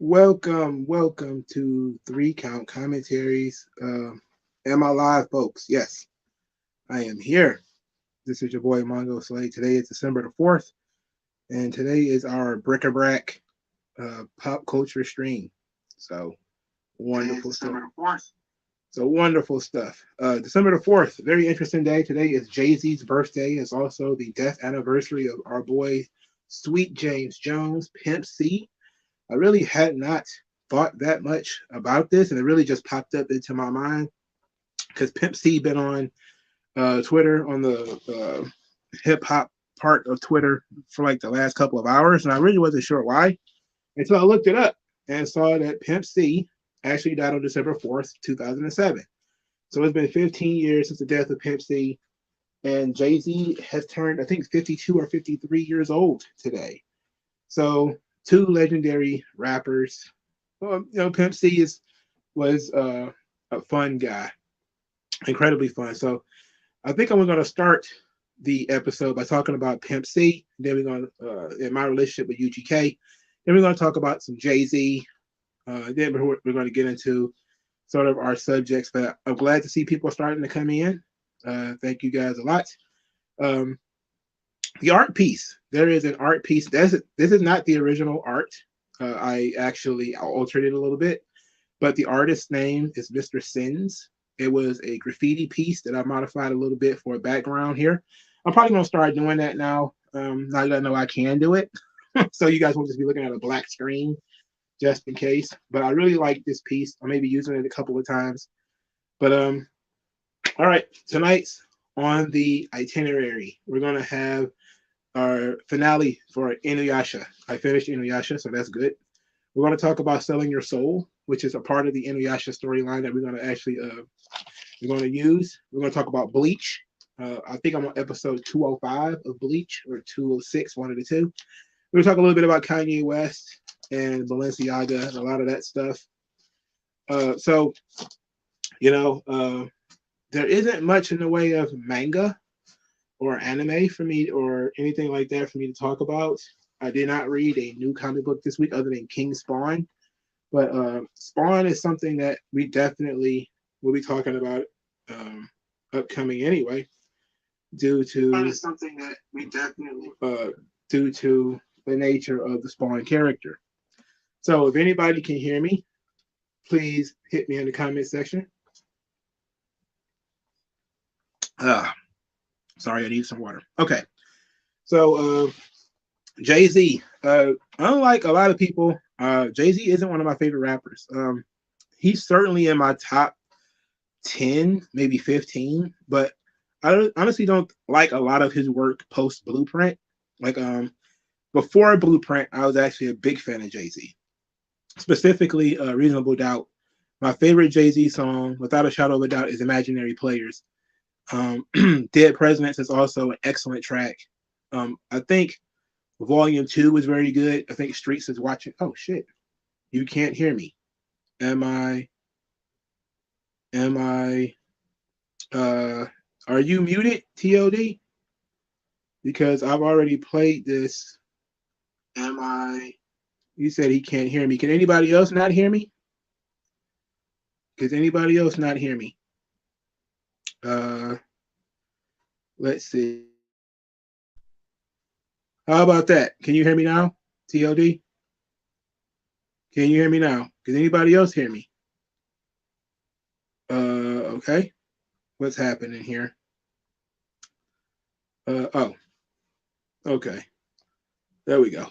Welcome to Three Count Commentaries. Am I live, folks? Yes, I am here. This is your boy MongoSlade. Today is December the 4th, and today is our bric-a-brac pop culture stream. So wonderful stuff. December the 4th. So wonderful stuff. December the 4th, very interesting day. Today is Jay-Z's birthday. It's also the death anniversary of our boy, Sweet James Jones, Pimp C. I really had not thought that much about this, and it really just popped up into my mind because Pimp C been on Twitter on the hip hop part of Twitter for like the last couple of hours, and I really wasn't sure why until I looked it up and saw that Pimp C actually died on December 4th, 2007. So it's been 15 years since the death of Pimp C, and Jay-Z has turned, I think, 52 or 53 years old today. So two legendary rappers. Well, Pimp C was a fun guy, incredibly fun. So I think I'm going to start the episode by talking about Pimp C. Then we're going to in my relationship with UGK. Then we're going to talk about some Jay-Z. Then we're going to get into sort of our subjects. But I'm glad to see people starting to come in. Thank you guys a lot. The art piece. There is an art piece. This is not the original art. I actually altered it a little bit, but the artist's name is Mr. Sins. It was a graffiti piece that I modified a little bit for a background here. I'm probably gonna start doing that now. Now that I know I can do it, so you guys won't just be looking at a black screen just in case. But I really like this piece. I may be using it a couple of times. But all right, tonight's on the itinerary. We're gonna have our finale for Inuyasha. I finished Inuyasha, so that's good. We're going to talk about selling your soul, which is a part of the Inuyasha storyline that we're going to actually we're going to use. We're going to talk about Bleach. I think I'm on episode 205 of Bleach or 206, one of the two. We're going to talk a little bit about Kanye West and Balenciaga and a lot of that stuff. So, there isn't much in the way of manga or anime for me or anything like that for me to talk about. I did not read a new comic book this week other than King Spawn, but Spawn is something that we definitely will be talking about upcoming anyway, due to something that we definitely due to the nature of the Spawn character. So if anybody can hear me, please hit me in the comment section. Sorry, I need some water. Okay. So Jay-Z, unlike a lot of people, Jay-Z isn't one of my favorite rappers. He's certainly in my top 10, maybe 15, but I honestly don't like a lot of his work post Blueprint. Like before Blueprint, I was actually a big fan of Jay-Z. Specifically, Reasonable Doubt. My favorite Jay-Z song, without a shadow of a doubt, is Imaginary Players. Dead Presidents is also an excellent track. I think Volume 2 is very good. I think Streets is watching. Oh shit. You can't hear me. Am I are you muted, TOD? Because I've already played this. You said he can't hear me. Can anybody else not hear me? Does anybody else not hear me? Let's see. How about that? Can you hear me now? TOD? Can you hear me now? Can anybody else hear me? Okay. What's happening here? Oh. Okay. There we go.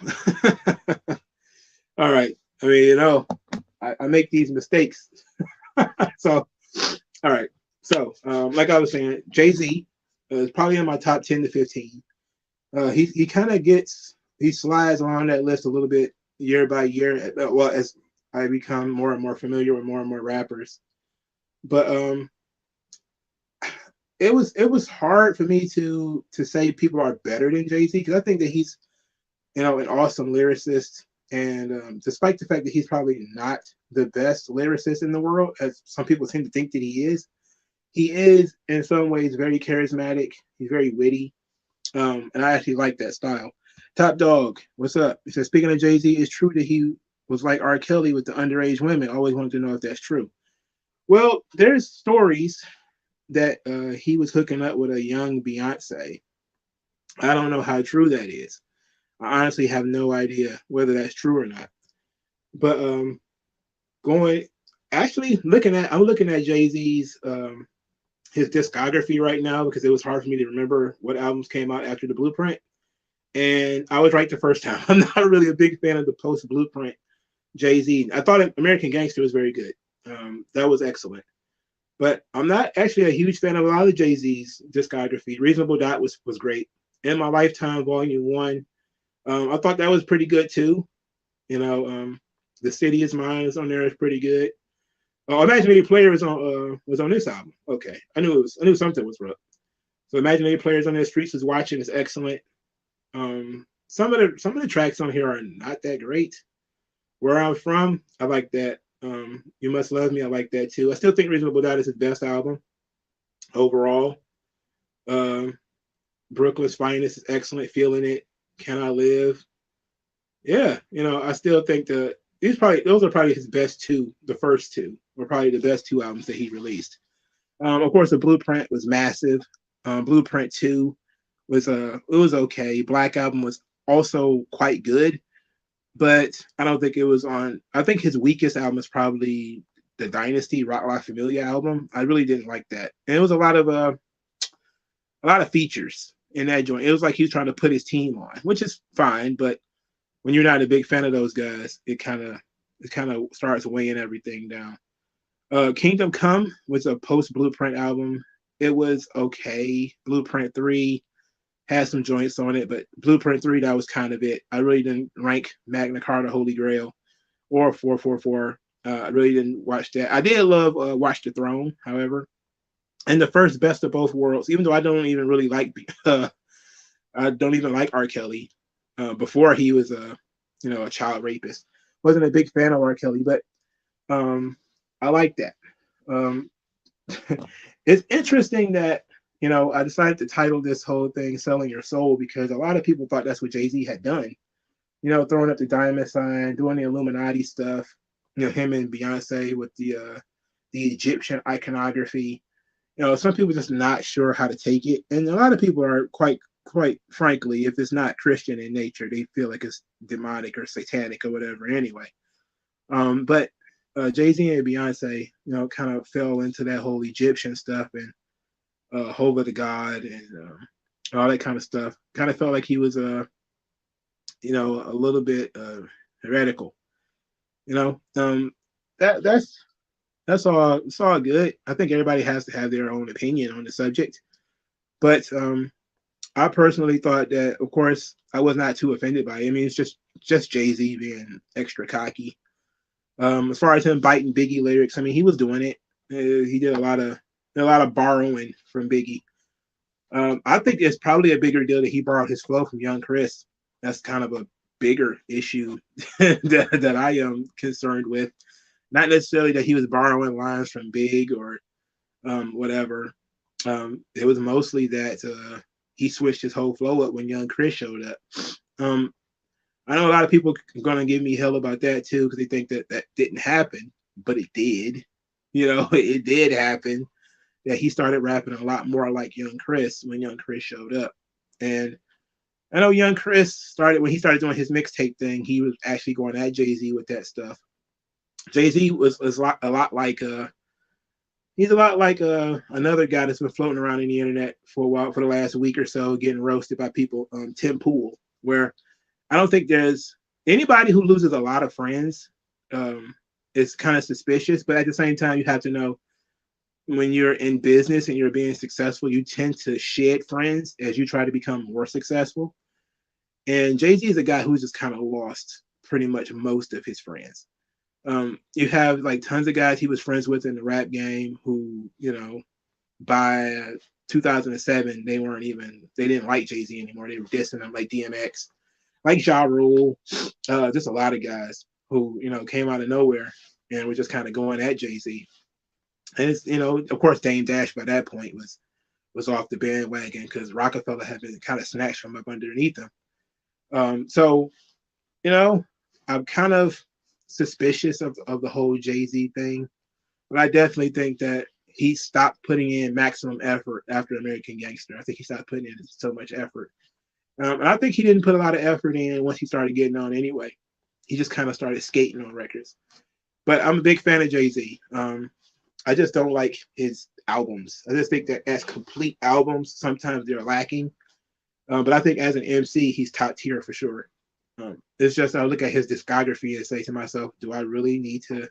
All right. I mean, I make these mistakes. So, all right. So, like I was saying, Jay-Z is probably in my top 10 to 15. He kind of he slides along that list a little bit year by year. Well, as I become more and more familiar with more and more rappers, but it was hard for me to say people are better than Jay-Z because I think that he's an awesome lyricist, and despite the fact that he's probably not the best lyricist in the world, as some people tend to think that he is in some ways very charismatic. He's very witty. And I actually like that style. Top Dog, what's up? He says, speaking of Jay-Z, it's true that he was like R. Kelly with the underage women. I always wanted to know if that's true. Well, there's stories that he was hooking up with a young Beyonce. I don't know how true that is. I honestly have no idea whether that's true or not. But going actually looking at I'm looking at Jay-Z's his discography right now because it was hard for me to remember what albums came out after the Blueprint. And I was right the first time. I'm not really a big fan of the post Blueprint Jay-Z. I thought American Gangster was very good. That was excellent. But I'm not actually a huge fan of a lot of Jay-Z's discography. Reasonable Doubt was great. In My Lifetime, Volume 1. I thought that was pretty good too. You know, The City Is Mine is on there is pretty good. Imaginary Player was on this album. Okay, I knew something was rough. So Imaginary Players on there, Streets is Watching is excellent. Some of the tracks on here are not that great. Where I'm From, I like that. You Must Love Me, I like that too. I still think Reasonable Doubt is his best album overall. Brooklyn's Finest is excellent. Feeling It, Can I Live? Yeah, I still think those are probably his best two. The first two were probably the best two albums that he released. Of course, the Blueprint was massive. Blueprint 2 was okay. Black Album was also quite good, but I don't think it was on. I think his weakest album is probably the Dynasty Rock La Familia album. I really didn't like that, and it was a lot of features in that joint. It was like he was trying to put his team on, which is fine, but when you're not a big fan of those guys, it kind of starts weighing everything down. Kingdom Come was a post Blueprint album. It was okay. Blueprint 3 had some joints on it, but Blueprint 3, that was kind of it. I really didn't rank Magna Carta Holy Grail or 444. I really didn't watch that. I did love Watch the Throne, however. And the first Best of Both Worlds, even though I don't even really like I don't even like R. Kelly. Before he was a child rapist. Wasn't a big fan of R. Kelly, but I like that. Um, it's interesting that I decided to title this whole thing "Selling Your Soul" because a lot of people thought that's what Jay-Z had done. Throwing up the diamond sign, doing the Illuminati stuff. Him and Beyonce with the Egyptian iconography. Some people just not sure how to take it, and a lot of people are quite frankly, if it's not Christian in nature, they feel like it's demonic or satanic or whatever. Anyway, but Jay-Z and Beyonce, kind of fell into that whole Egyptian stuff and Hova the God and all that kind of stuff. Kind of felt like he was a little bit heretical. That's all. It's all good. I think everybody has to have their own opinion on the subject, but I personally thought that, of course, I was not too offended by it. I mean, it's just Jay-Z being extra cocky. As far as him biting Biggie lyrics, I mean, he was doing it. He did a lot of borrowing from Biggie. I think it's probably a bigger deal that he borrowed his flow from Young Chris. That's kind of a bigger issue that I am concerned with. Not necessarily that he was borrowing lines from Big or whatever. It was mostly that he switched his whole flow up when Young Chris showed up. I know a lot of people are going to give me hell about that too because they think that didn't happen, but it did. It did happen that he started rapping a lot more like Young Chris when Young Chris showed up. And I know Young Chris when he started doing his mixtape thing, he was actually going at Jay-Z with that stuff. Jay-Z was a lot like he's a lot like another guy that's been floating around in the internet for a while, for the last week or so, getting roasted by people, Tim Pool, where I don't think there's anybody who loses a lot of friends is kind of suspicious, but at the same time, you have to know when you're in business and you're being successful, you tend to shed friends as you try to become more successful. And Jay-Z is a guy who's just kind of lost pretty much most of his friends. You have like tons of guys he was friends with in the rap game who, by 2007, they didn't like Jay-Z anymore. They were dissing him, like DMX, like Ja Rule, just a lot of guys who, came out of nowhere and were just kind of going at Jay-Z. And it's, of course, Dame Dash by that point was off the bandwagon because Rockefeller had been kind of snatched from up underneath him. So, I'm kind of suspicious of the whole Jay-Z thing, but I definitely think that he stopped putting in maximum effort after American Gangster. I think he stopped putting in so much effort. And I think he didn't put a lot of effort in once he started getting on anyway. He just kind of started skating on records. But I'm a big fan of Jay-Z. I just don't like his albums. I just think that as complete albums, sometimes they're lacking. But I think as an MC, he's top tier for sure. It's just I look at his discography and say to myself, do I really need to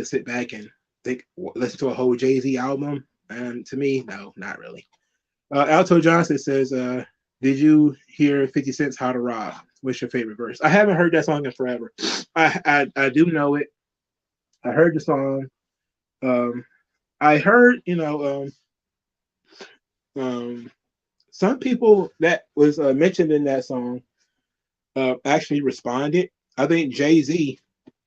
sit back and listen to a whole Jay-Z album? And to me, no, not really. Alto Johnson says, did you hear 50 Cent's How to Rob? What's your favorite verse? I haven't heard that song in forever. I do know it. I heard the song. I heard, some people that was mentioned in that song actually responded. I think Jay-Z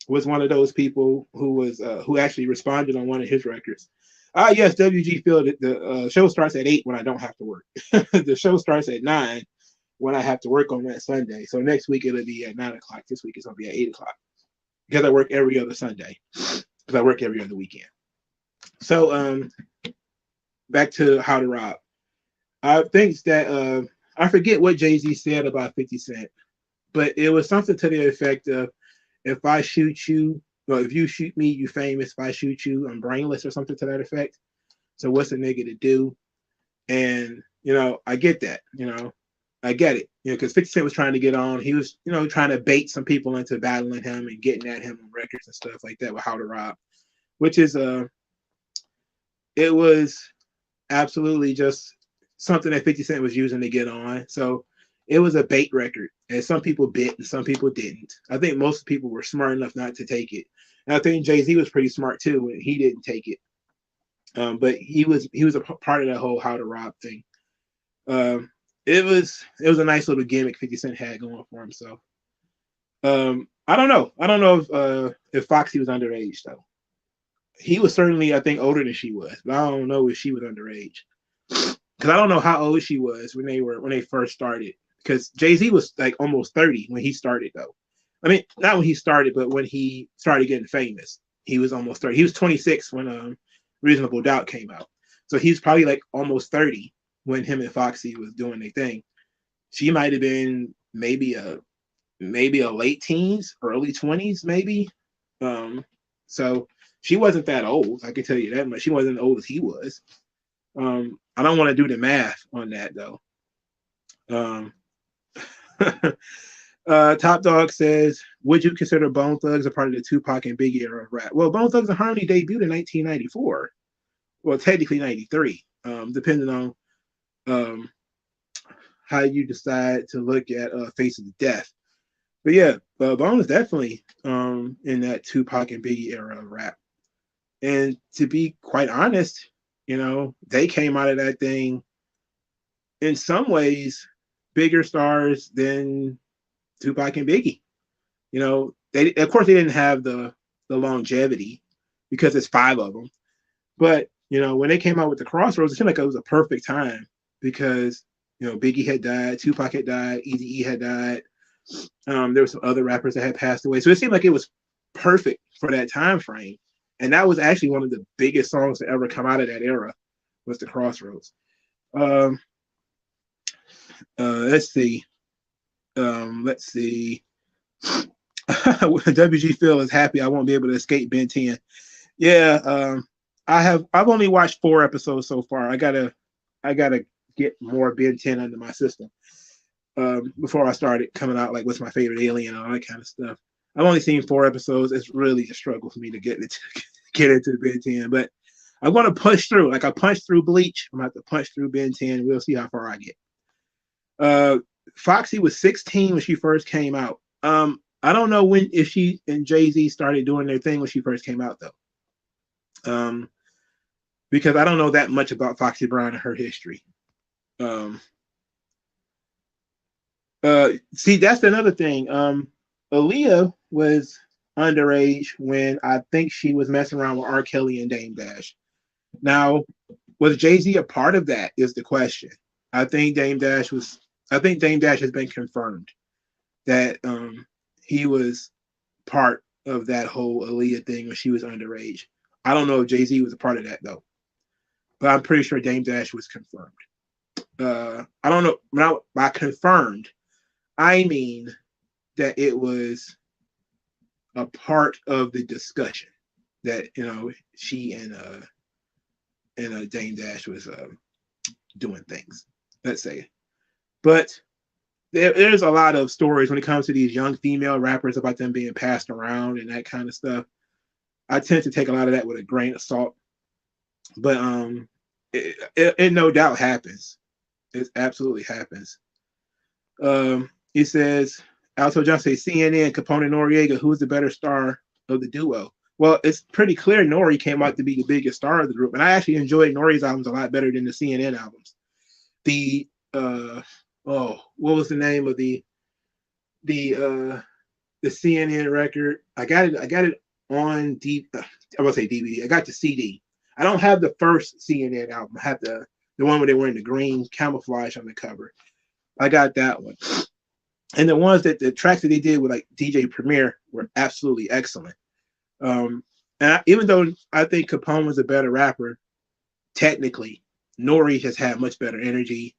was one of those people who actually responded on one of his records. Yes, WG Phil, the show starts at 8 when I don't have to work. The show starts at 9 when I have to work on that Sunday. So next week it'll be at 9 o'clock. This week it's going to be at 8 o'clock because I work every other Sunday because I work every other weekend. So back to How to Rob. I think that I forget what Jay-Z said about 50 Cent, but it was something to the effect of, if I shoot you, well, if you shoot me, you famous. If I shoot you, I'm brainless, or something to that effect. So what's a nigga to do? And, I get that, I get it, because 50 Cent was trying to get on. He was, trying to bait some people into battling him and getting at him on records and stuff like that with How to Rob, which is, it was absolutely just something that 50 Cent was using to get on. So it was a bait record, and some people bit and some people didn't. I think most people were smart enough not to take it. And I think Jay-Z was pretty smart too, and he didn't take it. But he was a part of that whole How to Rob thing. It was a nice little gimmick 50 Cent had going for himself. I don't know if Foxy was underage though. He was certainly, I think, older than she was, but I don't know if she was underage, because I don't know how old she was when they first started. Because Jay-Z was like almost 30 when he started though. I mean, not when he started, but when he started getting famous, he was almost 30. He was 26 when Reasonable Doubt came out. So he's probably like almost 30 when him and Foxy was doing their thing. She might have been maybe a late teens, early 20s, maybe. So she wasn't that old. I can tell you that much. She wasn't as old as he was. I don't want to do the math on that though. Top Dog says, would you consider Bone Thugs a part of the Tupac and Biggie era of rap? Well, Bone Thugs and Harmony debuted in 1994. Well, technically 93, depending on how you decide to look at Face of the Death. But yeah, Bone is definitely in that Tupac and Biggie era of rap. And to be quite honest, they came out of that thing in some ways bigger stars than Tupac and Biggie. They of course they didn't have the longevity because it's 5 of them. But when they came out with the Crossroads, it seemed like it was a perfect time because Biggie had died, Tupac had died, Eazy-E had died. There were some other rappers that had passed away, so it seemed like it was perfect for that time frame. And that was actually one of the biggest songs to ever come out of that era, was the Crossroads. Let's see. WG Phil is happy I won't be able to escape Ben 10. Yeah, I've only watched 4 episodes so far. I gotta get more Ben 10 under my system before I started coming out like what's my favorite alien and all that kind of stuff. I've only seen 4 episodes. It's really a struggle for me to get into Ben 10, but I'm gonna push through. Like I punched through Bleach. I'm gonna have to punch through Ben 10. We'll see how far I get. Foxy was 16 when she first came out. I don't know if she and Jay-Z started doing their thing when she first came out though. Because I don't know that much about Foxy Brown and her history. See, that's another thing. Aaliyah was underage when I think she was messing around with R. Kelly and Dame Dash. Now, was Jay-Z a part of that is the question. I think Dame Dash has been confirmed that he was part of that whole Aaliyah thing when she was underage. I don't know if Jay-Z was a part of that though, but I'm pretty sure Dame Dash was confirmed. I don't know. By confirmed, I mean that it was a part of the discussion that she and Dame Dash was doing things. Let's say, but there's a lot of stories when it comes to these young female rappers about them being passed around and that kind of stuff. I tend to take a lot of that with a grain of salt, but it no doubt happens. It absolutely happens. He says, Alto John says, CNN, Capone and Noriega, who's the better star of the duo? Well, it's pretty clear Nori came out to be the biggest star of the group, and I actually enjoyed Nori's albums a lot better than the CNN albums. The what was the name of the CNN record? I got it on I will say DVD. I got the CD. I don't have the first CNN album. I have the one where they were in the green camouflage on the cover. I got that one. And the ones the tracks that they did with like DJ Premier were absolutely excellent. Even though I think Capone was a better rapper, technically, Nori has had much better energy.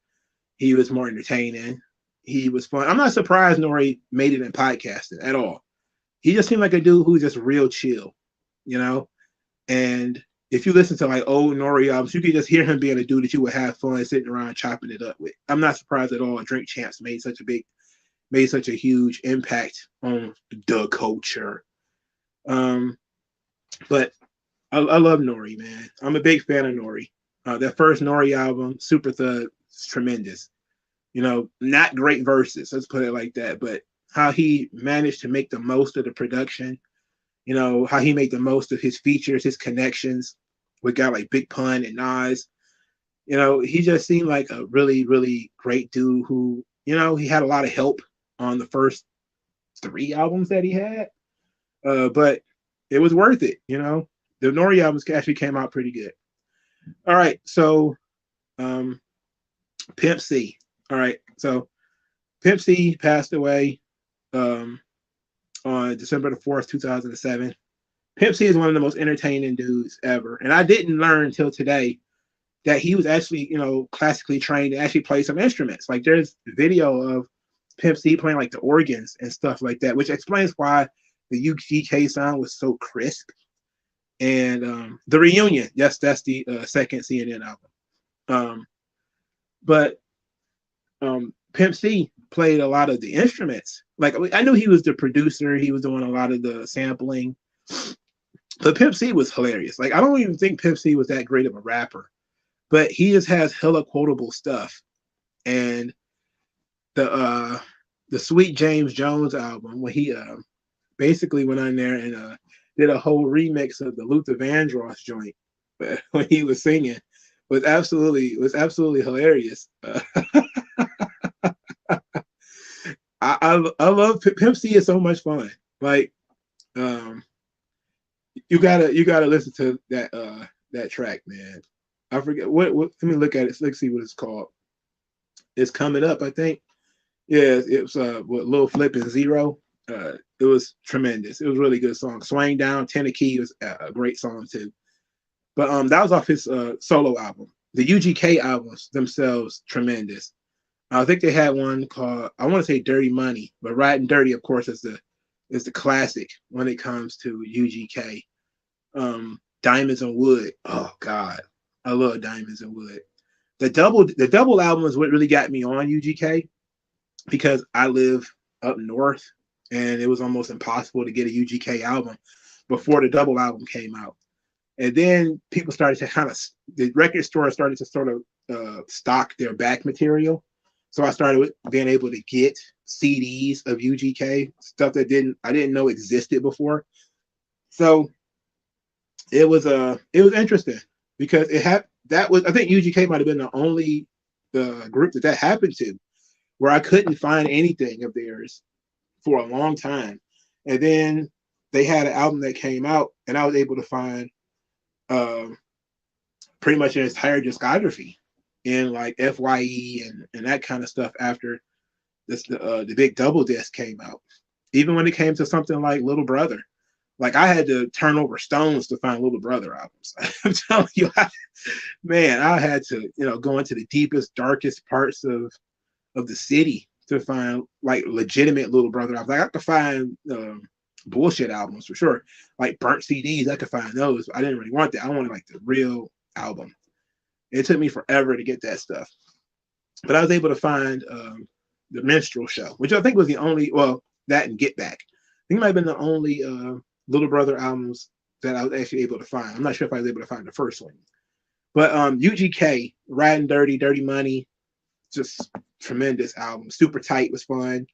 He was more entertaining. He was fun. I'm not surprised Nori made it in podcasting at all. He just seemed like a dude who's just real chill, And if you listen to like old Nori albums, you could just hear him being a dude that you would have fun sitting around chopping it up with. I'm not surprised at all. Drink Champs made such a huge impact on the culture. But I love Nori, man. I'm a big fan of Nori. That first Nori album, Super Thug, is tremendous. Not great verses, let's put it like that, but how he managed to make the most of the production, how he made the most of his features, his connections with guys like Big Pun and Nas. He just seemed like a really, really great dude who, he had a lot of help on the first 3 albums that he had. But it was worth it, The Nori albums actually came out pretty good. All right, so Pimp C. All right, so Pimp C passed away on December the 4th, 2007. Pimp C is one of the most entertaining dudes ever. And I didn't learn until today that he was actually, classically trained to actually play some instruments. Like there's video of Pimp C playing like the organs and stuff like that, which explains why the UGK sound was so crisp. And The Reunion, yes, that's the second CNN album. But Pimp C played a lot of the instruments. Like I knew he was the producer, he was doing a lot of the sampling, but Pimp C was hilarious. Like I don't even think Pimp C was that great of a rapper, but he just has hella quotable stuff. And the Sweet James Jones album, when he basically went on there and did a whole remix of the Luther Vandross joint when he was singing, was absolutely hilarious. I love Pimp C is so much fun. Like you gotta listen to that track, man. I forget what let me look at it. Let's see what it's called. It's coming up, I think. Yeah, it was with Lil Flip and Zero. It was tremendous. It was a really good song. Swing Down, Tennessee was a great song too. But that was off his solo album. The UGK albums themselves, tremendous. I think they had one called, I want to say Dirty Money, but Riding Dirty, of course, is the classic when it comes to UGK. Diamonds and Wood. Oh God, I love Diamonds and Wood. The double album is what really got me on UGK because I live up north and it was almost impossible to get a UGK album before the double album came out. And then people started to the record store started to sort of stock their back material. So I started being able to get CDs of UGK, stuff that I didn't know existed before. So it was interesting because I think UGK might have been the only group that happened to, where I couldn't find anything of theirs for a long time. And then they had an album that came out and I was able to find pretty much an entire discography in like FYE and that kind of stuff after the big double disc came out. Even when it came to something like Little Brother, like I had to turn over stones to find Little Brother albums. I'm telling you, man, I had to, go into the deepest, darkest parts of the city to find like legitimate Little Brother albums. Like I could find bullshit albums for sure, like burnt CDs. I could find those. I didn't really want that. I wanted like the real album. It took me forever to get that stuff, but I was able to find the Minstrel Show, which I think was the only, well, that and Get Back. I think it might have been the only Little Brother albums that I was actually able to find. I'm not sure if I was able to find the first one, but UGK, Riding Dirty, Dirty Money, just tremendous album. Super Tight was fun.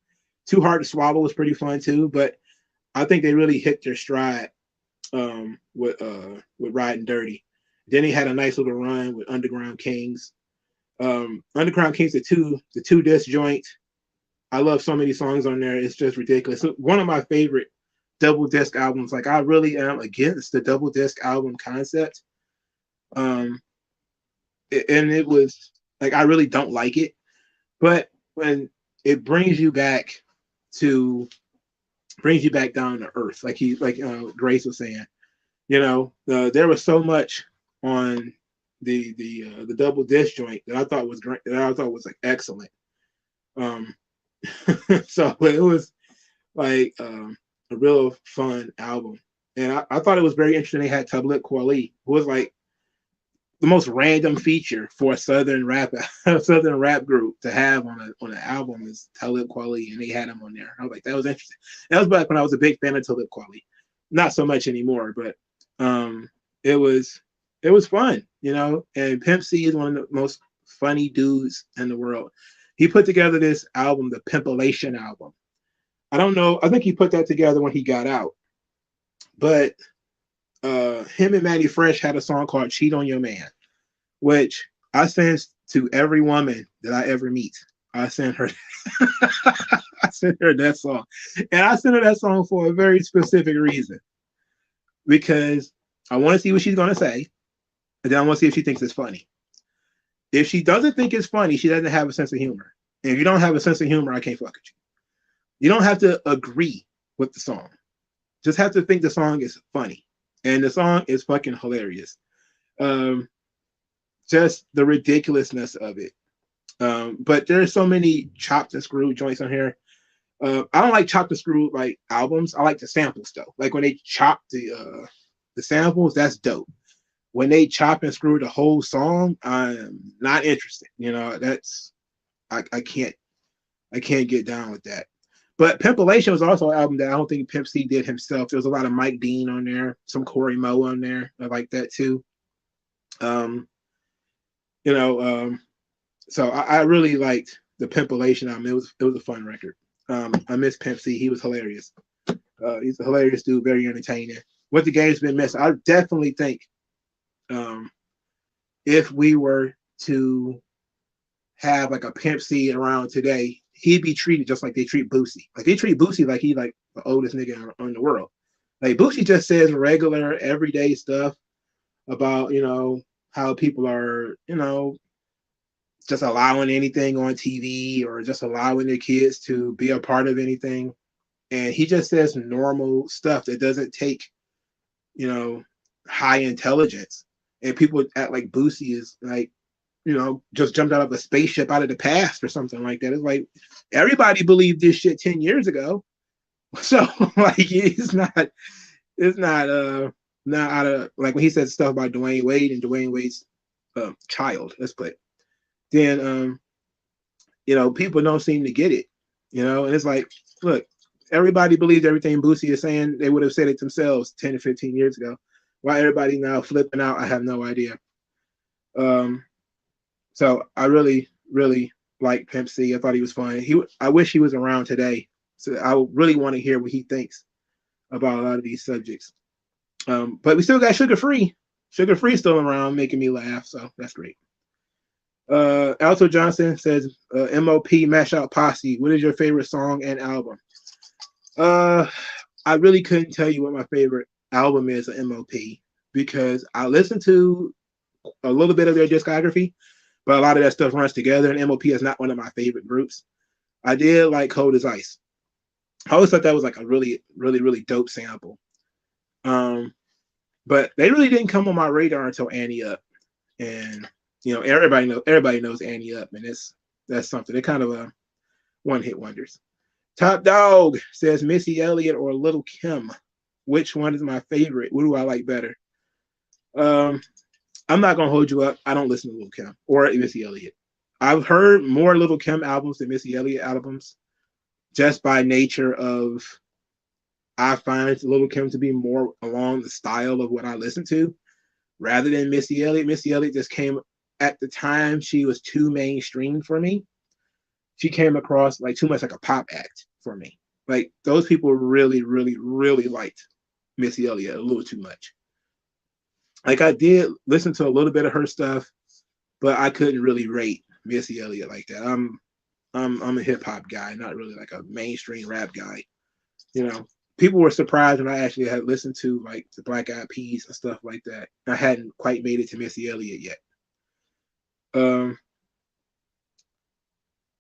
Too Hard to Swallow was pretty fun too, but I think they really hit their stride with Riding Dirty. Then he had a nice little run with Underground Kings. Underground Kings, the two disc joint. I love so many songs on there. It's just ridiculous. One of my favorite double disc albums. Like I really am against the double disc album concept. And it was like I really don't like it, but when it brings you back down to earth, like Grace was saying, there was so much on the double disc joint that I thought was great, that I thought was like excellent. So it was like a real fun album, and I thought it was very interesting. They had Talib Kweli, who was like the most random feature for a southern rap group to have on an album is Talib Kweli, and they had him on there. I was like, that was interesting. That was back when I was a big fan of Talib Kweli. Not so much anymore, but it was fun, And Pimp C is one of the most funny dudes in the world. He put together this album, the Pimpalation album. I don't know. I think he put that together when he got out, but him and Manny Fresh had a song called Cheat on Your Man, which I send to every woman that I ever meet. I send her I sent her that song. And I sent her that song for a very specific reason. Because I want to see what she's gonna say. And then I want to see if she thinks it's funny. If she doesn't think it's funny, she doesn't have a sense of humor. And if you don't have a sense of humor, I can't fuck with you. You don't have to agree with the song. Just have to think the song is funny. And the song is fucking hilarious. Just the ridiculousness of it. But there's so many chopped and screwed joints on here. I don't like chopped and screwed like albums. I like the samples though. Like when they chop the samples, that's dope. When they chop and screw the whole song, I'm not interested. That's I can't get down with that. But Pimpalation was also an album that I don't think Pimp C did himself. There was a lot of Mike Dean on there, some Corey Moe on there. I like that too. So I really liked the Pimpalation album. It was a fun record. I miss Pimp C. He was hilarious. He's a hilarious dude, very entertaining. What the game's been missing, I definitely think if we were to have like a Pimp C around today, he'd be treated just like they treat Boosie. Like they treat Boosie like he like the oldest nigga in the world. Like Boosie just says regular, everyday stuff about how people are just allowing anything on TV or just allowing their kids to be a part of anything, and he just says normal stuff that doesn't take high intelligence. And people act like Boosie is like just jumped out of a spaceship out of the past or something like that. It's like everybody believed this shit 10 years ago. So like it's not out of like when he said stuff about Dwayne Wade and Dwayne Wade's child, let's put it, then people don't seem to get it. And it's like, look, everybody believes everything Boosie is saying. They would have said it themselves 10 to 15 years ago. Why everybody now flipping out, I have no idea. So I really, really like Pimp C. I thought he was fun. I wish he was around today. So I really want to hear what he thinks about a lot of these subjects. But we still got Sugar Free. Sugar Free still around, making me laugh. So that's great. Alto Johnson says, MOP Mash Out Posse. What is your favorite song and album? I really couldn't tell you what my favorite album is of MOP because I listened to a little bit of their discography, but a lot of that stuff runs together, and MOP is not one of my favorite groups. I did like Cold as Ice. I always thought that was like a really, really, really dope sample. Um, but they really didn't come on my radar until Annie Up, and everybody knows Annie Up, and that's something. They're kind of a one hit wonders. Top Dog says Missy Elliott or Little Kim. Which one is my favorite? What do I like better? Um, I'm not gonna hold you up. I don't listen to Little Kim or Missy Elliott. I've heard more Little Kim albums than Missy Elliott albums, just by nature of I find Little Kim to be more along the style of what I listen to, rather than Missy Elliott. Missy Elliott just came at the time she was too mainstream for me. She came across like too much like a pop act for me. Like those people really, really, really liked Missy Elliott a little too much. Like I did listen to a little bit of her stuff, but I couldn't really rate Missy Elliott like that. I'm a hip hop guy, not really like a mainstream rap guy. You know, people were surprised when I actually had listened to like the Black Eyed Peas and stuff like that. I hadn't quite made it to Missy Elliott yet.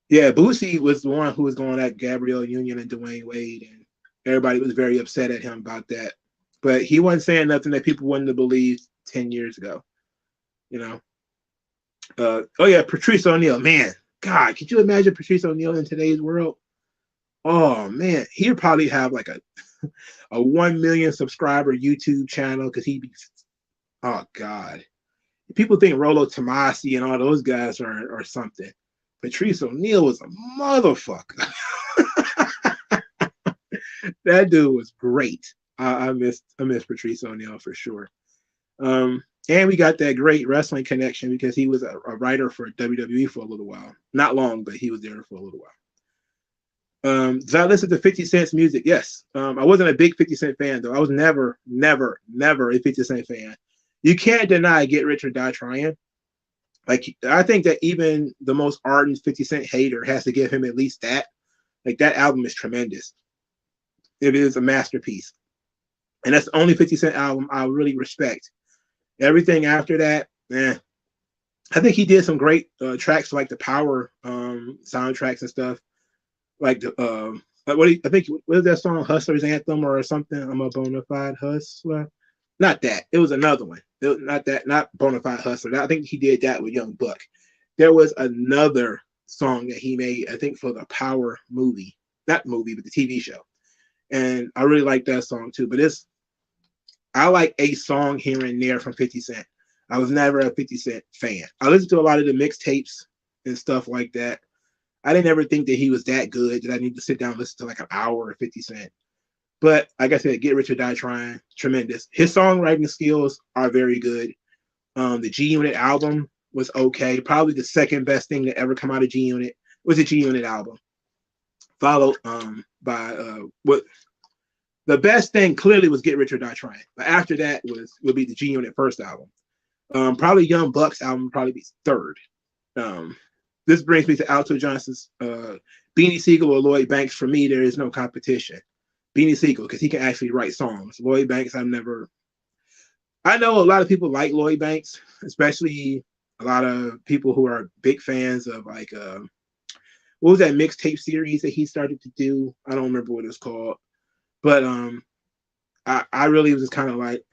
Yeah, Boosie was the one who was going at Gabrielle Union and Dwayne Wade, and everybody was very upset at him about that. But he wasn't saying nothing that people wouldn't have believed 10 years ago. You know. Oh yeah, Patrice O'Neal, man. God, could you imagine Patrice O'Neal in today's world? Oh man, he'd probably have like a 1 million subscriber YouTube channel because he'd be, oh God. People think Rollo Tomasi and all those guys are something. Patrice O'Neal was a motherfucker. That dude was great. I miss Patrice O'Neal for sure. And we got that great wrestling connection because he was a writer for WWE for a little while. Not long, but he was there for a little while. Did I listen to 50 Cent's music? Yes. I wasn't a big 50 Cent fan, though. I was never a 50 Cent fan. You can't deny Get Rich or Die Trying. Like, I think that even the most ardent 50 Cent hater has to give him at least that. Like, that album is tremendous. It is a masterpiece. And that's the only 50 Cent album I really respect. Everything after that, I think he did some great tracks like the Power soundtracks and stuff. Like the what is that song, Hustler's Anthem or something? I'm a bona fide hustler. Not that. It was another one. Not bona fide hustler. I think he did that with Young Buck. There was another song that he made, I think, for the Power movie. Not movie, but the TV show. And I really like that song too. But I like a song here and there from 50 Cent. I was never a 50 Cent fan. I listened to a lot of the mixtapes and stuff like that. I didn't ever think that he was that good that I need to sit down and listen to like an hour of 50 Cent. But like I said, Get Rich or Die Trying, tremendous. His songwriting skills are very good. The G Unit album was okay. Probably the second best thing to ever come out of G Unit was the G Unit album. Followed by what the best thing clearly was Get Rich or Die Trying. But after that would be the G Unit first album. Probably Young Buck's album would probably be third. This brings me to Alto Johnson's Beanie Siegel or Lloyd Banks. For me, there is no competition. Beanie Siegel, because he can actually write songs. Lloyd Banks, I know a lot of people like Lloyd Banks, especially a lot of people who are big fans of like what was that mixtape series that he started to do? I don't remember what it's called. But I really was just kind of like,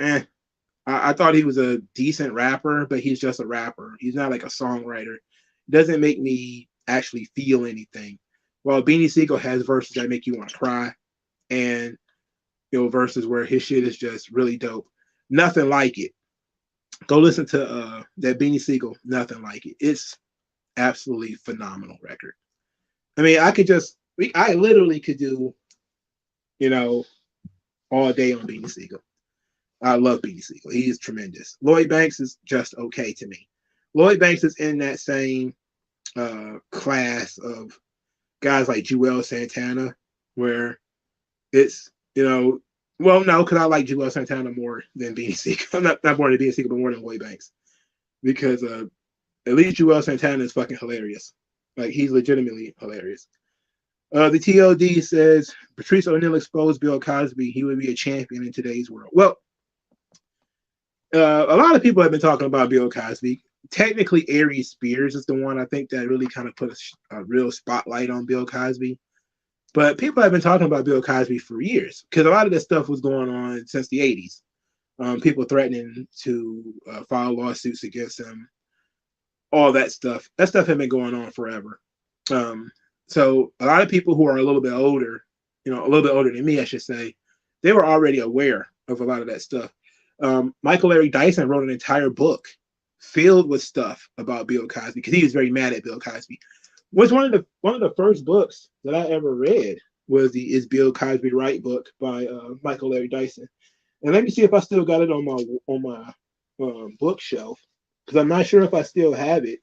I thought he was a decent rapper, but he's just a rapper. He's not like a songwriter. It doesn't make me actually feel anything. While Beanie Siegel has verses that make you want to cry, and verses where his shit is just really dope. Nothing like it. Go listen to that Beanie Siegel. Nothing like it. It's absolutely phenomenal record. I mean, I literally could do, all day on Beanie Siegel. I love Beanie Siegel. He is tremendous. Lloyd Banks is just okay to me. Lloyd Banks is in that same class of guys like Joel Santana, where it's, well, no, because I like Joel Santana more than Beanie Siegel. Not more than Beanie Siegel, but more than Lloyd Banks. Because at least Joel Santana is fucking hilarious. Like, he's legitimately hilarious. The TOD says, Patrice O'Neal exposed Bill Cosby. He would be a champion in today's world. Well, a lot of people have been talking about Bill Cosby. Technically, Aries Spears is the one I think that really kind of put a real spotlight on Bill Cosby. But people have been talking about Bill Cosby for years because a lot of this stuff was going on since the 80s. People threatening to file lawsuits against him, all that stuff. That stuff had been going on forever. So a lot of people who are a little bit older, a little bit older than me, I should say, they were already aware of a lot of that stuff. Michael Larry Dyson wrote an entire book filled with stuff about Bill Cosby because he was very mad at Bill Cosby. Was one of the first books that I ever read was the Is Bill Cosby Right book by Michael Larry Dyson. And let me see if I still got it on my bookshelf because I'm not sure if I still have it.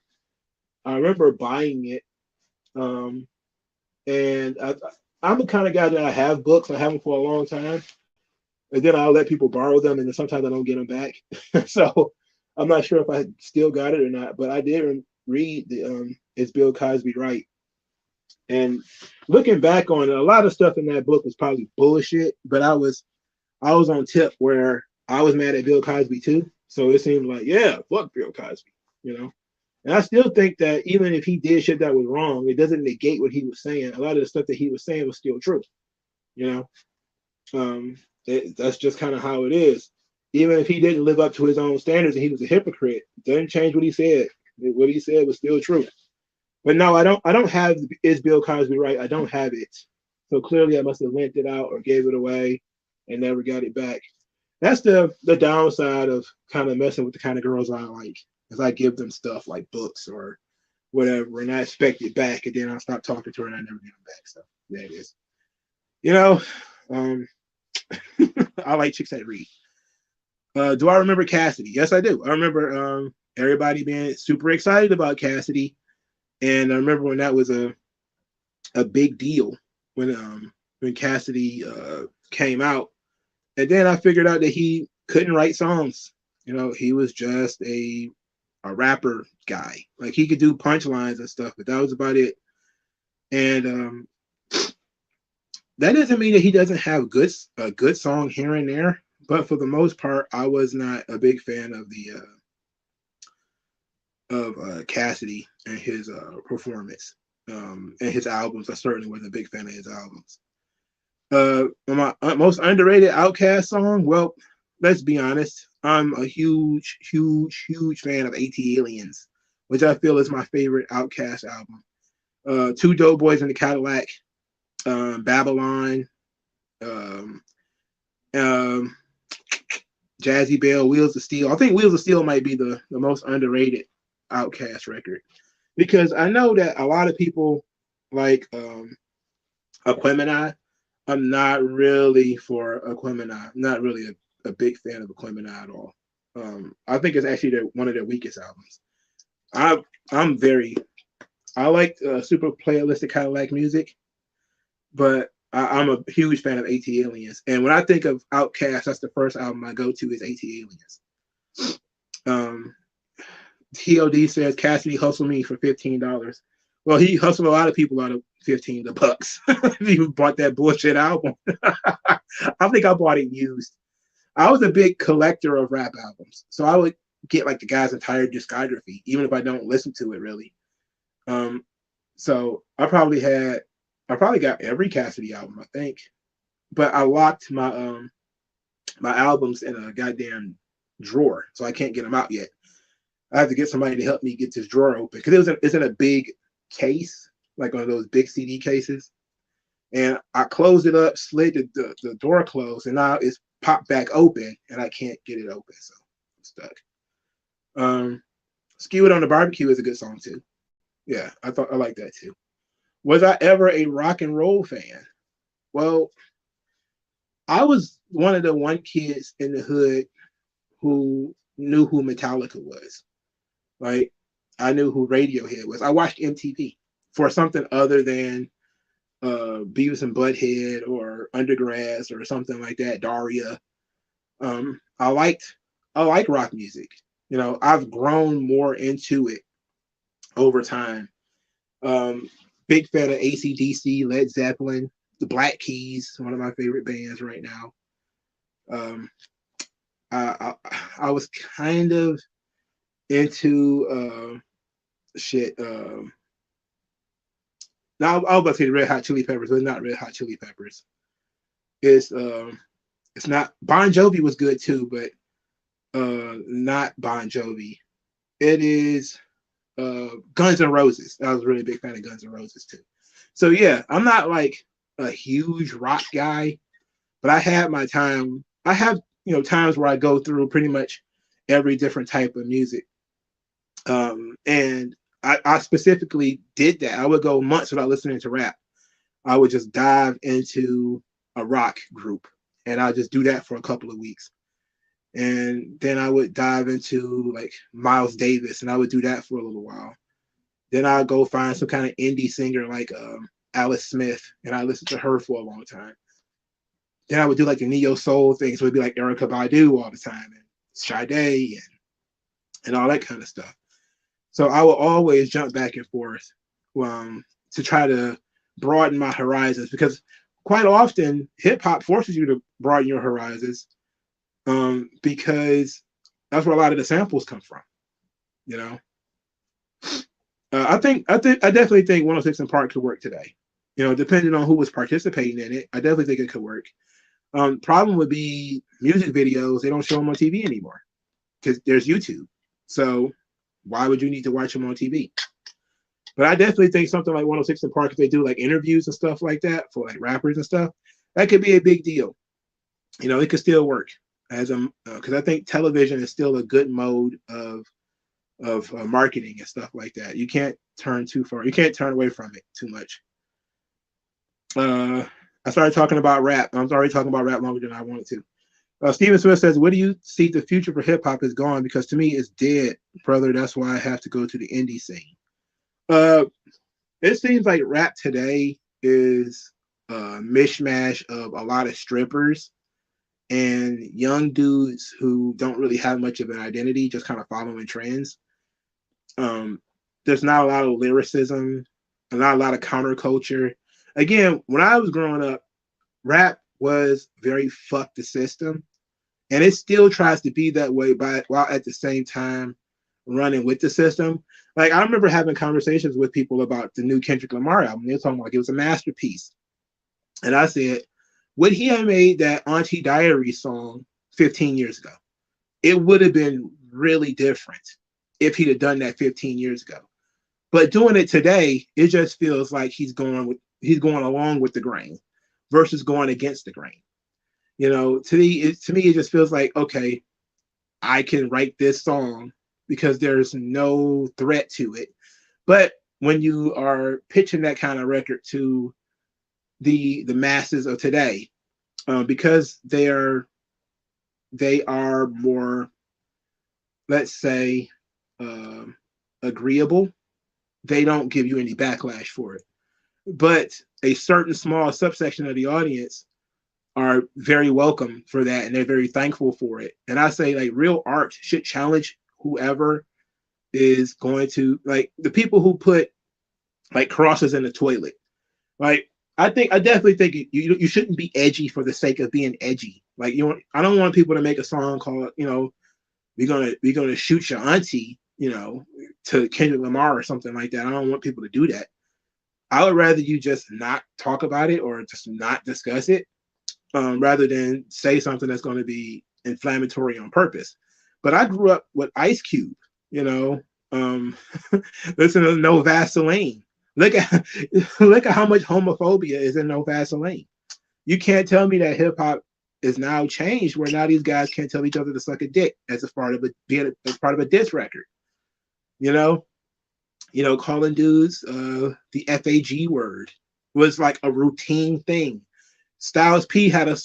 I remember buying it, and I'm the kind of guy that I have books. I have them for a long time, and then I'll let people borrow them, and then sometimes I don't get them back. So I'm not sure if I still got it or not. But I did read the Is Bill Cosby Right? And looking back on it, a lot of stuff in that book was probably bullshit. But I was on tip where I was mad at Bill Cosby too. So it seemed like, yeah, fuck Bill Cosby, And I still think that even if he did shit that was wrong, it doesn't negate what he was saying. A lot of the stuff that he was saying was still true, you know. That's just kind of how it is. Even if he didn't live up to his own standards and he was a hypocrite, it doesn't change what he said. What he said was still true. But no, I don't have Is Bill Cosby Right? I don't have it. So clearly I must have lent it out or gave it away and never got it back. That's the downside of kind of messing with the kind of girls I like. Is I give them stuff like books or whatever, and I expect it back, and then I stop talking to her and I never get them back. So there it is. I like chicks that read. Do I remember Cassidy? Yes, I do. I remember everybody being super excited about Cassidy, and I remember when that was a big deal when Cassidy came out, and then I figured out that he couldn't write songs. He was just a rapper guy. Like he could do punchlines and stuff, but that was about it. And that doesn't mean that he doesn't have a good song here and there. But for the most part, I was not a big fan of Cassidy and his performance and his albums. I certainly wasn't a big fan of his albums. My most underrated Outkast song. Well, let's be honest. I'm a huge, huge, huge fan of AT-Aliens, which I feel is my favorite Outkast album. Two Dope Boys in the Cadillac, Babylon, Jazzy Bell, Wheels of Steel. I think Wheels of Steel might be the most underrated Outkast record because I know that a lot of people like Aquemini. I'm not really for Aquemini. I'm not really a big fan of Aquemini at all. I think it's actually one of their weakest albums. I like super playlistic Cadillac music, but I'm a huge fan of AT-Aliens. And when I think of Outkast, that's the first album I go to is AT-Aliens. TOD says Cassidy hustled me for $15. Well, he hustled a lot of people out of $15 bucks. He bought that bullshit album. I think I bought it used. I was a big collector of rap albums, so I would get like the guy's entire discography, even if I don't listen to it really. So I probably got every Cassidy album, I think, but I locked my my albums in a goddamn drawer, so I can't get them out yet. I have to get somebody to help me get this drawer open because it's in a big case, like one of those big CD cases. And I closed it up, slid the door closed, and now it's popped back open, and I can't get it open, so I'm stuck. Skew It on the Barbecue is a good song too. Yeah, I like that too. Was I ever a rock and roll fan? Well, I was one of the one kids in the hood who knew who Metallica was. Like, I knew who Radiohead was. I watched MTV for something other than Beavis and Butthead or Undergrass or something like that, Daria. I like rock music. I've grown more into it over time. Big fan of AC/DC, Led Zeppelin, the Black Keys, one of my favorite bands right now. I was kind of into Now I was about to say the Red Hot Chili Peppers, but it's not Red Hot Chili Peppers. It's it's not. Bon Jovi was good too, but not Bon Jovi. It is Guns N' Roses. I was a really big fan of Guns N' Roses too. So yeah, I'm not like a huge rock guy, but I had my time. I have, times where I go through pretty much every different type of music. And I specifically did that. I would go months without listening to rap. I would just dive into a rock group, and I'll just do that for a couple of weeks. And then I would dive into like Miles Davis, and I would do that for a little while. Then I'd go find some kind of indie singer like Alice Smith, and I listened to her for a long time. Then I would do like the neo soul thing, so it'd be like Erykah Badu all the time, and Sade, and all that kind of stuff. So I will always jump back and forth to try to broaden my horizons, because quite often hip hop forces you to broaden your horizons, because that's where a lot of the samples come from. You know, I definitely think 106 in Park could work today. Depending on who was participating in it, I definitely think it could work. Problem would be music videos. They don't show them on TV anymore because there's YouTube. So why would you need to watch them on TV? But I definitely think something like 106 in Park, if they do like interviews and stuff like that for like rappers and stuff, that could be a big deal. It could still work as because I think television is still a good mode of marketing and stuff like that. You can't turn too far. You can't turn away from it too much. I started talking about rap. I'm already talking about rap longer than I wanted to. Steven Smith says, "Where do you see the future for hip hop is gone? Because to me, it's dead, brother. That's why I have to go to the indie scene." It seems like rap today is a mishmash of a lot of strippers and young dudes who don't really have much of an identity, just kind of following trends. There's not a lot of lyricism, not a lot of counterculture. Again, when I was growing up, rap was very fuck the system, and it still tries to be that way, while at the same time running with the system. Like, I remember having conversations with people about the new Kendrick Lamar album. They were talking like it was a masterpiece, and I said, would he have made that Auntie Diary song 15 years ago? It would have been really different if he'd have done that 15 years ago. But doing it today, it just feels like he's going along with the grain versus going against the grain. To me, it just feels like, okay, I can write this song because there's no threat to it. But when you are pitching that kind of record to the masses of today, because they are more, let's say, agreeable, they don't give you any backlash for it. But a certain small subsection of the audience are very welcome for that, and they're very thankful for it. And I say, like, real art should challenge whoever is going to, like, the people who put like crosses in the toilet. Like, I definitely think you shouldn't be edgy for the sake of being edgy. Like, I don't want people to make a song called, we're gonna shoot your auntie, to Kendrick Lamar or something like that. I don't want people to do that. I would rather you just not talk about it or just not discuss it, rather than say something that's going to be inflammatory on purpose. But I grew up with Ice Cube, listen to No Vaseline. Look at how much homophobia is in No Vaseline. You can't tell me that hip hop is now changed, where now these guys can't tell each other to suck a dick as part of a diss record. Calling dudes the FAG word was like a routine thing. Styles P had a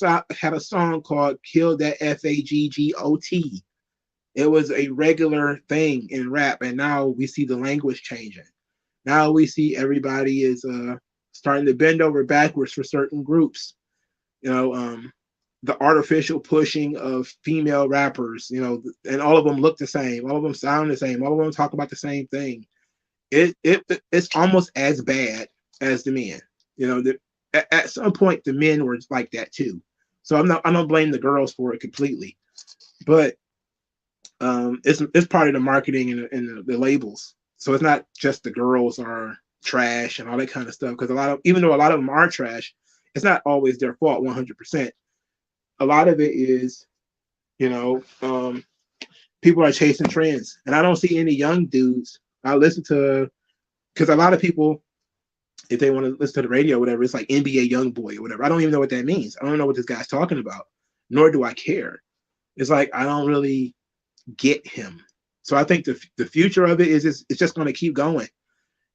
song called "Kill That FAGGOT." It was a regular thing in rap, and now we see the language changing. Now we see everybody is starting to bend over backwards for certain groups. The artificial pushing of female rappers, and all of them look the same, all of them sound the same, all of them talk about the same thing. It's almost as bad as the men. At some point the men were like that too. So I don't blame the girls for it completely, but it's part of the marketing and the labels. So it's not just the girls are trash and all that kind of stuff. Because even though a lot of them are trash, it's not always their fault 100%. A lot of it is, you know, people are chasing trends, and I don't see any young dudes. I listen to, because a lot of people, if they want to listen to the radio or whatever, it's like NBA young boy or whatever. I don't even know what that means. I don't know what this guy's talking about, nor do I care. It's like I don't really get him. So I think the future of it is it's just going to keep going,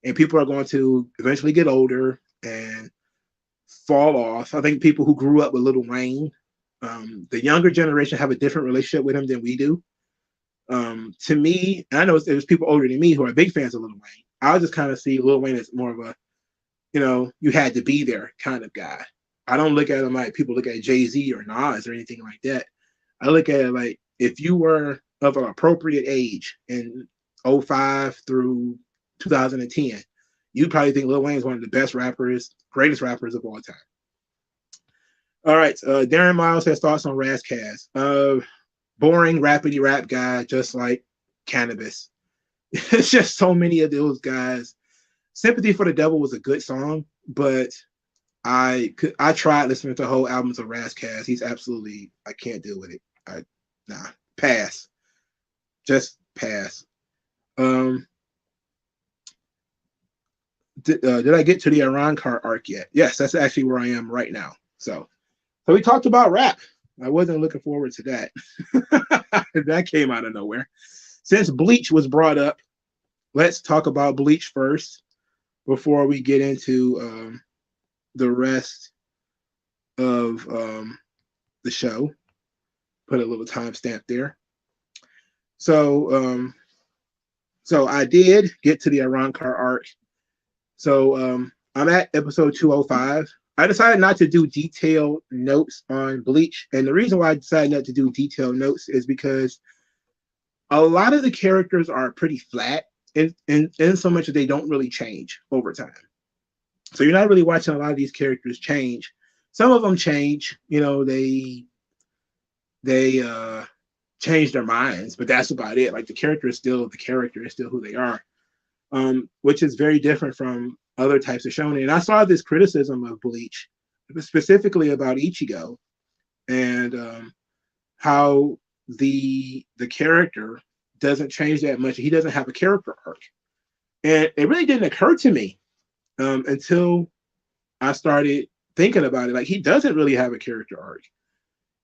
and people are going to eventually get older and fall off. I think people who grew up with Lil Wayne, the younger generation have a different relationship with him than we do. To me, and I know there's people older than me who are big fans of Lil Wayne. I just kind of see Lil Wayne as more of a, you know, you had to be there kind of guy. I don't look at him like people look at Jay-Z or Nas or anything like that. I look at it like if you were of an appropriate age in 05 through 2010, you'd probably think Lil Wayne is one of the best rappers, greatest rappers of all time. All right, Darren Miles has thoughts on Razzcast. Boring rapidy rap guy, just like cannabis. It's just so many of those guys. Sympathy for the Devil was a good song, but I tried listening to whole albums of Razzcast. He's absolutely, I can't deal with it. Pass. Just pass. Did I get to the Iran car arc yet? Yes, that's actually where I am right now. So we talked about rap. I wasn't looking forward to that. That came out of nowhere. Since Bleach was brought up, let's talk about Bleach first before we get into the rest of the show. Put a little timestamp there. So I did get to the Arrancar arc. So I'm at episode 205. I decided not to do detailed notes on Bleach. And the reason why I decided not to do detailed notes is because a lot of the characters are pretty flat in so much that they don't really change over time. So you're not really watching a lot of these characters change. Some of them change, you know, they change their minds, but that's about it. Like the character is still who they are, which is very different from other types of shonen. And I saw this criticism of Bleach, specifically about Ichigo, and how the character doesn't change that much. He doesn't have a character arc, and it really didn't occur to me until I started thinking about it. Like he doesn't really have a character arc.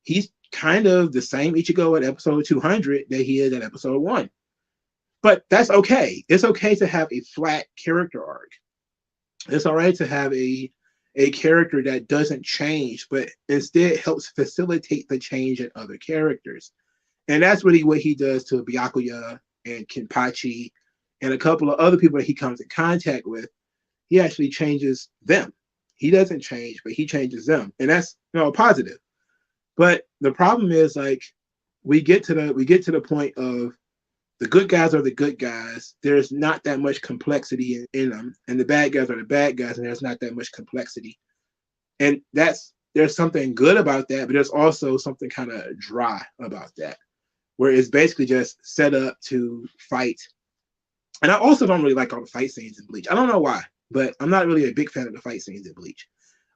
He's kind of the same Ichigo at episode 200 that he is at episode 1. But that's okay. It's okay to have a flat character arc. It's all right to have a character that doesn't change, but instead helps facilitate the change in other characters. And that's really what he does to Byakuya and Kenpachi and a couple of other people that he comes in contact with. He actually changes them. He doesn't change, but he changes them. And that's, you know, positive. But the problem is, like, we get to the point of the good guys are the good guys. There's not that much complexity in them, and the bad guys are the bad guys, and there's not that much complexity. And there's something good about that, but there's also something kind of dry about that, where it's basically just set up to fight. And I also don't really like all the fight scenes in Bleach. I don't know why, but I'm not really a big fan of the fight scenes in Bleach.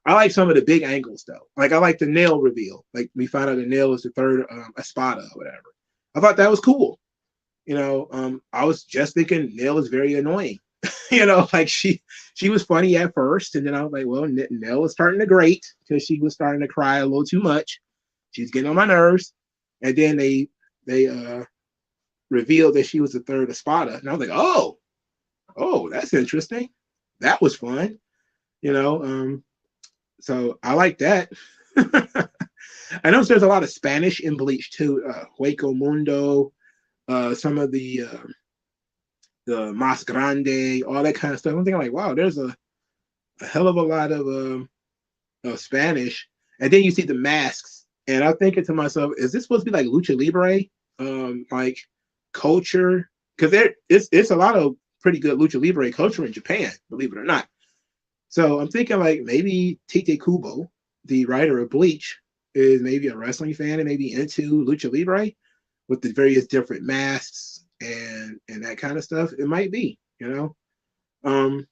I like some of the big angles though. Like I like the nail reveal. Like we found out the nail is the third Espada or whatever. I thought that was cool. You know, I was just thinking Nail is very annoying. You know, like she was funny at first, and then I was like, well, Nail is starting to grate because she was starting to cry a little too much. She's getting on my nerves. And then they revealed that she was the third Espada, and I was like, oh, that's interesting. That was fun. You know, so I like that. I know there's a lot of Spanish in Bleach too. Hueco Mundo, some of the Mas Grande, all that kind of stuff. I'm thinking like, wow, there's a hell of a lot of Spanish. And then you see the masks, and I'm thinking to myself, is this supposed to be like Lucha Libre, like culture? Because it's a lot of pretty good Lucha Libre culture in Japan, believe it or not. So I'm thinking like maybe Tite Kubo, the writer of Bleach, is maybe a wrestling fan and maybe into Lucha Libre with the various different masks and that kind of stuff. It might be, you know.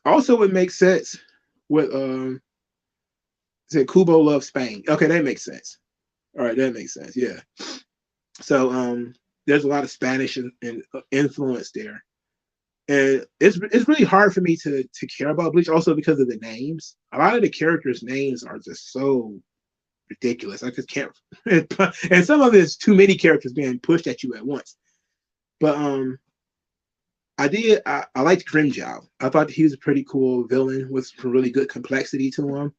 Also, it makes sense with said Kubo loves Spain. Okay, that makes sense. All right, that makes sense. Yeah. So there's a lot of Spanish and influence there, and it's really hard for me to care about Bleach also because of the names. A lot of the characters' names are just so ridiculous. I just can't. And some of it is too many characters being pushed at you at once. But I liked Grimjow. I thought he was a pretty cool villain with some really good complexity to him,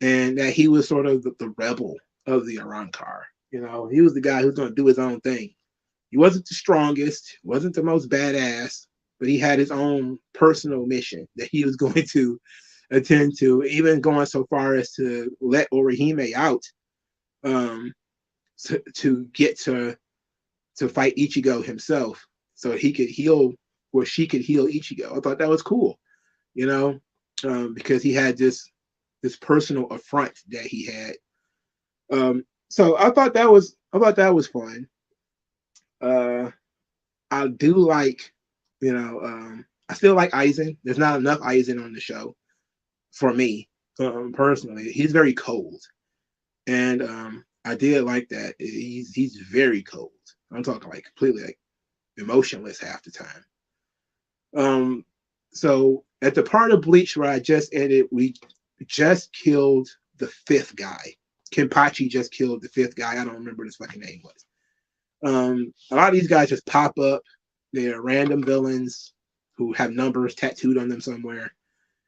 and that he was sort of the rebel of the Arankar. You know, he was the guy who's going to do his own thing. He wasn't the strongest, wasn't the most badass, but he had his own personal mission that he was going to attend to, even going so far as to let Orihime out um, to get to fight Ichigo himself, so he could heal or she could heal Ichigo. I thought that was cool, you know, because he had this personal affront that he had. So I thought that was fun. Uh, I do like, you know, I still like Aizen. There's not enough Aizen on the show for me personally. He's very cold, and I did like that. He's very cold. I'm talking like completely like emotionless half the time. So at the part of Bleach where I just ended, we just killed the fifth guy. Kenpachi just killed the fifth guy. I don't remember what his fucking name was. A lot of these guys just pop up. They're random villains who have numbers tattooed on them somewhere,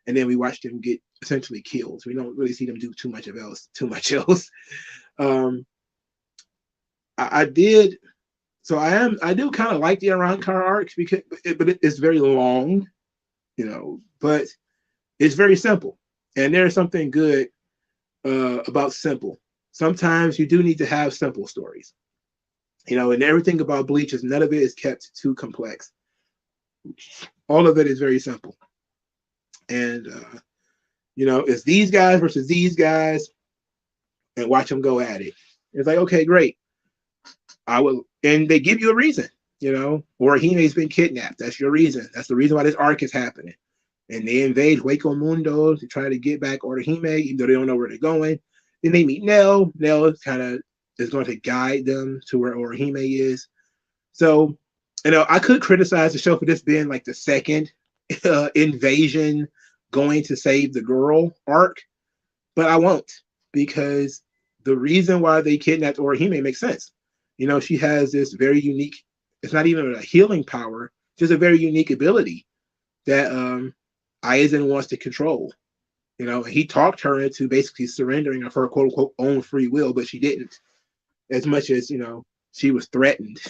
and then we watch them get essentially killed. We don't really see them do too much else. Um, I did. So I do kind of like the Arrancar arc because, it's very long, you know, but it's very simple, and there's something good about simple. Sometimes you do need to have simple stories, you know, and everything about Bleach is none of it is kept too complex. All of it is very simple, and you know, it's these guys versus these guys, and watch them go at it. It's like, okay, great. I will, and they give you a reason, you know, Orihime's been kidnapped. That's your reason. That's the reason why this arc is happening. And they invade Hueco Mundo to try to get back Orihime, even though they don't know where they're going. Then they meet Nell. Nell kind of is going to guide them to where Orihime is. So, you know, I could criticize the show for this being like the second invasion going to save the girl arc, but I won't, because the reason why they kidnapped Orihime makes sense. You know, she has this very unique, it's not even a healing power, just a very unique ability that Aizen wants to control. You know, and he talked her into basically surrendering of her quote unquote own free will, but she didn't, as much as, you know, she was threatened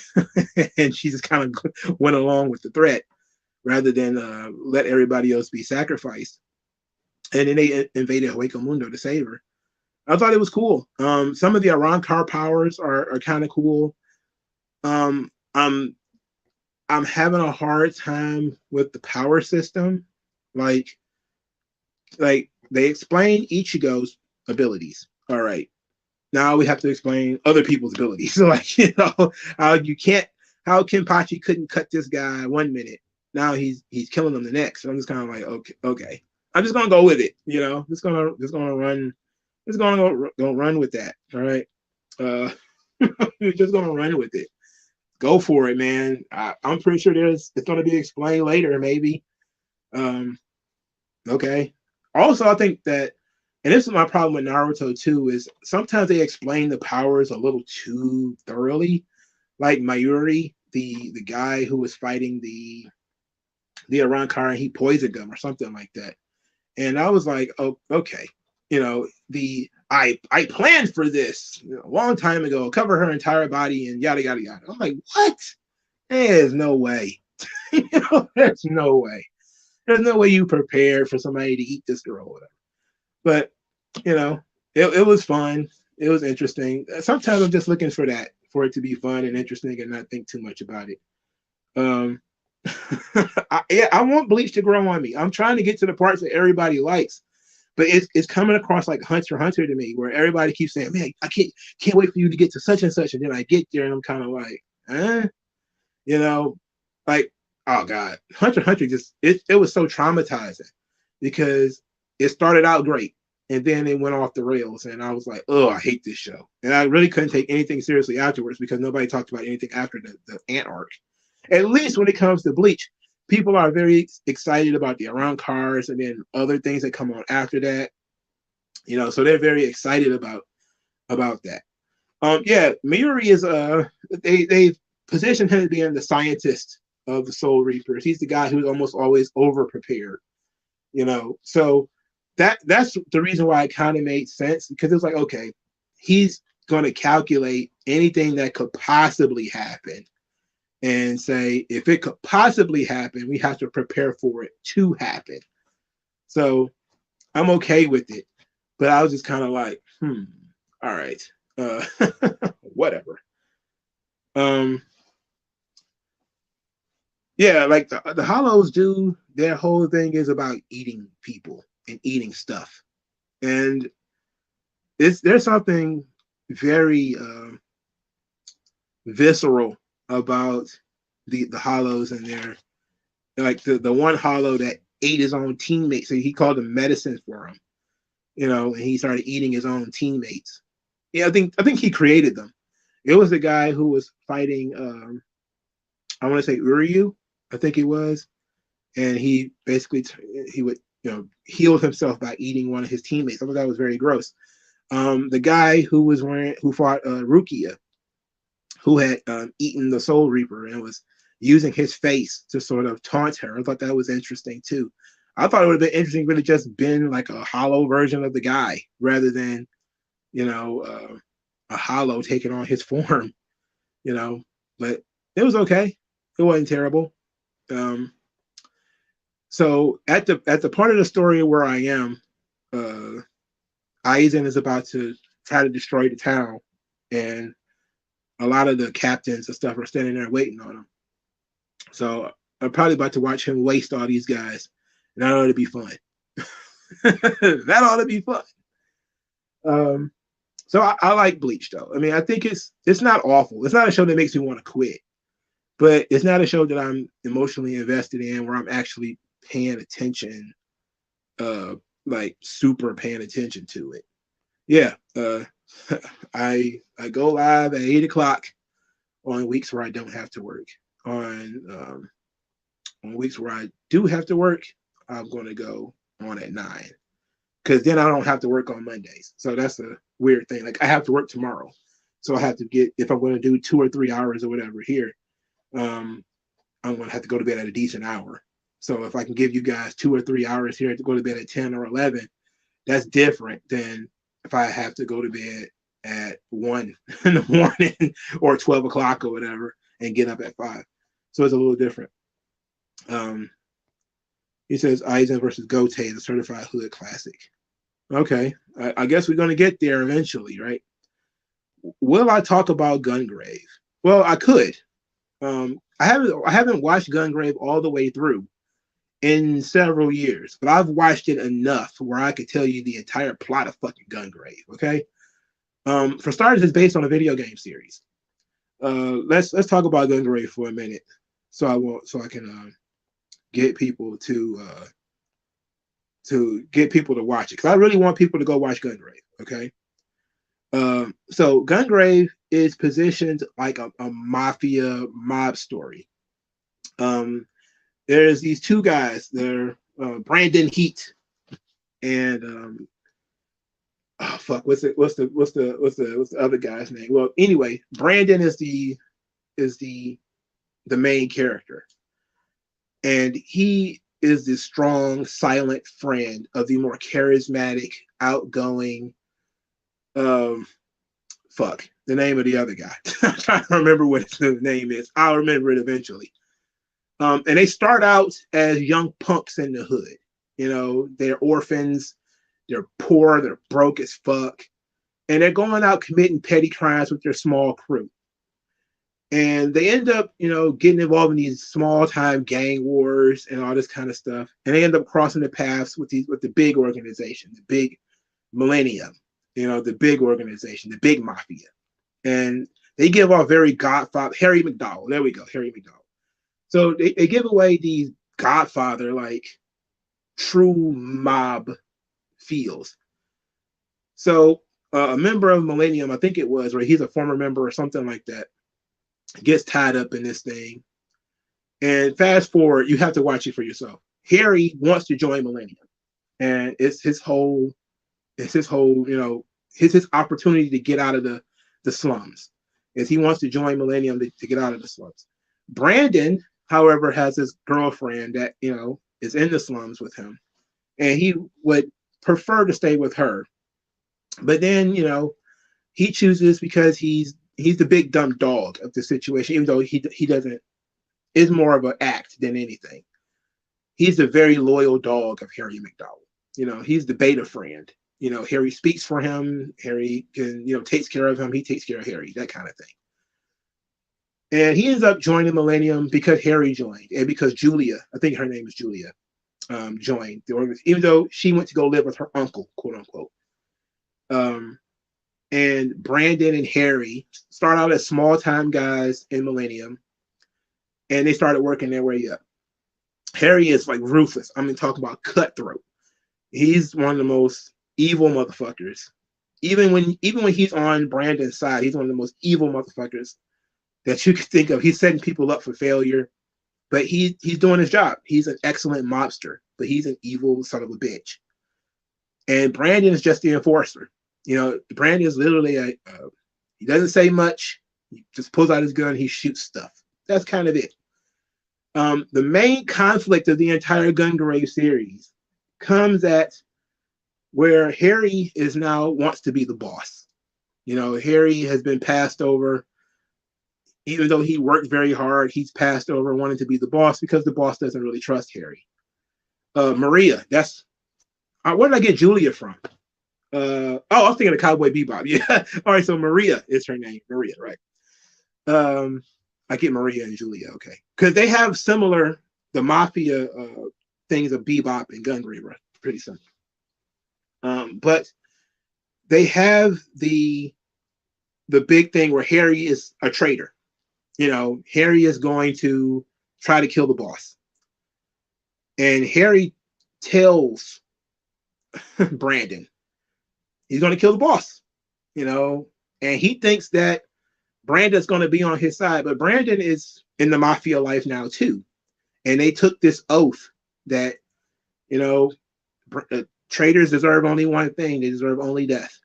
and she just kind of went along with the threat rather than let everybody else be sacrificed. And then they invaded Hueco Mundo to save her. I thought it was cool. Some of the Arrancar powers are kind of cool. I'm having a hard time with the power system. Like they explain Ichigo's abilities. All right. Now we have to explain other people's abilities. So like, you know, you can't, how Kenpachi couldn't cut this guy 1 minute. Now he's killing him the next. So I'm just kind of like, okay. I'm just gonna go with it, you know. Just gonna run. Just gonna go run with that. All right. Just gonna run with it. Go for it, man. I'm pretty sure it's gonna be explained later, maybe. Okay. Also, I think that, and this is my problem with Naruto too, is sometimes they explain the powers a little too thoroughly. Like Mayuri, the guy who was fighting the Arrancar, and he poisoned them or something like that. And I was like, oh, okay. You know, I planned for this a long time ago, cover her entire body and yada yada yada. I'm like, what? There's no way. You know, there's no way. There's no way you prepared for somebody to eat this girl or whatever. But you know, it was fun. It was interesting. Sometimes I'm just looking for that, for it to be fun and interesting and not think too much about it. I want Bleach to grow on me. I'm trying to get to the parts that everybody likes, but it's coming across like Hunter x Hunter to me, where everybody keeps saying, "Man, I can't wait for you to get to such and such," and then I get there and I'm kind of like, you know, like, oh god, Hunter x Hunter just it was so traumatizing. because it started out great and then it went off the rails, and I was like, oh, I hate this show. And I really couldn't take anything seriously afterwards because nobody talked about anything after the ant arc. At least when it comes to Bleach, people are very excited about the around cars and then other things that come on after that. You know, so they're very excited about that. Yeah, Miuri is they positioned him to be the scientist of the Soul Reapers. He's the guy who's almost always over prepared. You know, so that's the reason why it kind of made sense, because it's like, okay, he's going to calculate anything that could possibly happen and say, if it could possibly happen, we have to prepare for it to happen. So I'm okay with it, but I was just kind of like, all right, whatever. Yeah, like the Hollows do, their whole thing is about eating people and eating stuff, and there's something very visceral about the Hollows, and their, like the one Hollow that ate his own teammates, so he called them medicine for him, you know, and he started eating his own teammates. Yeah, I think he created them. It was the guy who was fighting, I want to say Uryu, I think he was, and he basically he would, you know, heal himself by eating one of his teammates. I thought that was very gross. The guy who fought Rukia, who had eaten the Soul Reaper and was using his face to sort of taunt her. I thought that was interesting too. I thought it would have been interesting if it just been like a hollow version of the guy rather than, you know, a hollow taking on his form, you know. But it was okay. It wasn't terrible. So at the part of the story where I am, Aizen is about to try to destroy the town, and a lot of the captains and stuff are standing there waiting on him. So I'm probably about to watch him waste all these guys, and that ought to be fun. That ought to be fun. So I like Bleach though. I mean, I think it's not awful. It's not a show that makes me want to quit, but it's not a show that I'm emotionally invested in where I'm actually paying attention, like super paying attention to it. Yeah, I go live at 8 o'clock on weeks where I don't have to work. On weeks where I do have to work, I'm going to go on at 9, because then I don't have to work on Mondays. So that's a weird thing. Like I have to work tomorrow, so I have to get, if I'm going to do 2 or 3 hours or whatever here, I'm going to have to go to bed at a decent hour. So if I can give you guys 2 or 3 hours here to go to bed at 10 or 11, that's different than if I have to go to bed at 1 in the morning or 12 o'clock or whatever and get up at 5. So it's a little different. He says Aizen versus Gote, the certified hood classic. Okay, I guess we're going to get there eventually, right? Will I talk about Gungrave? Well, I could. I haven't watched Gungrave all the way through in several years, but I've watched it enough where I could tell you the entire plot of fucking Gungrave. Okay. For starters, it's based on a video game series. Let's talk about Gungrave for a minute, so I can get people to watch it, because I really want people to go watch Gungrave. Okay. So Gungrave is positioned like a mafia mob story. There's these two guys. They're Brandon Heat and oh fuck, what's the other guy's name? Well, anyway, Brandon is the main character, and he is the strong, silent friend of the more charismatic, outgoing. Fuck the name of the other guy. I'm trying to remember what his name is. I'll remember it eventually. And they start out as young punks in the hood. You know, they're orphans, they're poor, they're broke as fuck, and they're going out committing petty crimes with their small crew. And they end up, you know, getting involved in these small-time gang wars and all this kind of stuff. And they end up crossing the paths with the big organization, the big Millennium, you know, the big organization, the big mafia. And they give off very Godfather, Harry McDowell. There we go, Harry McDowell. So they give away these Godfather like true mob feels. So a member of Millennium, I think it was, or he's a former member or something like that, gets tied up in this thing. And fast forward, you have to watch it for yourself. Harry wants to join Millennium, and it's his whole, his opportunity to get out of the slums. Is he wants to join Millennium to get out of the slums. Brandon, however, has his girlfriend that is in the slums with him, and he would prefer to stay with her. But then he chooses because he's the big dumb dog of the situation, even though he doesn't, is more of an act than anything. He's the very loyal dog of Harry McDowell. He's the beta friend. Harry speaks for him. Harry can, takes care of him. He takes care of Harry, that kind of thing. And he ends up joining Millennium because Harry joined, and because Julia, I think her name is Julia, joined the organization, even though she went to go live with her uncle, quote unquote. And Brandon and Harry start out as small-time guys in Millennium, and they started working their way up. Harry is like ruthless. I mean, talk about cutthroat. He's one of the most evil motherfuckers. Even when he's on Brandon's side, he's one of the most evil motherfuckers that you could think of. He's setting people up for failure, but he's doing his job. He's an excellent mobster, but he's an evil son of a bitch. And Brandon is just the enforcer. Brandon is literally he doesn't say much. He just pulls out his gun. He shoots stuff. That's kind of it. The main conflict of the entire Gungrave series comes at where Harry is now wants to be the boss. Harry has been passed over. Even though he worked very hard, he's passed over wanting to be the boss because the boss doesn't really trust Harry. Maria, where did I get Julia from? I was thinking of Cowboy Bebop. Yeah. All right, so Maria is her name. Maria, right? I get Maria and Julia, okay. Because they have similar, the mafia things of Bebop and Gungrave, right? Pretty simple. But they have the big thing where Harry is a traitor. Harry is going to try to kill the boss. And Harry tells Brandon he's going to kill the boss, and he thinks that Brandon's going to be on his side, but Brandon is in the mafia life now too. And they took this oath that, traitors deserve only one thing. They deserve only death.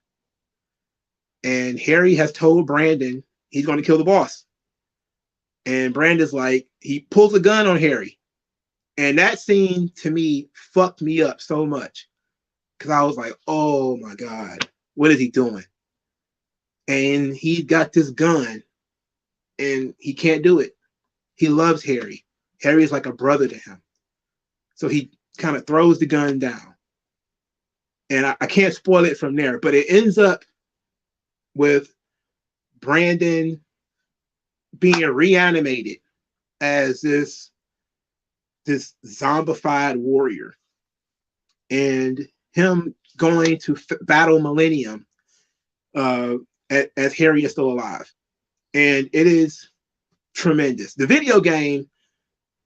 And Harry has told Brandon he's going to kill the boss. And Brandon's like, he pulls a gun on Harry. And that scene to me fucked me up so much. Because I was like, oh my God, what is he doing? And he got this gun and he can't do it. He loves Harry. Harry is like a brother to him. So he kind of throws the gun down. And I can't spoil it from there, but it ends up with Brandon being reanimated as this zombified warrior, and him going to battle Millennium as Harry is still alive. And it is tremendous. The video game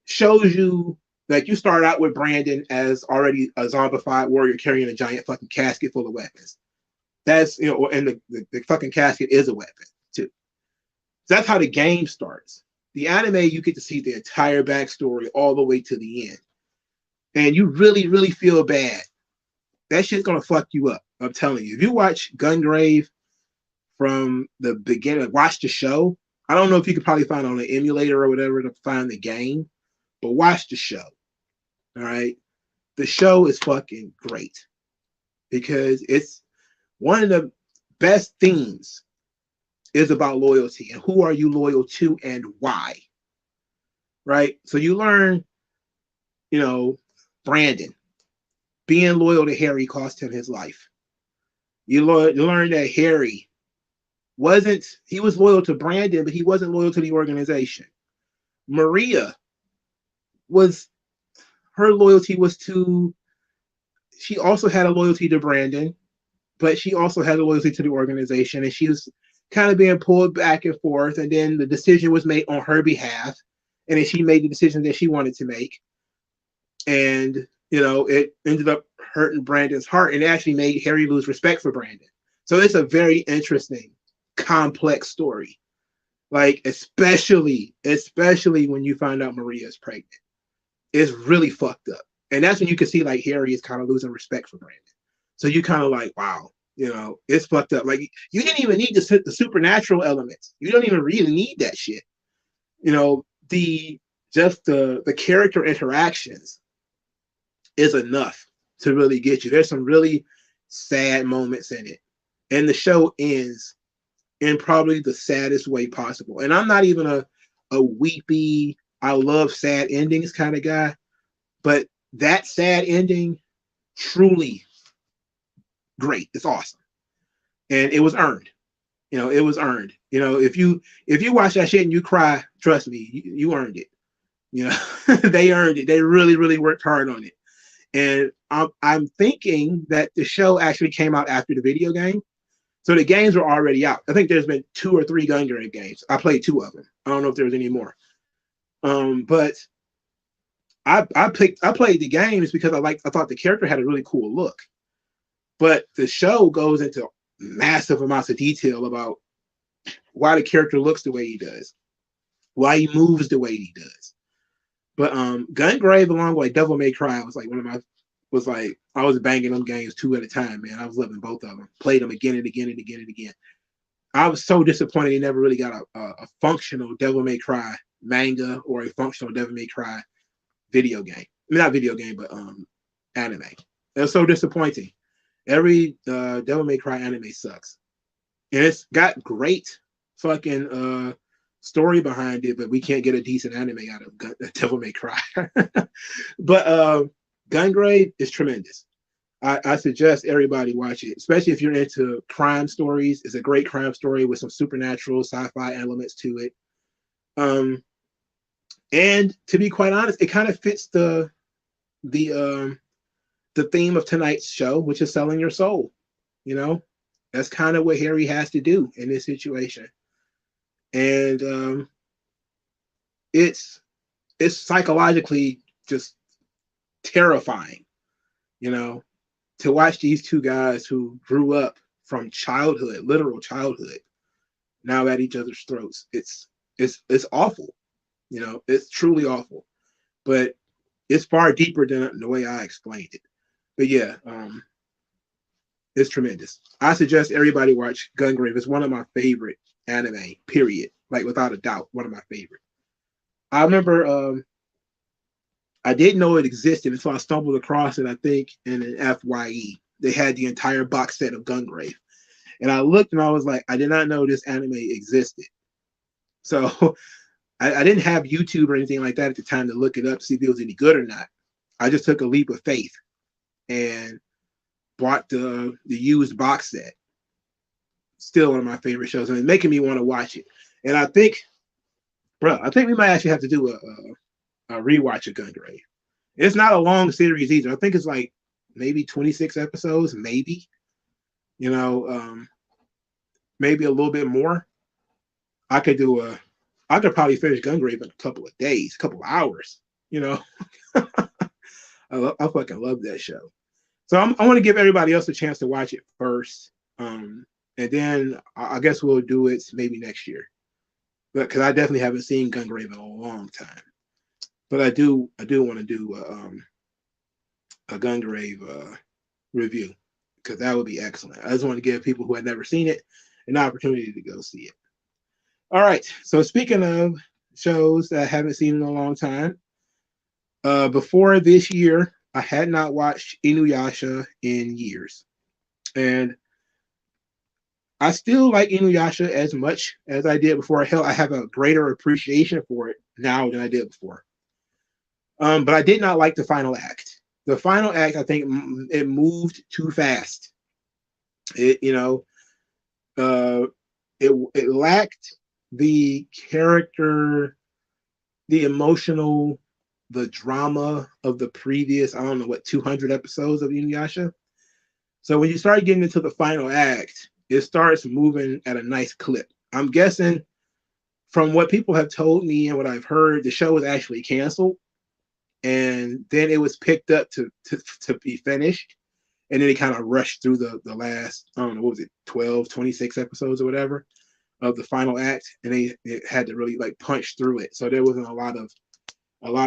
shows you, like, you start out with Brandon as already a zombified warrior carrying a giant fucking casket full of weapons. That's, and the fucking casket is a weapon too. So that's how the game starts. The anime, you get to see the entire backstory all the way to the end. And you really, really feel bad. That shit's gonna fuck you up. I'm telling you. If you watch Gungrave from the beginning, watch the show. I don't know if you could probably find it on an emulator or whatever to find the game, but watch the show. All right. The show is fucking great because it's one of the best themes is about loyalty and who are you loyal to and why. Right. So you learn, Brandon being loyal to Harry cost him his life. You learn that Harry he was loyal to Brandon, but he wasn't loyal to the organization. Maria her loyalty was she also had a loyalty to Brandon, but she also had a loyalty to the organization, and she was kind of being pulled back and forth, and then the decision was made on her behalf, and then she made the decision that she wanted to make. And You know, it ended up hurting Brandon's heart, and it actually made Harry lose respect for Brandon. So it's a very interesting, complex story. Like, especially when you find out Maria is pregnant. It's really fucked up. And that's when you can see like Harry is kind of losing respect for Brandon. So you kind of like, wow, you know, it's fucked up. Like, you didn't even need the supernatural elements. You don't even really need that shit. You know, the character interactions is enough to really get you. There's some really sad moments in it. And the show ends in probably the saddest way possible. And I'm not even a weepy, I love sad endings kind of guy, but that sad ending, truly great. It's awesome. And it was earned. You know, it was earned. You know, if you watch that shit and you cry, trust me, you earned it. You know, they earned it. They really, really worked hard on it. And I'm thinking that the show actually came out after the video game. So the games were already out. I think there's been 2 or 3 Gungrave games. I played 2 of them. I don't know if there's any more. But I played the games because I thought the character had a really cool look. But the show goes into massive amounts of detail about why the character looks the way he does, why he moves the way he does. But Gungrave, along with Devil May Cry, was like I was banging them games 2 at a time, man. I was loving both of them. Played them again and again and again and again. I was so disappointed they never really got a functional Devil May Cry manga or a functional Devil May Cry video game. I mean, not video game, but anime. It was so disappointing. Every Devil May Cry anime sucks. And it's got great fucking story behind it, but we can't get a decent anime out of Devil May Cry. But Gungrave is tremendous. I suggest everybody watch it, especially if you're into crime stories. It's a great crime story with some supernatural sci-fi elements to it. And to be quite honest, it kind of fits the theme of tonight's show, which is selling your soul. You know, that's kind of what Harry has to do in this situation. And it's psychologically just terrifying, you know, to watch these 2 guys who grew up from childhood, literal childhood, now at each other's throats. It's awful, you know, it's truly awful, but it's far deeper than the way I explained it. But yeah, it's tremendous. I suggest everybody watch Gungrave. It's one of my favorite anime, period. Like, without a doubt, one of my favorite. I remember I didn't know it existed until I stumbled across it, I think, in an FYE. They had the entire box set of Gungrave. And I looked and I was like, I did not know this anime existed. So I didn't have YouTube or anything like that at the time to look it up to see if it was any good or not. I just took a leap of faith and bought the used box set. Still one of my favorite shows, and it's making me want to watch it. And I think we might actually have to do a rewatch of Gungrave. It's not a long series either. I think it's like maybe 26 episodes, maybe. You know, maybe a little bit more. I could probably finish Gungrave in a couple of days, a couple of hours. You know, I fucking love that show. So I want to give everybody else a chance to watch it first, and then I guess we'll do it maybe next year. But because I definitely haven't seen Gungrave in a long time. But I do want to do a Gungrave review, because that would be excellent. I just want to give people who had never seen it an opportunity to go see it. All right. So speaking of shows that I haven't seen in a long time, before this year, I had not watched Inuyasha in years. And I still like Inuyasha as much as I did before. Hell, I have a greater appreciation for it now than I did before. But I did not like the final act. The final act, I think it moved too fast. It lacked the character, the emotional, the drama of the previous, I don't know what, 200 episodes of Inuyasha. So when you start getting into the final act, it starts moving at a nice clip. I'm guessing from what people have told me and what I've heard, the show was actually canceled. and then it was picked up to be finished, and then they kind of rushed through the last, I don't know, what was it, 12, 26 episodes or whatever of the final act, and they had to really like punch through it. So there wasn't a lot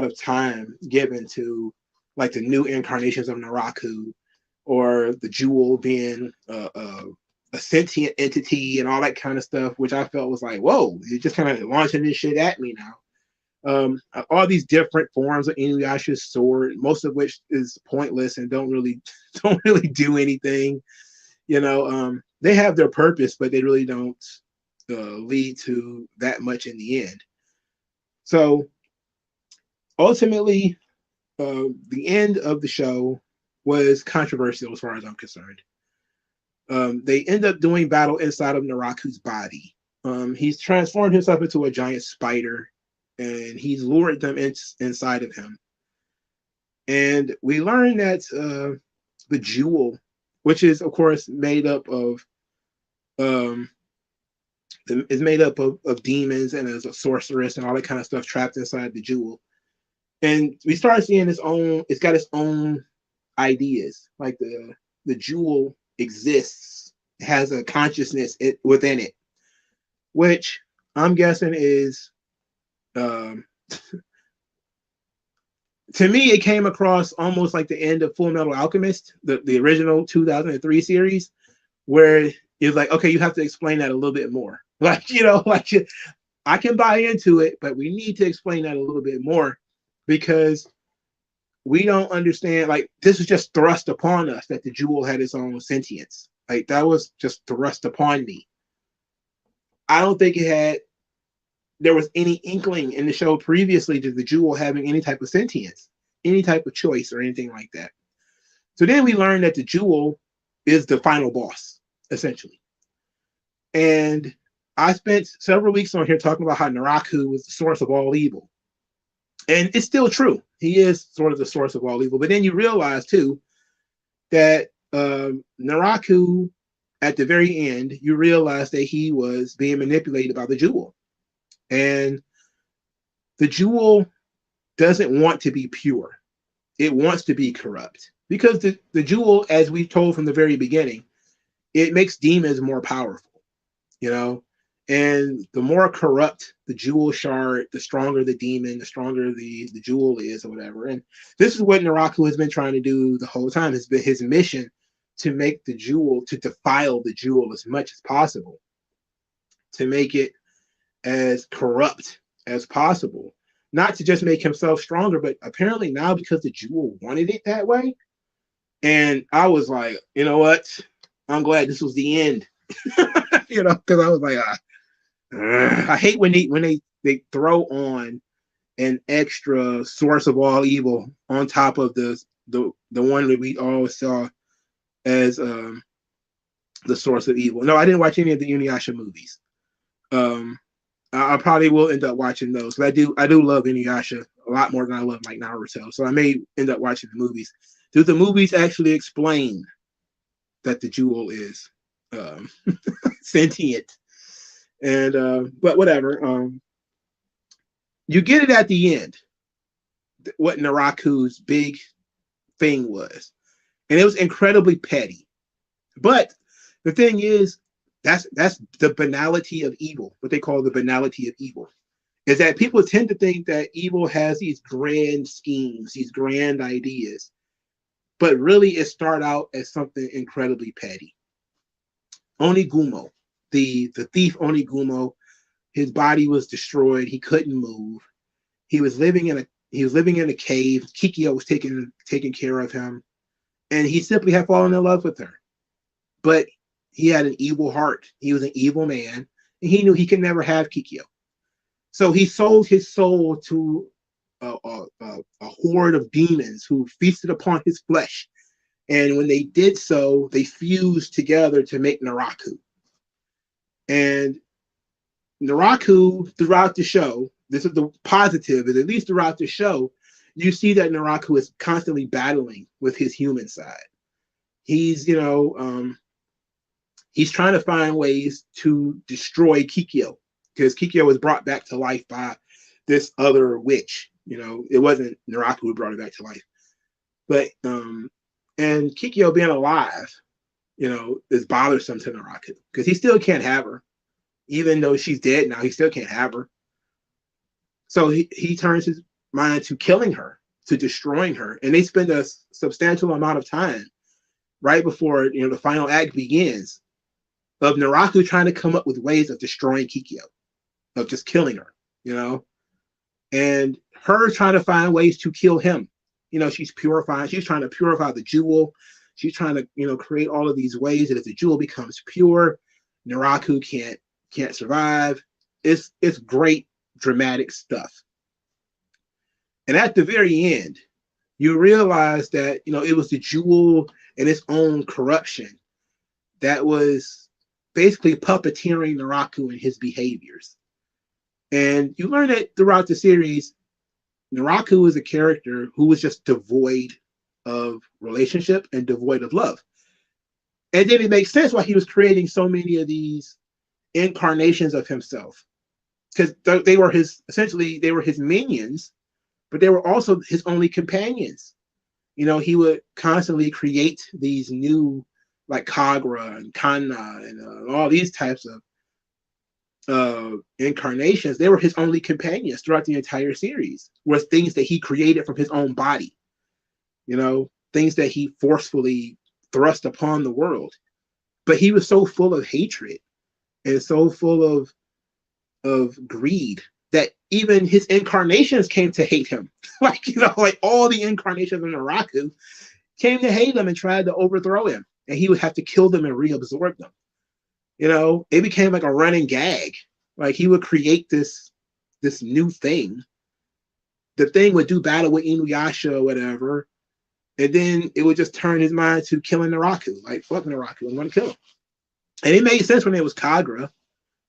of time given to like the new incarnations of Naraku, or the jewel being a sentient entity and all that kind of stuff, which I felt was like, whoa, you're just kind of launching this shit at me now. All these different forms of Inuyasha's sword, most of which is pointless and don't really do anything. They have their purpose, but they really don't lead to that much in the end. So ultimately, the end of the show was controversial as far as I'm concerned. They end up doing battle inside of Naraku's body. He's transformed himself into a giant spider, and he's lured them inside of him. And we learn that the jewel, which is of course made up of demons and as a sorceress and all that kind of stuff trapped inside the jewel. And we start seeing it's got its own ideas. Like the jewel exists, has a consciousness within it, which I'm guessing is, to me, it came across almost like the end of Full Metal Alchemist, the original 2003 series, where it's like, okay, you have to explain that a little bit more. Like, I can buy into it, but we need to explain that a little bit more, because we don't understand. Like, this was just thrust upon us that the jewel had its own sentience. Like, that was just thrust upon me. I don't think there was any inkling in the show previously to the jewel having any type of sentience, any type of choice or anything like that. So then we learned that the jewel is the final boss, essentially. And I spent several weeks on here talking about how Naraku was the source of all evil. And it's still true. He is sort of the source of all evil. But then you realize, too, that Naraku, at the very end, you realize that he was being manipulated by the jewel. And the jewel doesn't want to be pure. It wants to be corrupt. Because the jewel, as we've told from the very beginning, it makes demons more powerful, And the more corrupt the jewel shard, the stronger the demon, the stronger the jewel is, or whatever. And this is what Naraku has been trying to do the whole time. It's been his mission to make the jewel, to defile the jewel as much as possible, to make it as corrupt as possible. Not to just make himself stronger, but apparently now because the jewel wanted it that way. And I was like, you know what? I'm glad this was the end. Because I was like, I hate when they throw on an extra source of all evil on top of the one that we all saw as the source of evil. No, I didn't watch any of the Inuyasha movies. I probably will end up watching those. But I do love Inuyasha a lot more than I love like Naruto. So I may end up watching the movies. Do the movies actually explain that the jewel is sentient? And but whatever. You get it at the end, what Naraku's big thing was. And it was incredibly petty. But the thing is, that's the banality of evil, what they call the banality of evil, is that people tend to think that evil has these grand schemes, these grand ideas, but really it started out as something incredibly petty. Onigumo, the thief Onigumo, his body was destroyed. He couldn't move. He was living in a cave. Kikyo was taking care of him, and he simply had fallen in love with her. But he had an evil heart. He was an evil man, and he knew he could never have Kikyo. So he sold his soul to a horde of demons who feasted upon his flesh. And when they did so, they fused together to make Naraku. And Naraku, throughout the show, this is the positive, is at least throughout the show, you see that Naraku is constantly battling with his human side. He's, he's trying to find ways to destroy Kikyo, because Kikyo was brought back to life by this other witch. You know, it wasn't Naraku who brought her back to life. But and Kikyo being alive, you know, is bothersome to Naraku because he still can't have her. Even though she's dead now, he still can't have her. So he turns his mind to killing her, to destroying her. And they spend a substantial amount of time right before, you know, the final act begins of Naraku trying to come up with ways of destroying Kikyo, of just killing her, you know, and her trying to find ways to kill him. You know, she's purifying, she's trying to purify the jewel. She's trying to, you know, create all of these ways that if the jewel becomes pure, Naraku can't survive. It's great dramatic stuff. And at the very end, you realize that, you know, it was the jewel and its own corruption that was basically puppeteering Naraku and his behaviors. And you learn that throughout the series, Naraku is a character who was just devoid of relationship and devoid of love. And then it makes sense why he was creating so many of these incarnations of himself, because they were his, essentially they were his minions, but they were also his only companions. You know, he would constantly create these new, like Kagura and Kanna and all these types of incarnations. They were his only companions throughout the entire series, were things that he created from his own body, you know, things that he forcefully thrust upon the world. But he was so full of hatred and so full of greed that even his incarnations came to hate him. Like, you know, like all the incarnations of Naraku came to hate him and tried to overthrow him, and he would have to kill them and reabsorb them. You know, it became like a running gag. Like he would create this new thing. The thing would do battle with Inuyasha or whatever, and then it would just turn his mind to killing Naraku. Like, fuck Naraku, I'm gonna kill him. And it made sense when it was Kagura,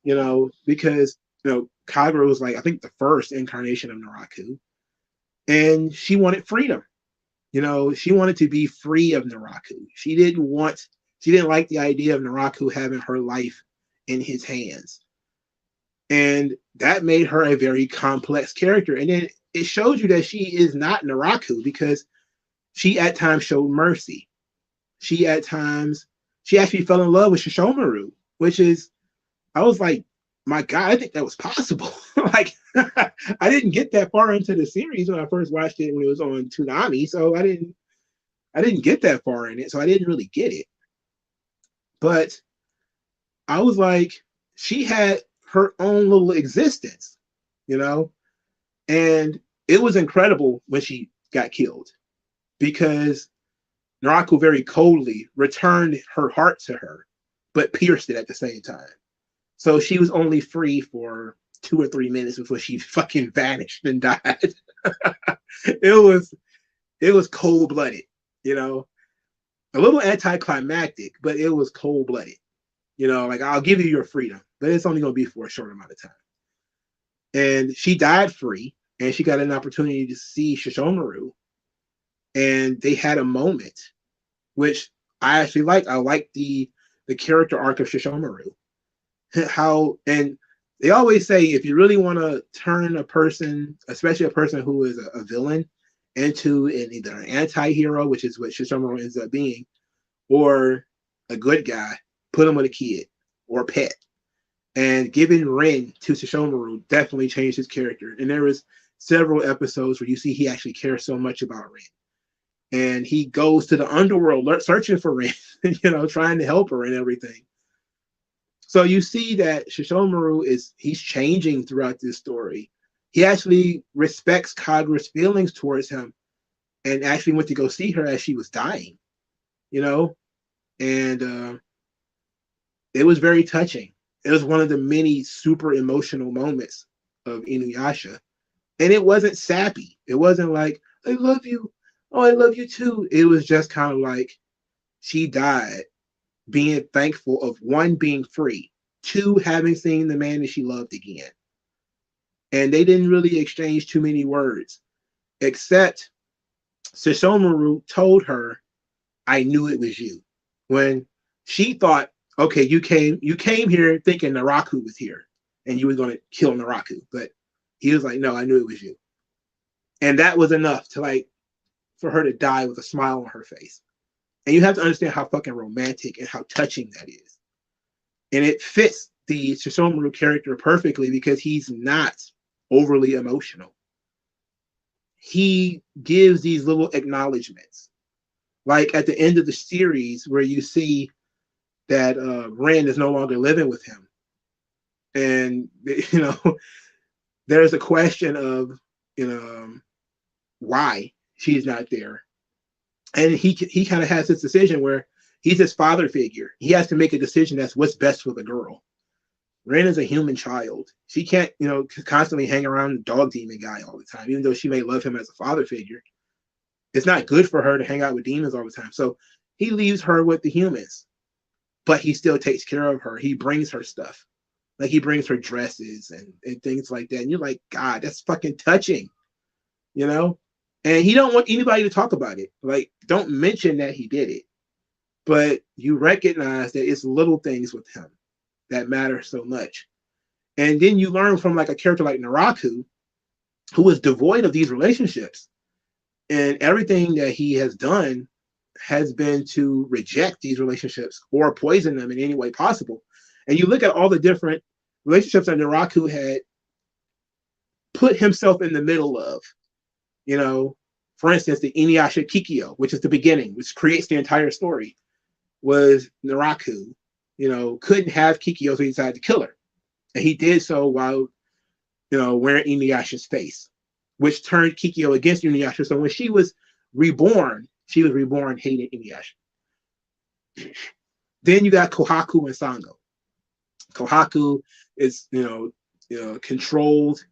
you know, because, you know, Kagura was like, I think the first incarnation of Naraku, and she wanted freedom. You know, she wanted to be free of Naraku. She didn't like the idea of Naraku having her life in his hands. And that made her a very complex character. And then it shows you that she is not Naraku, because she at times showed mercy. She actually fell in love with Shishomaru, which is, I was like, my God, I think that was possible. Like, I didn't get that far into the series when I first watched it when it was on Toonami, so I didn't get that far in it, so I didn't really get it. But I was like, she had her own little existence, you know, and it was incredible when she got killed, because Naraku very coldly returned her heart to her, but pierced it at the same time. So she was only free for 2 or 3 minutes before she fucking vanished and died. It was cold-blooded, you know, a little anticlimactic, but it was cold-blooded. You know, like, I'll give you your freedom, but it's only going to be for a short amount of time. And she died free, and she got an opportunity to see Shishomaru, and they had a moment, which I actually liked. I liked the character arc of Shishomaru. How, and they always say, if you really want to turn a person, especially a person who is a villain, into either an anti-hero, which is what Shishomaru ends up being, or a good guy, put him with a kid or a pet. And giving Rin to Shishomaru definitely changed his character. And there was several episodes where you see he actually cares so much about Rin. And he goes to the underworld searching for Rin, you know, trying to help her and everything. So you see that Shishomaru he's changing throughout this story. He actually respects Kagura's feelings towards him and actually went to go see her as she was dying, you know? And it was very touching. It was one of the many super emotional moments of Inuyasha. And it wasn't sappy. It wasn't like, I love you. Oh, I love you too. It was just kind of like, she died being thankful of, one, being free, two, having seen the man that she loved again. And they didn't really exchange too many words, except Shishomaru told her, I knew it was you. When she thought, okay, you came here thinking Naraku was here and you were going to kill Naraku. But he was like, no, I knew it was you. And that was enough to like for her to die with a smile on her face. And you have to understand how fucking romantic and how touching that is. And it fits the Shisomaru character perfectly because he's not overly emotional. He gives these little acknowledgments. Like at the end of the series where you see that Ren is no longer living with him. And, you know, there's a question of, you know, why she's not there. And he kind of has this decision where he's his father figure. He has to make a decision that's what's best for the girl. Ren is a human child. She can't, you know, constantly hang around the dog demon guy all the time, even though she may love him as a father figure. It's not good for her to hang out with demons all the time. So he leaves her with the humans, but he still takes care of her. He brings her stuff. Like he brings her dresses and things like that. And you're like, God, that's fucking touching, you know? And he don't want anybody to talk about it. Like, don't mention that he did it. But you recognize that it's little things with him that matter so much. And then you learn from like a character like Naraku, who is devoid of these relationships. And everything that he has done has been to reject these relationships or poison them in any way possible. And you look at all the different relationships that Naraku had put himself in the middle of, you know, for instance, the Inuyasha Kikyo, which is the beginning, which creates the entire story, was Naraku, you know, couldn't have Kikyo, so he decided to kill her. And he did so while, you know, wearing Inuyasha's face, which turned Kikyo against Inuyasha. So when she was reborn hating Inuyasha. Then you got Kohaku and Sango. Kohaku is, you know, controlled.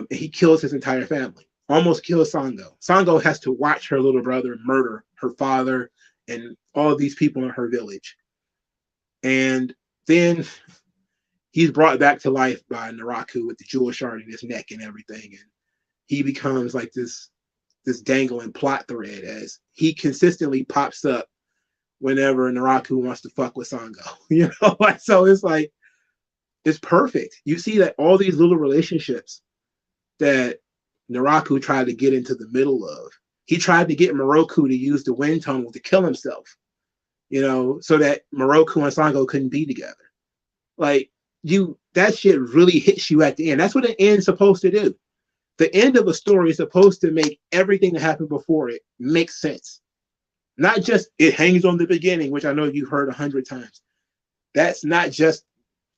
He kills his entire family. Almost kills Sango. Sango has to watch her little brother murder her father and all of these people in her village. And then he's brought back to life by Naraku with the jewel shard in his neck and everything. And he becomes like this dangling plot thread as he consistently pops up whenever Naraku wants to fuck with Sango. You know, like, so it's like, it's perfect. You see that all these little relationships that Naraku tried to get into the middle of. He tried to get Moroku to use the wind tunnel to kill himself, you know, so that Moroku and Sango couldn't be together. Like, that shit really hits you at the end. That's what an end's supposed to do. The end of a story is supposed to make everything that happened before it make sense. Not just it hangs on the beginning, which I know you've heard 100 times. That's not just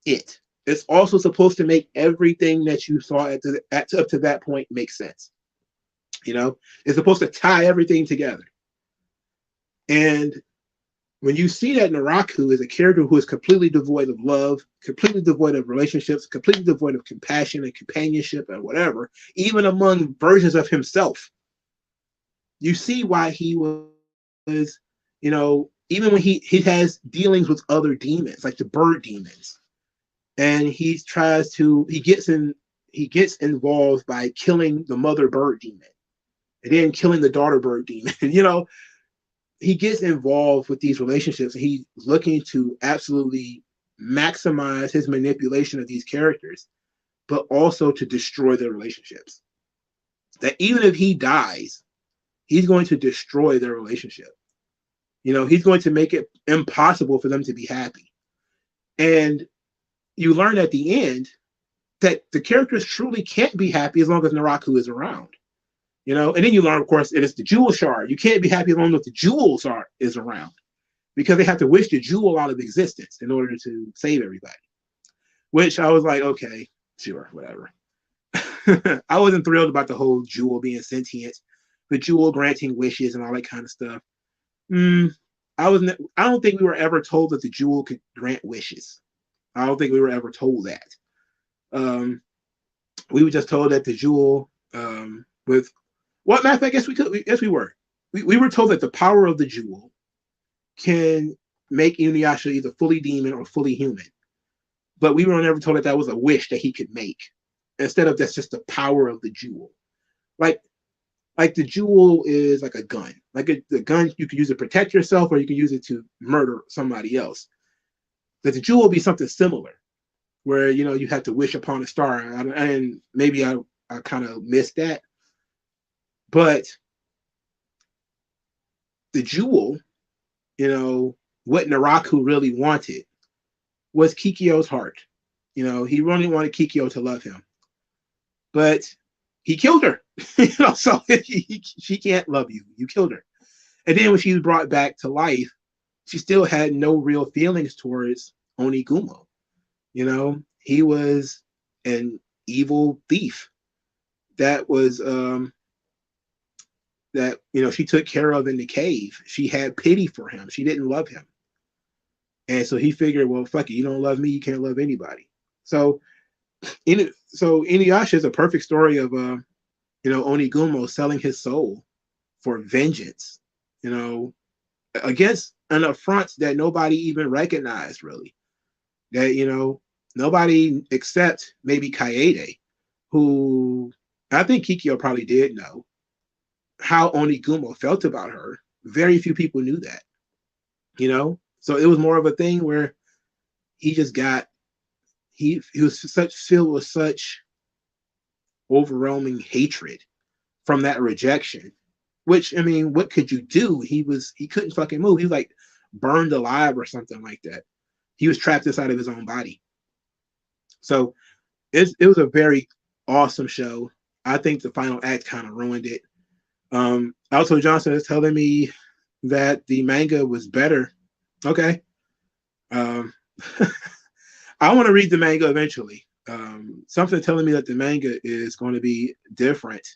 it. It's also supposed to make everything that you saw up to that point make sense. You know, it's supposed to tie everything together. And when you see that Naraku is a character who is completely devoid of love, completely devoid of relationships, completely devoid of compassion and companionship and whatever, even among versions of himself, you see why he was, you know, even when he has dealings with other demons, like the bird demons. And he gets involved by killing the mother bird demon and then killing the daughter bird demon. You know, he gets involved with these relationships. And he's looking to absolutely maximize his manipulation of these characters, but also to destroy their relationships. That even if he dies, he's going to destroy their relationship. You know, he's going to make it impossible for them to be happy. And you learn at the end that the characters truly can't be happy as long as Naraku is around. You know, and then you learn, of course, it is the jewel shard. You can't be happy as long as the jewels is around, because they have to wish the jewel out of existence in order to save everybody. Which I was like, okay, sure, whatever. I wasn't thrilled about the whole jewel being sentient, the jewel granting wishes and all that kind of stuff. I don't think we were ever told that the jewel could grant wishes. I don't think we were ever told that. We were just told that the jewel, with what matter of fact, yes, we were. We were told that the power of the jewel can make Inuyasha either fully demon or fully human. But we were never told that was a wish that he could make. Instead of that's just the power of the jewel. Like the jewel is like a gun. Like the gun, you can use it to protect yourself, or you can use it to murder somebody else. That the jewel will be something similar, where, you know, you have to wish upon a star. And maybe I kind of missed that. But the jewel, what Naraku really wanted was Kikyo's heart. He really wanted Kikyo to love him, but he killed her. So she can't love you. You killed her. And then when she was brought back to life, she still had no real feelings towards Onigumo. He was an evil thief that was that she took care of in the cave. She had pity for him. She didn't love him. And so he figured, well, fuck it, you don't love me, you can't love anybody. So Inuyasha is a perfect story of Onigumo selling his soul for vengeance, against an affront that nobody even recognized, really. That nobody except maybe Kaede, who I think Kikyo probably did know how Onigumo felt about her. Very few people knew that. So it was more of a thing where he just he was filled with such overwhelming hatred from that rejection. Which, I mean, what could you do? He couldn't fucking move. He was like burned alive or something like that. He was trapped inside of his own body. So it was a very awesome show. I think the final act kind of ruined it. Alto Johnson is telling me that the manga was better. Okay. I want to read the manga eventually. Something telling me that the manga is going to be different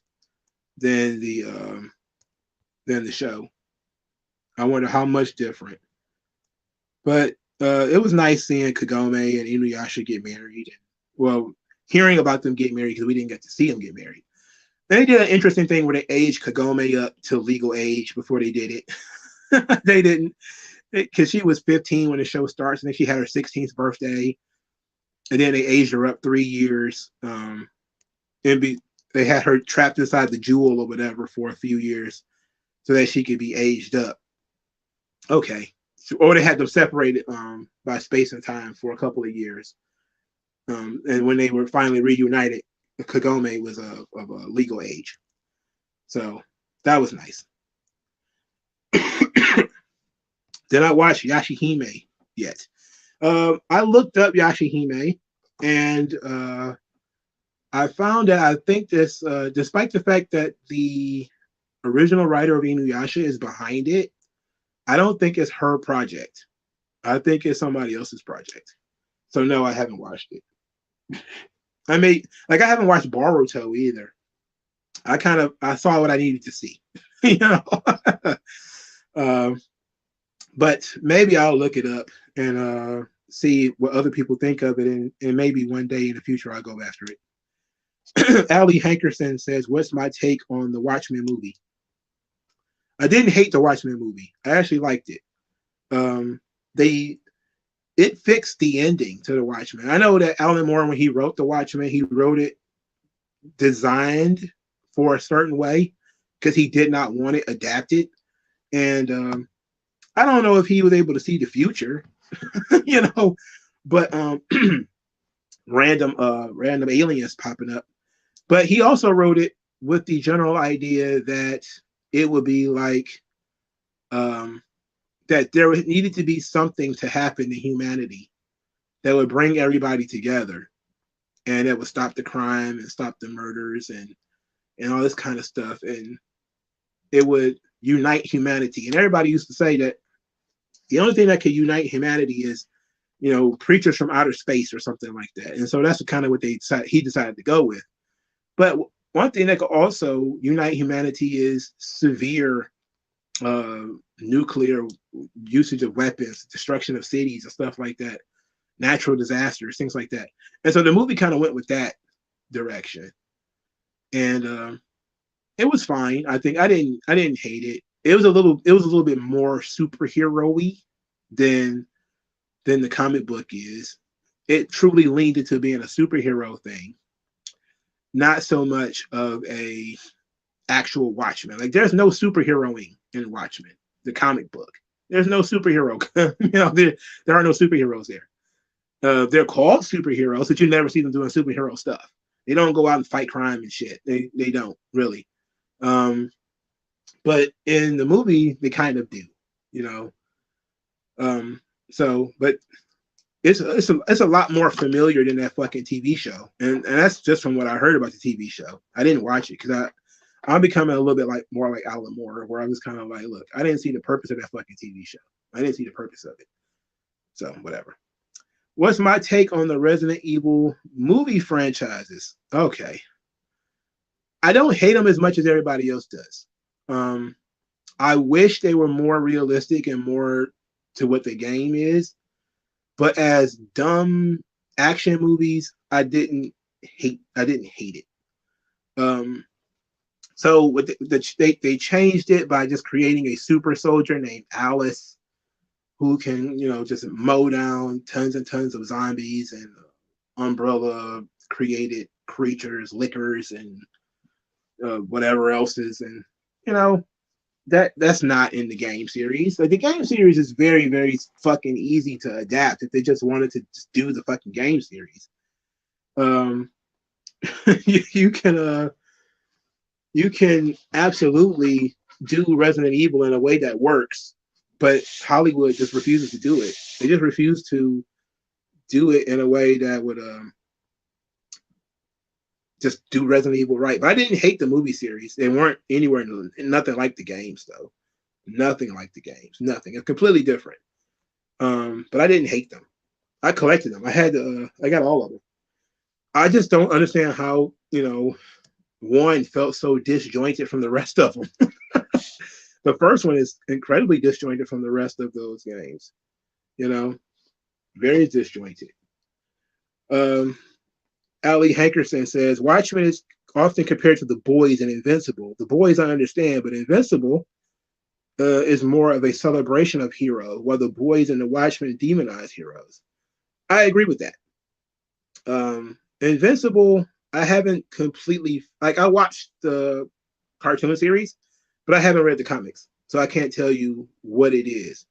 than the show. I wonder how much different. But it was nice seeing Kagome and Inuyasha get married. Well, hearing about them get married because we didn't get to see them get married. They did an interesting thing where they aged Kagome up to legal age before they did it. They didn't, because she was 15 when the show starts, and then she had her 16th birthday, and then they aged her up 3 years. They had her trapped inside the jewel or whatever for a few years so that she could be aged up. Okay. Or they had them separated by space and time for a couple of years. And when they were finally reunited, Kagome was of a legal age. So that was nice. Did not watch Yashihime yet. I looked up Yashihime, and I found that I think this, despite the fact that the original writer of Inuyasha is behind it, I don't think it's her project. I think it's somebody else's project. So no, I haven't watched it. I haven't watched Boruto either. I saw what I needed to see, but maybe I'll look it up and see what other people think of it, and maybe one day in the future I'll go after it. Ali Hankerson says, "What's my take on the Watchmen movie?" I didn't hate the Watchmen movie. I actually liked it. It fixed the ending to the Watchmen. I know that Alan Moore, when he wrote the Watchmen, he wrote it designed for a certain way because he did not want it adapted. And I don't know if he was able to see the future, but random aliens popping up. But he also wrote it with the general idea that it would be like that there needed to be something to happen to humanity that would bring everybody together, and that would stop the crime and stop the murders and all this kind of stuff, and it would unite humanity. And everybody used to say that the only thing that could unite humanity is, creatures from outer space or something like that. And so that's kind of what he decided to go with. But one thing that could also unite humanity is severe nuclear usage of weapons, destruction of cities and stuff like that, natural disasters, things like that. And so the movie kind of went with that direction, and it was fine. I think I didn't hate it. It was a little bit more superhero-y than the comic book is. It truly leaned into being a superhero thing, not so much of a actual Watchmen. Like, there's no superheroing in Watchmen, the comic book. There's no superhero. There are no superheroes there. They're called superheroes, but you never see them doing superhero stuff. They don't go out and fight crime and shit. They don't really. But in the movie, they kind of do, you know. But it's a lot more familiar than that fucking TV show, and that's just from what I heard about the TV show. I didn't watch it because I'm becoming a little bit like more like Alan Moore, where I was kind of like, look, I didn't see the purpose of that fucking TV show. I didn't see the purpose of it. So whatever. What's my take on the Resident Evil movie franchises? Okay, I don't hate them as much as everybody else does. I wish they were more realistic and more to what the game is. But as dumb action movies, I didn't hate it. So with they changed it by just creating a super soldier named Alice, who can, you know, just mow down tons and tons of zombies, and Umbrella created creatures, lickers, and whatever else is, and you know, that's not in the game series. Like, the game series is very, very fucking easy to adapt if they just wanted to just do the fucking game series. You can absolutely do Resident Evil in a way that works, but Hollywood just refuses to do it. They just refuse to do it in a way that would just do Resident Evil right. But I didn't hate the movie series. They weren't anywhere nothing like the games though. Nothing like the games. Nothing. It's completely different. But I didn't hate them. I collected them. I got all of them. I just don't understand how, you know, one felt so disjointed from the rest of them. The first one is incredibly disjointed from the rest of those games. You know, very disjointed. Ali Hankerson says Watchmen is often compared to The Boys and Invincible. The Boys I understand, but Invincible is more of a celebration of hero, while The Boys and The Watchmen demonize heroes. I agree with that. Invincible, I haven't completely, like, I watched the cartoon series, but I haven't read the comics, so I can't tell you what it is.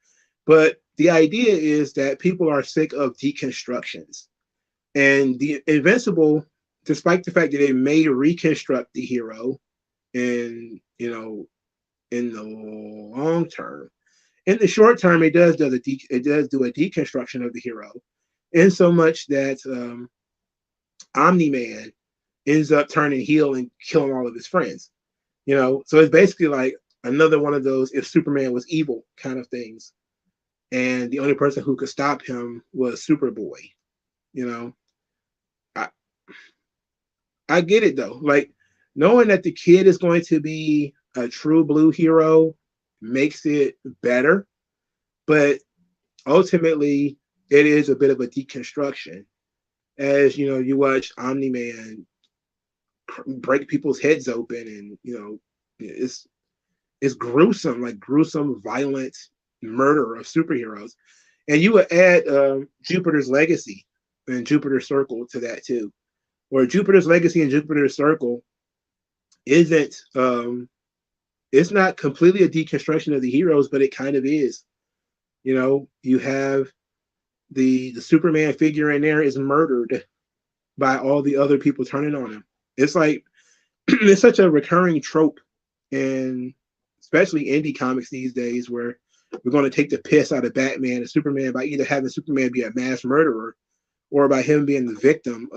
But the idea is that people are sick of deconstructions. And the Invincible, despite the fact that they may reconstruct the hero in, you know, in the long term, in the short term, it does do a deconstruction of the hero, in so much that Omni-Man ends up turning heel and killing all of his friends. You know, so it's basically like another one of those if Superman was evil kind of things, and the only person who could stop him was Superboy. You know, I get it though. Like, knowing that the kid is going to be a true blue hero makes it better, but ultimately it is a bit of a deconstruction. As you know, you watch Omni-Man break people's heads open, and you know, it's gruesome, like gruesome, violent murder of superheroes. And you would add Jupiter's Legacy and Jupiter's Circle to that too, where Jupiter's Legacy and Jupiter's Circle isn't it's not completely a deconstruction of the heroes, but it kind of is. You know, you have the Superman figure in there is murdered by all the other people turning on him. It's like it's such a recurring trope in especially indie comics these days, where we're going to take the piss out of Batman and Superman by either having Superman be a mass murderer or by him being the victim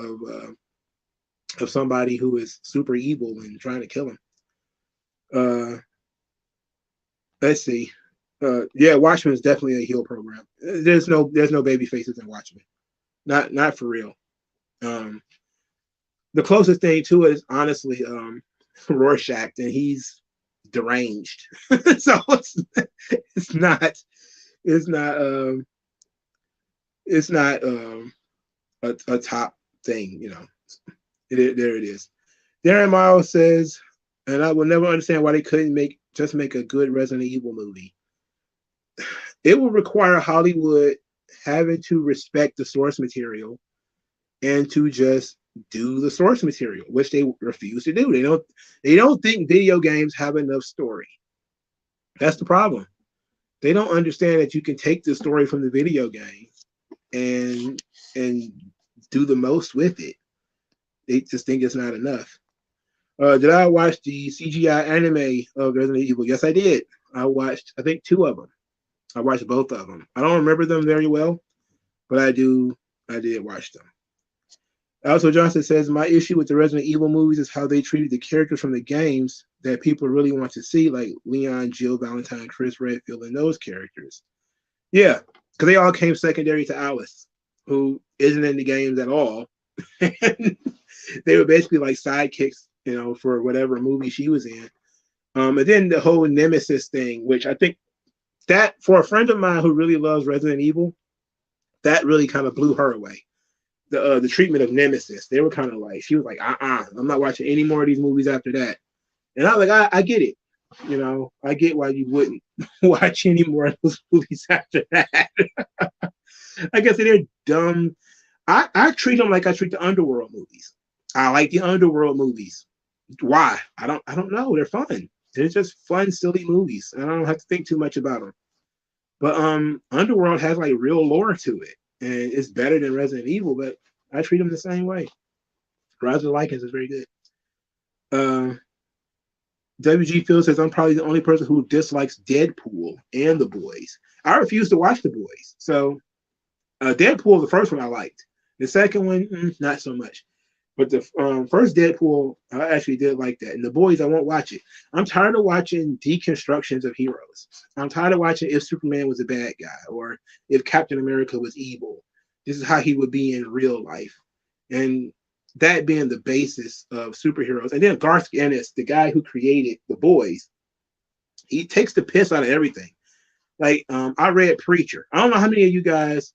of somebody who is super evil and trying to kill him. Let's see. Yeah, Watchmen is definitely a heel program. There's no baby faces in Watchmen. Not for real. The closest thing to it is honestly Rorschach, and he's deranged. So it's not a top thing, you know. There it is. Darren Miles says, and I will never understand why they couldn't make a good Resident Evil movie. It will require Hollywood having to respect the source material and to just do the source material, which they refuse to do. They don't think video games have enough story. That's the problem. They don't understand that you can take the story from the video game and do the most with it. They just think it's not enough. Did I watch the CGI anime of Resident Evil? Yes, I did. I watched, I think, two of them. I watched both of them. I don't remember them very well, but I do. I did watch them. Also, Johnson says my issue with the Resident Evil movies is how they treated the characters from the games that people really want to see, like Leon, Jill Valentine, Chris Redfield, and those characters. Yeah, because they all came secondary to Alice, who isn't in the games at all. They were basically like sidekicks, for whatever movie she was in. And then the whole Nemesis thing, which I think that for a friend of mine who really loves Resident Evil, that really kind of blew her away. The treatment of Nemesis, they were kind of like, she was like, I'm not watching any more of these movies after that. And I was like, I get it. I get why you wouldn't watch any more of those movies after that. I guess they're dumb. I treat them like I treat the Underworld movies. I like the Underworld movies. Why? I don't know. They're fun. They're just fun, silly movies. I don't have to think too much about them. But Underworld has like real lore to it, and it's better than Resident Evil. But I treat them the same way. Rise of the Lycans is very good. WG Phil says I'm probably the only person who dislikes Deadpool and The Boys. I refuse to watch The Boys. So Deadpool, the first one I liked. The second one, not so much. But the first Deadpool, I actually did like that. And The Boys, I won't watch it. I'm tired of watching deconstructions of heroes. I'm tired of watching if Superman was a bad guy or if Captain America was evil. This is how he would be in real life. And that being the basis of superheroes. And then Garth Ennis, the guy who created The Boys, he takes the piss out of everything. Like, I read Preacher. I don't know how many of you guys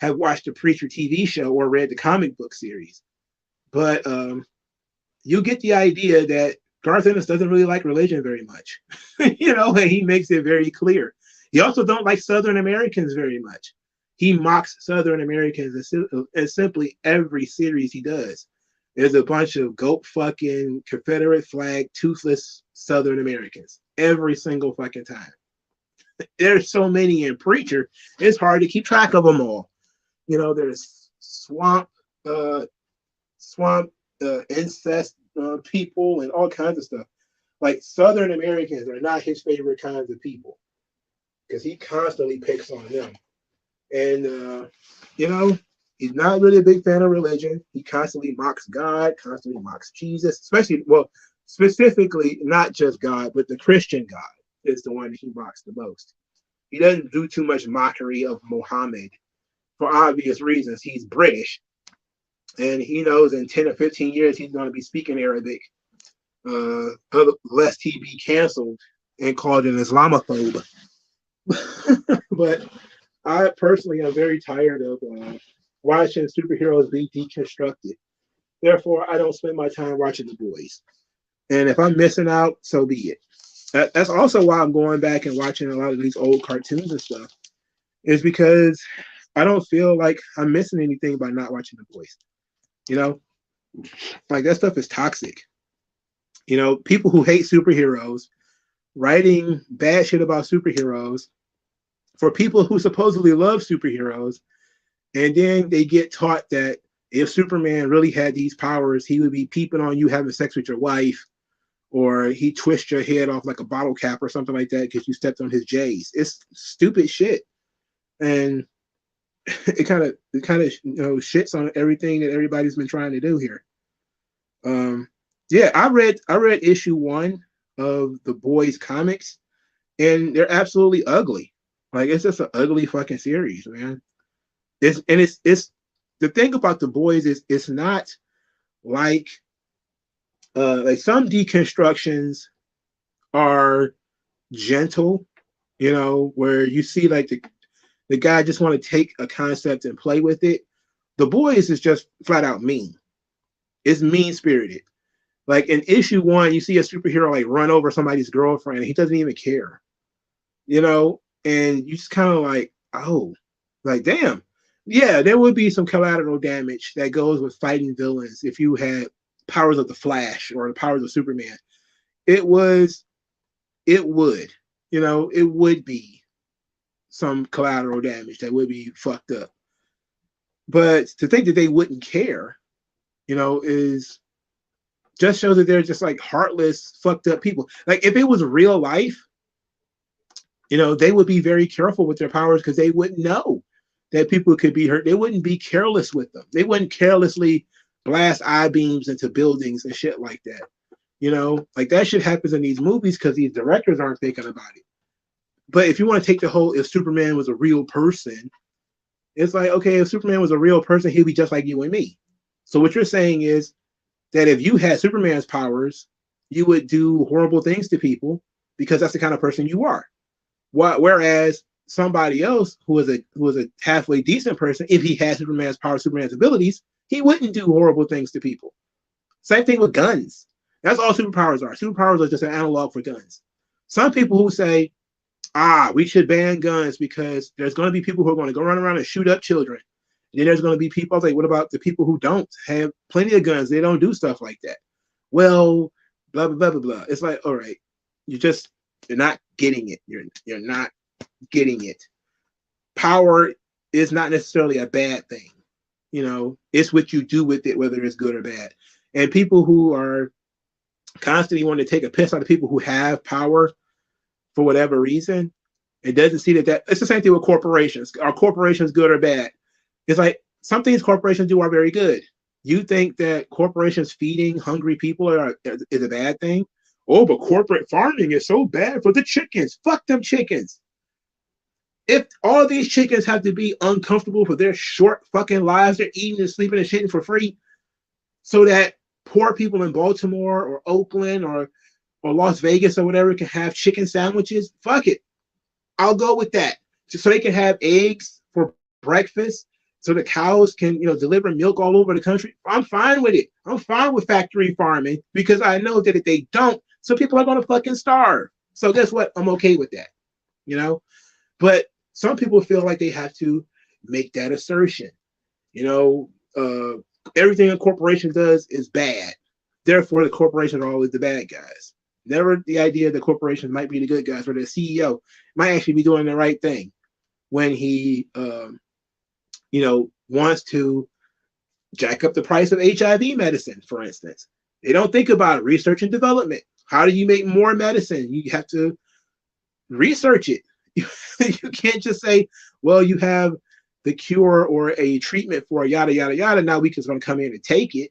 have watched the Preacher TV show or read the comic book series. But you get the idea that Garth Ennis doesn't really like religion very much, and he makes it very clear. He also don't like Southern Americans very much. He mocks Southern Americans in simply every series he does. There's a bunch of goat fucking Confederate flag, toothless Southern Americans every single fucking time. There's so many in Preacher, it's hard to keep track of them all. There's swamp incest people and all kinds of stuff. Like Southern Americans are not his favorite kinds of people because he constantly picks on them. And he's not really a big fan of religion. He constantly mocks God, constantly mocks Jesus, specifically not just God, but the Christian God is the one that he mocks the most. He doesn't do too much mockery of Muhammad for obvious reasons. He's British. And he knows in 10 or 15 years he's going to be speaking Arabic, lest he be canceled and called an Islamophobe. But I personally am very tired of watching superheroes be deconstructed. Therefore, I don't spend my time watching The Boys. And if I'm missing out, so be it. That's also why I'm going back and watching a lot of these old cartoons and stuff, is because I don't feel like I'm missing anything by not watching The Boys. Like that stuff is toxic. People who hate superheroes writing bad shit about superheroes for people who supposedly love superheroes, and then they get taught that if Superman really had these powers, he would be peeping on you having sex with your wife, or he twist your head off like a bottle cap or something like that because you stepped on his J's. It's stupid shit. And it kind of shits on everything that everybody's been trying to do here. I read issue 1 of the Boys comics, and they're absolutely ugly. Like it's just an ugly fucking series, man. It's the thing about the Boys is it's not like some deconstructions are gentle, where you see like the guy just want to take a concept and play with it. The Boys is just flat out mean. It's mean spirited. Like in issue 1, you see a superhero like run over somebody's girlfriend and he doesn't even care, and you just kind of like, oh, like, damn. Yeah, there would be some collateral damage that goes with fighting villains if you had powers of the Flash or the powers of Superman. It would, it would be some collateral damage that would be fucked up. But to think that they wouldn't care, is just shows that they're just like heartless, fucked up people. Like if it was real life, they would be very careful with their powers because they wouldn't know that people could be hurt. They wouldn't be careless with them. They wouldn't carelessly blast eye beams into buildings and shit like that. Like that shit happens in these movies because these directors aren't thinking about it. But if you want to take the whole, if Superman was a real person, it's like, okay, if Superman was a real person, he'd be just like you and me. So what you're saying is that if you had Superman's powers, you would do horrible things to people because that's the kind of person you are. Whereas somebody else who is a halfway decent person, if he had Superman's powers, Superman's abilities, he wouldn't do horrible things to people. Same thing with guns. That's all superpowers are. Superpowers are just an analog for guns. Some people who say, we should ban guns because there's going to be people who are going to go run around and shoot up children. And then there's going to be people, I was like, what about the people who don't have plenty of guns? They don't do stuff like that. Well, blah, blah, blah, blah, blah. It's like, all right, you're not getting it. You're not getting it. Power is not necessarily a bad thing. It's what you do with it, whether it's good or bad. And people who are constantly wanting to take a piss out of people who have power for whatever reason, it doesn't see that it's the same thing with corporations. Are corporations good or bad? It's like some things corporations do are very good. You think that corporations feeding hungry people is a bad thing? Oh, but corporate farming is so bad for the chickens. Fuck them chickens. If all these chickens have to be uncomfortable for their short fucking lives, they're eating and sleeping and shitting for free, so that poor people in Baltimore or Oakland or Las Vegas or whatever can have chicken sandwiches, fuck it. I'll go with that. Just so they can have eggs for breakfast, so the cows can, deliver milk all over the country. I'm fine with it. I'm fine with factory farming because I know that if they don't, some people are going to fucking starve. So guess what? I'm okay with that, But some people feel like they have to make that assertion. Everything a corporation does is bad. Therefore, the corporations are always the bad guys. Never the idea that corporations might be the good guys, or the CEO might actually be doing the right thing when he, wants to jack up the price of HIV medicine, for instance. They don't think about research and development. How do you make more medicine? You have to research it. You can't just say, well, you have the cure or a treatment for yada, yada, yada. Now we just going to come in and take it.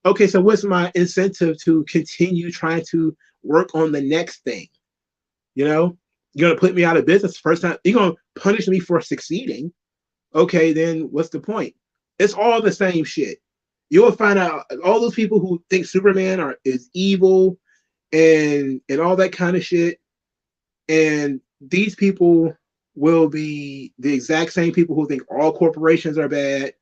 Okay, so what's my incentive to continue trying to work on the next thing? You're going to put me out of business the first time. You're going to punish me for succeeding. Okay, then what's the point? It's all the same shit. You'll find out all those people who think Superman is evil and all that kind of shit. And these people will be the exact same people who think all corporations are bad,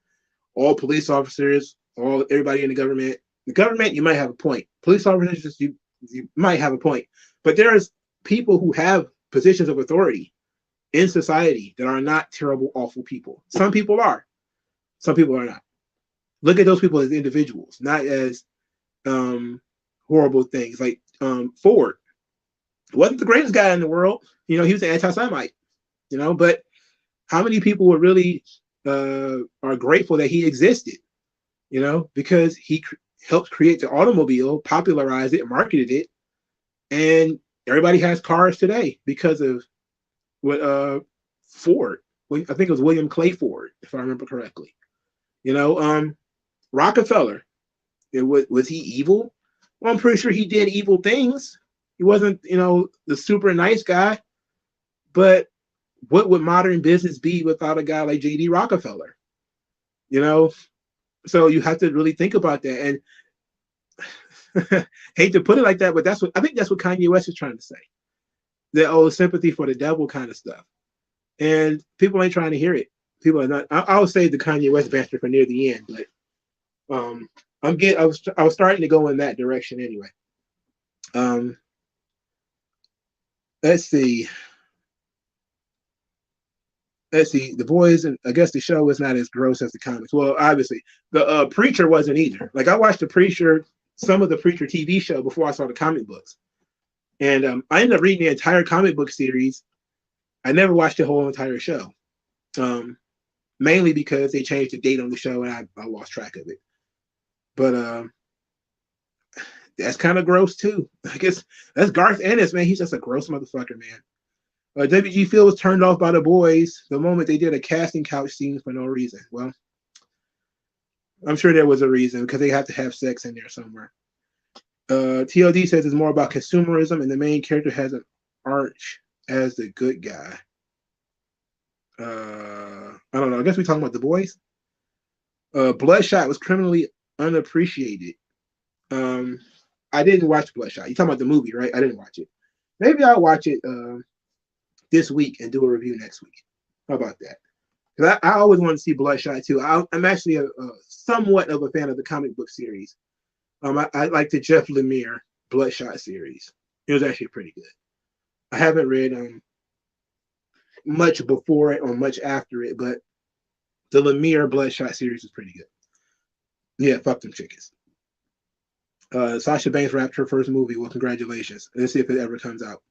all police officers, everybody in the government. The government, you might have a point. Police officers, you might have a point. But there's people who have positions of authority in society that are not terrible, awful people. Some people are. Some people are not. Look at those people as individuals, not as horrible things. Like Ford wasn't the greatest guy in the world. He was an anti-Semite. But how many people were really are grateful that he existed? Because he helped create the automobile, popularized it, marketed it, and everybody has cars today because of what Ford. I think it was William Clay Ford, if I remember correctly. Rockefeller. Was he evil? Well, I'm pretty sure he did evil things. He wasn't, the super nice guy. But what would modern business be without a guy like J.D. Rockefeller? So you have to really think about that. And hate to put it like that, but I think that's what Kanye West is trying to say. That sympathy for the devil kind of stuff. And people ain't trying to hear it. People are not. I'll save the Kanye West banter for near the end, but I was starting to go in that direction anyway. Let's see. The boys, and I guess the show is not as gross as the comics. Well, obviously, the Preacher wasn't either. Like I watched the Preacher, some of the Preacher TV show before I saw the comic books, and I ended up reading the entire comic book series. I never watched the whole entire show, mainly because they changed the date on the show and I lost track of it. But That's kind of gross too. I guess that's Garth Ennis, man. He's just a gross motherfucker, man. WG Phil was turned off by the boys the moment they did a casting couch scene for no reason. Well, I'm sure there was a reason because they have to have sex in there somewhere. TLD says it's more about consumerism and the main character has an arch as the good guy. I don't know. I guess we're talking about the boys. Bloodshot was criminally unappreciated. I didn't watch Bloodshot. You're talking about the movie, right? I didn't watch it. Maybe I'll watch it this week and do a review next week. How about that? Because I always want to see Bloodshot too. I'm actually a somewhat of a fan of the comic book series. I like the Jeff Lemire Bloodshot series. It was actually pretty good. I haven't read much before it or much after it, but the Lemire Bloodshot series is pretty good. Yeah, fuck them chickens. Sasha Banks wrapped her first movie. Well, congratulations. Let's see if it ever comes out.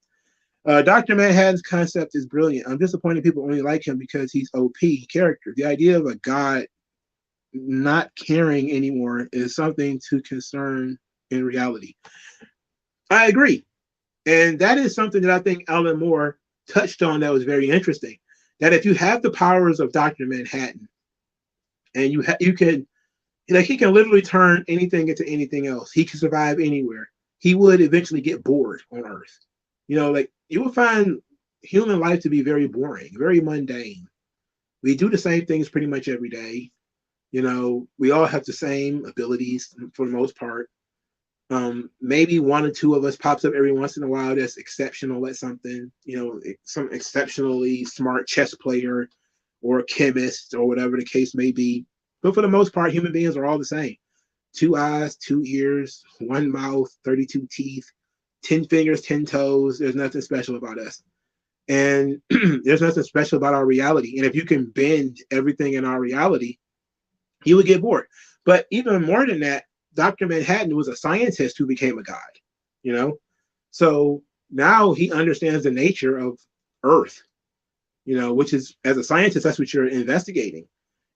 Dr. Manhattan's concept is brilliant. I'm disappointed people only like him because he's OP character. The idea of a god not caring anymore is something to concern in reality. I agree. And that is something that I think Alan Moore touched on that was very interesting. That if you have the powers of Dr. Manhattan and you can, like, he can literally turn anything into anything else. He can survive anywhere. He would eventually get bored on Earth. You know, like, you would find human life to be very boring, very mundane. We do the same things pretty much every day. You know, we all have the same abilities for the most part. Maybe one or two of us pops up every once in a while that's exceptional at something, you know, some exceptionally smart chess player or chemist or whatever the case may be. But for the most part, human beings are all the same. 2 eyes, 2 ears, 1 mouth, 32 teeth, 10 fingers, 10 toes. There's nothing special about us. And there's nothing special about our reality. And if you can bend everything in our reality, you would get bored. But even more than that, Dr. Manhattan was a scientist who became a god, you know? So now he understands the nature of Earth, you know, which is, as a scientist, that's what you're investigating.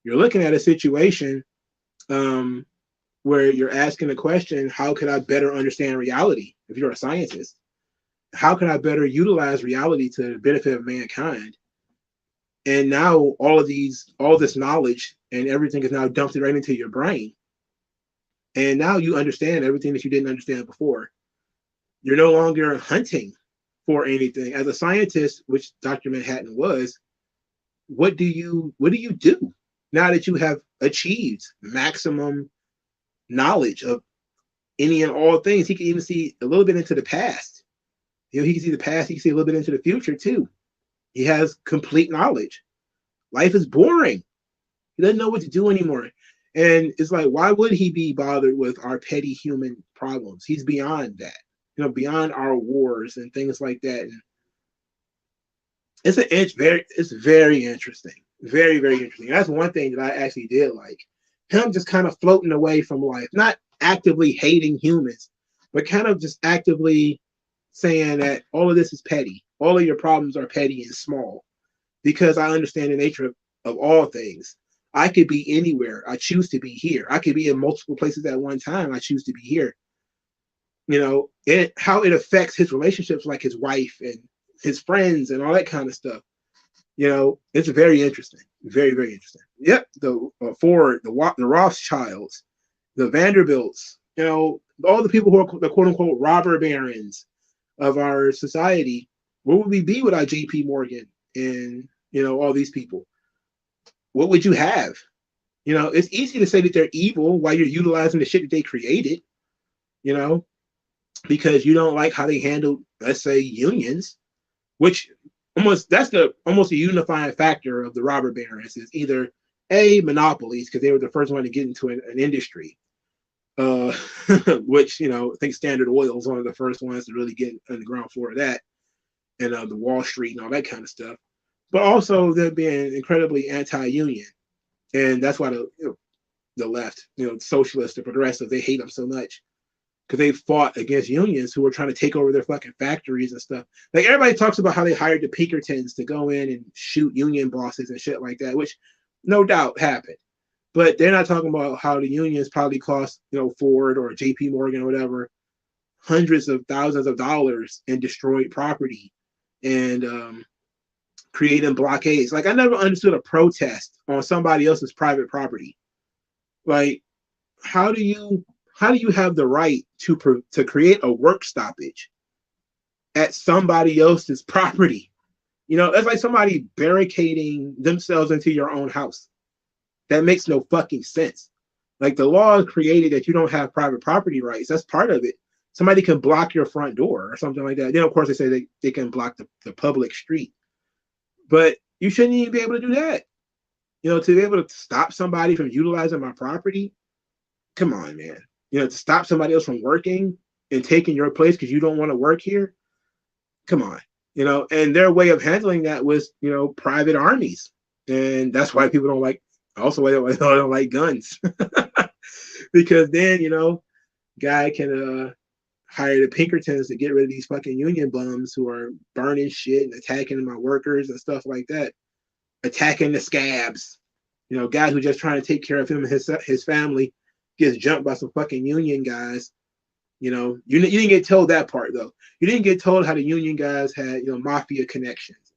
You're looking at a situation where you're asking the question, how can I better understand reality? If you're a scientist, how can I better utilize reality to the benefit of mankind? And now all this knowledge and everything is now dumped right into your brain. And now you understand everything that you didn't understand before. You're no longer hunting for anything. As a scientist, which Dr. Manhattan was, what do you do now that you have achieved maximum knowledge of any and all things? He can even see a little bit into the past. You know, he can see the past, he can see a little bit into the future too. He has complete knowledge. Life is boring. He doesn't know what to do anymore. And it's like, why would he be bothered with our petty human problems? He's beyond that, you know, beyond our wars and things like that. And it's very interesting. Very, very interesting. That's one thing that I actually did like. Him just kind of floating away from life, not actively hating humans, but kind of just actively saying that all of this is petty. All of your problems are petty and small because I understand the nature of all things. I could be anywhere. I choose to be here. I could be in multiple places at one time. I choose to be here. You know, how it affects his relationships, like his wife and his friends and all that kind of stuff. You know, it's very interesting. Very, very interesting. Yep. The Ford, the Rothschilds, the Vanderbilts, you know, all the people who are the quote unquote robber barons of our society. Where would we be without JP Morgan and, you know, all these people? What would you have? You know, it's easy to say that they're evil while you're utilizing the shit that they created, you know, because you don't like how they handle, let's say, unions, which that's almost a unifying factor of the robber barons is either A, monopolies, because they were the first one to get into an industry, which, you know, I think Standard Oil is one of the first ones to really get on the ground floor of that, and the Wall Street and all that kind of stuff. But also they're being incredibly anti-union. And that's why the left, you know, socialists, the progressives, they hate them so much because they fought against unions who were trying to take over their fucking factories and stuff. Like, everybody talks about how they hired the Pinkertons to go in and shoot union bosses and shit like that, which no doubt happened. But they're not talking about how the unions probably cost, you know, Ford or JP Morgan or whatever, hundreds of thousands of dollars in destroyed property and creating blockades. Like, I never understood a protest on somebody else's private property. Like, how do you have the right to create a work stoppage at somebody else's property? You know, that's like somebody barricading themselves into your own house. That makes no fucking sense. Like, the law is created that you don't have private property rights. That's part of it. Somebody can block your front door or something like that. Then, of course, they say they can block the public street. But you shouldn't even be able to do that. You know, to be able to stop somebody from utilizing my property, come on, man. You know, to stop somebody else from working and taking your place because you don't want to work here, come on. You know, and their way of handling that was, you know, private armies. And that's why people don't like, also why they don't like guns. Because then, you know, guy can hire the Pinkertons to get rid of these fucking union bums who are burning shit and attacking my workers and stuff like that. Attacking the scabs. You know, guys who just trying to take care of him and his family gets jumped by some fucking union guys. You know, you didn't get told that part though. You didn't get told how the union guys had, you know, mafia connections.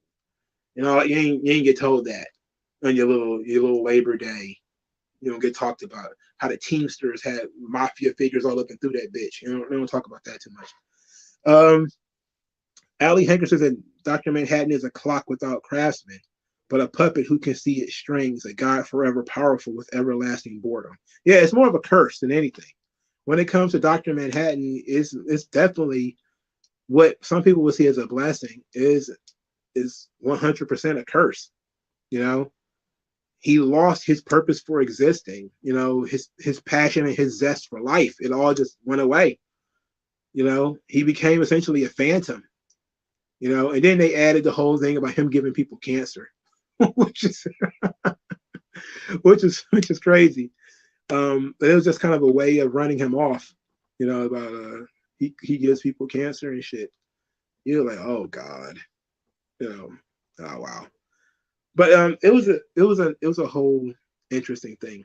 You know, you ain't get told that on your little Labor Day. You don't get talked about how the Teamsters had mafia figures all up and through that bitch. You know, they don't talk about that too much. Allie Hankerson said Dr. Manhattan is a clock without craftsmen, but a puppet who can see its strings, a god forever powerful with everlasting boredom. Yeah, it's more of a curse than anything. When it comes to Dr. Manhattan, it's definitely what some people would see as a blessing is 100% a curse. You know, he lost his purpose for existing. You know, his passion and his zest for life. It all just went away. You know, he became essentially a phantom. You know, and then they added the whole thing about him giving people cancer, which is which is crazy. But it was just kind of a way of running him off. You know, about he gives people cancer and shit. You're like, oh God, you know, oh wow. But it was a whole interesting thing.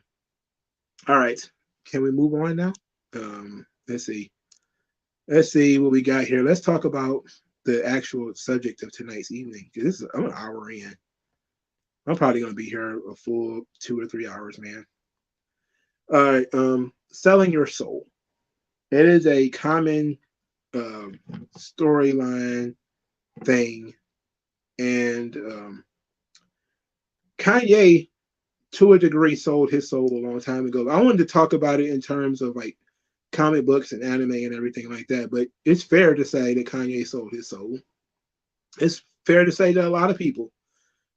All right, can we move on now? Let's see what we got here. Let's talk about the actual subject of tonight's evening. I'm an hour in. I'm probably gonna be here a full 2 or 3 hours, man. All right, selling your soul. It is a common storyline thing, and Kanye, to a degree, sold his soul a long time ago. I wanted to talk about it in terms of like comic books and anime and everything like that, but it's fair to say that Kanye sold his soul. It's fair to say that a lot of people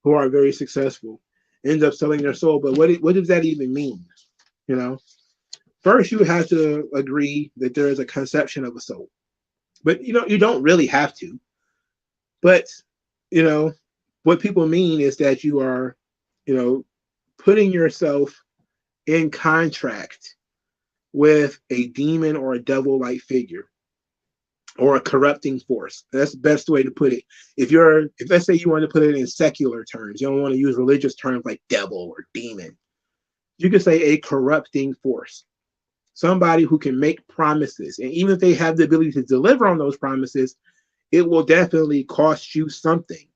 who are very successful end up selling their soul, but what does that even mean? You know, first you have to agree that there is a conception of a soul, but you know, you don't really have to. But you know, what people mean is that you are, you know, putting yourself in contract with a demon or a devil-like figure or a corrupting force. That's the best way to put it. If let's say you want to put it in secular terms, you don't want to use religious terms like devil or demon. You could say a corrupting force. Somebody who can make promises, and even if they have the ability to deliver on those promises, it will definitely cost you something.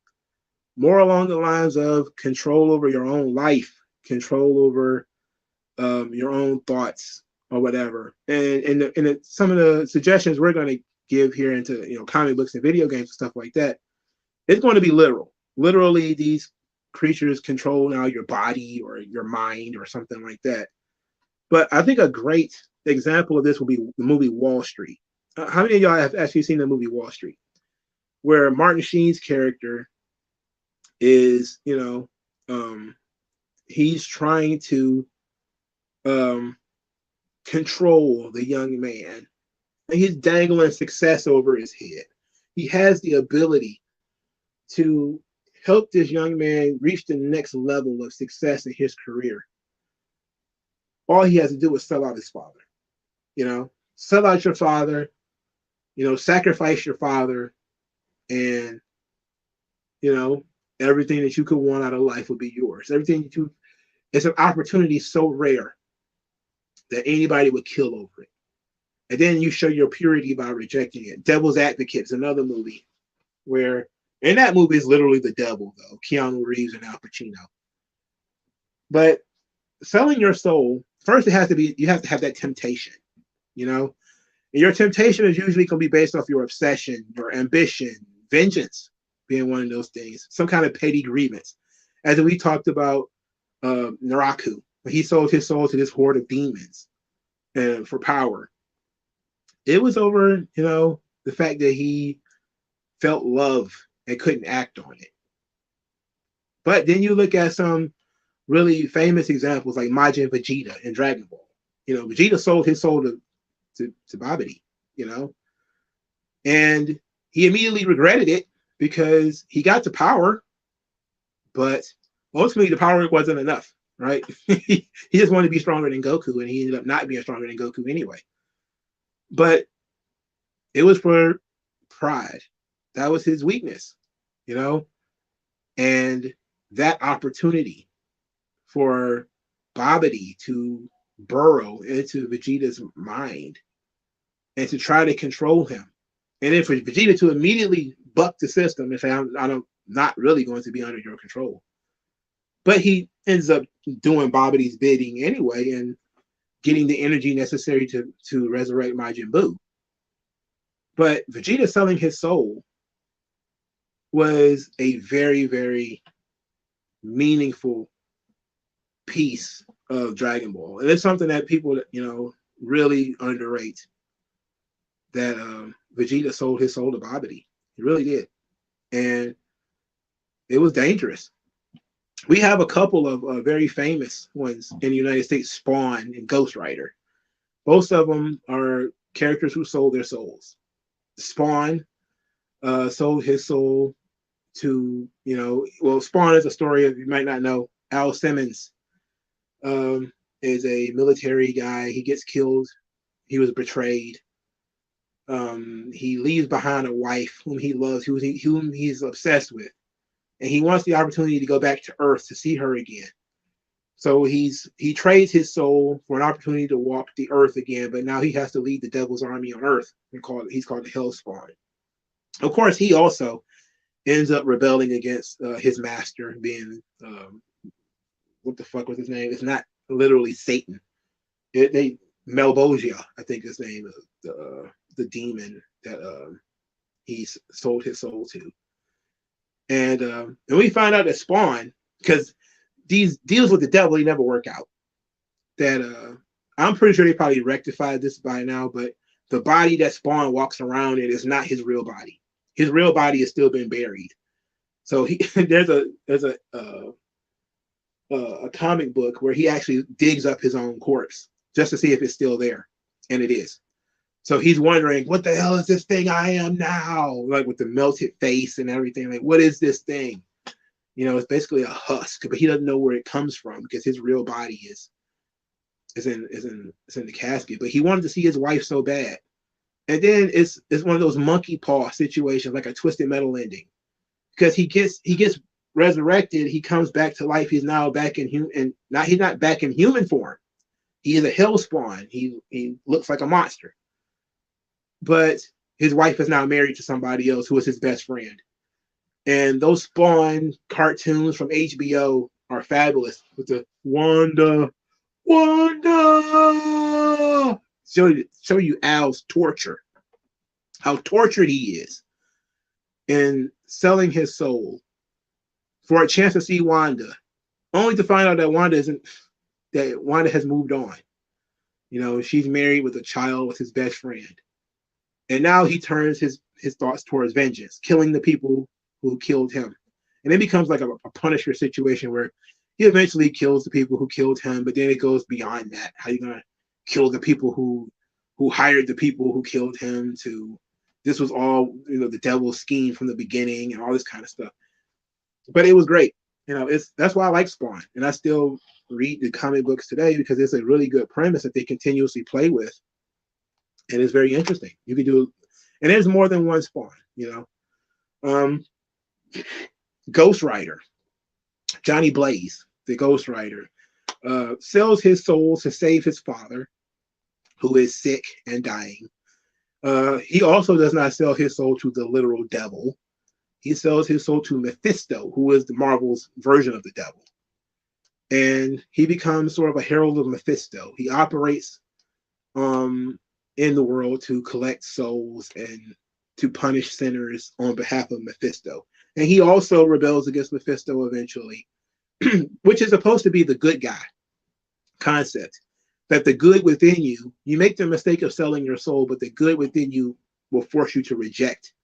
More along the lines of control over your own life, control over your own thoughts or whatever. And some of the suggestions we're going to give here into, you know, comic books and video games and stuff like that, it's going to be literal. Literally, these creatures control now your body or your mind or something like that. But I think a great example of this will be the movie Wall Street. How many of y'all have actually seen the movie Wall Street, where Martin Sheen's character is, you know, he's trying to control the young man, and he's dangling success over his head. He has the ability to help this young man reach the next level of success in his career. All he has to do is sell out his father. You know, sell out your father, you know, sacrifice your father, and, you know, everything that you could want out of life will be yours. Everything that it's an opportunity so rare that anybody would kill over it. And then you show your purity by rejecting it. Devil's Advocate is another movie where, and that movie is literally the devil, though, Keanu Reeves and Al Pacino. But selling your soul, first it has to be, you have to have that temptation, you know? And your temptation is usually going to be based off your obsession, your ambition, vengeance being one of those things, some kind of petty grievance. As we talked about Naraku, when he sold his soul to this horde of demons and for power. It was over, the fact that he felt love and couldn't act on it. But then you look at some really famous examples like Majin Vegeta in Dragon Ball. Vegeta sold his soul to Babidi, and he immediately regretted it because he got the power, but ultimately the power wasn't enough, right? He just wanted to be stronger than Goku, and he ended up not being stronger than Goku anyway. But it was for pride. That was his weakness, and that opportunity for Babidi to burrow into Vegeta's mind and to try to control him. And then for Vegeta to immediately buck the system and say, I'm not really going to be under your control. But he ends up doing Babidi's bidding anyway and getting the energy necessary to resurrect Majin Buu. But Vegeta selling his soul was a very, very meaningful piece of Dragon Ball. And it's something that people, really underrate, that Vegeta sold his soul to Babidi. He really did. And it was dangerous. We have a couple of very famous ones in the United States, Spawn and Ghost Rider. Both of them are characters who sold their souls. Spawn sold his soul to, Spawn is a story of, you might not know, Al Simmons is a military guy. He gets killed. He was betrayed. He leaves behind a wife whom he loves, whom he's obsessed with. And he wants the opportunity to go back to Earth to see her again. So he trades his soul for an opportunity to walk the Earth again, but now he has to lead the Devil's Army on Earth. He's called the Hellspawn. Of course, he also ends up rebelling against his master, being what the fuck was his name? It's not literally Satan. Malbosia, I think his name is the demon that he sold his soul to. And we find out that Spawn, because these deals with the devil, they never work out. That I'm pretty sure they probably rectified this by now, but the body that Spawn walks around in is not his real body. His real body has still been buried. So there's a comic book where he actually digs up his own corpse just to see if it's still there, and it is. So he's wondering, what the hell is this thing I am now? Like with the melted face and everything. Like, what is this thing? It's basically a husk, but he doesn't know where it comes from because his real body is in the casket. But he wanted to see his wife so bad. And then it's one of those monkey paw situations, like a Twisted Metal ending. Because he gets resurrected, he comes back to life. He's now back in human, and he's not back in human form. He is a hellspawn. He looks like a monster. But his wife is now married to somebody else who is his best friend. And those Spawn cartoons from HBO are fabulous with the Wanda, show you Al's torture, how tortured he is in selling his soul for a chance to see Wanda, only to find out that Wanda has moved on. She's married with a child with his best friend. And now he turns his thoughts towards vengeance, killing the people who killed him. And it becomes like a Punisher situation where he eventually kills the people who killed him, but then it goes beyond that. How you gonna kill the people who hired the people who killed him? This was all the devil's scheme from the beginning and all this kind of stuff. But it was great. That's why I like Spawn, and I still read the comic books today because it's a really good premise that they continuously play with. And it's very interesting. You can do, and there's more than one Spawn, Ghost Rider, Johnny Blaze, the Ghost Rider, sells his soul to save his father, who is sick and dying. He also does not sell his soul to the literal devil. He sells his soul to Mephisto, who is the Marvel's version of the devil. And he becomes sort of a herald of Mephisto. He operates in the world to collect souls and to punish sinners on behalf of Mephisto. And he also rebels against Mephisto eventually, which is supposed to be the good guy concept. That the good within you, you make the mistake of selling your soul, but the good within you will force you to reject,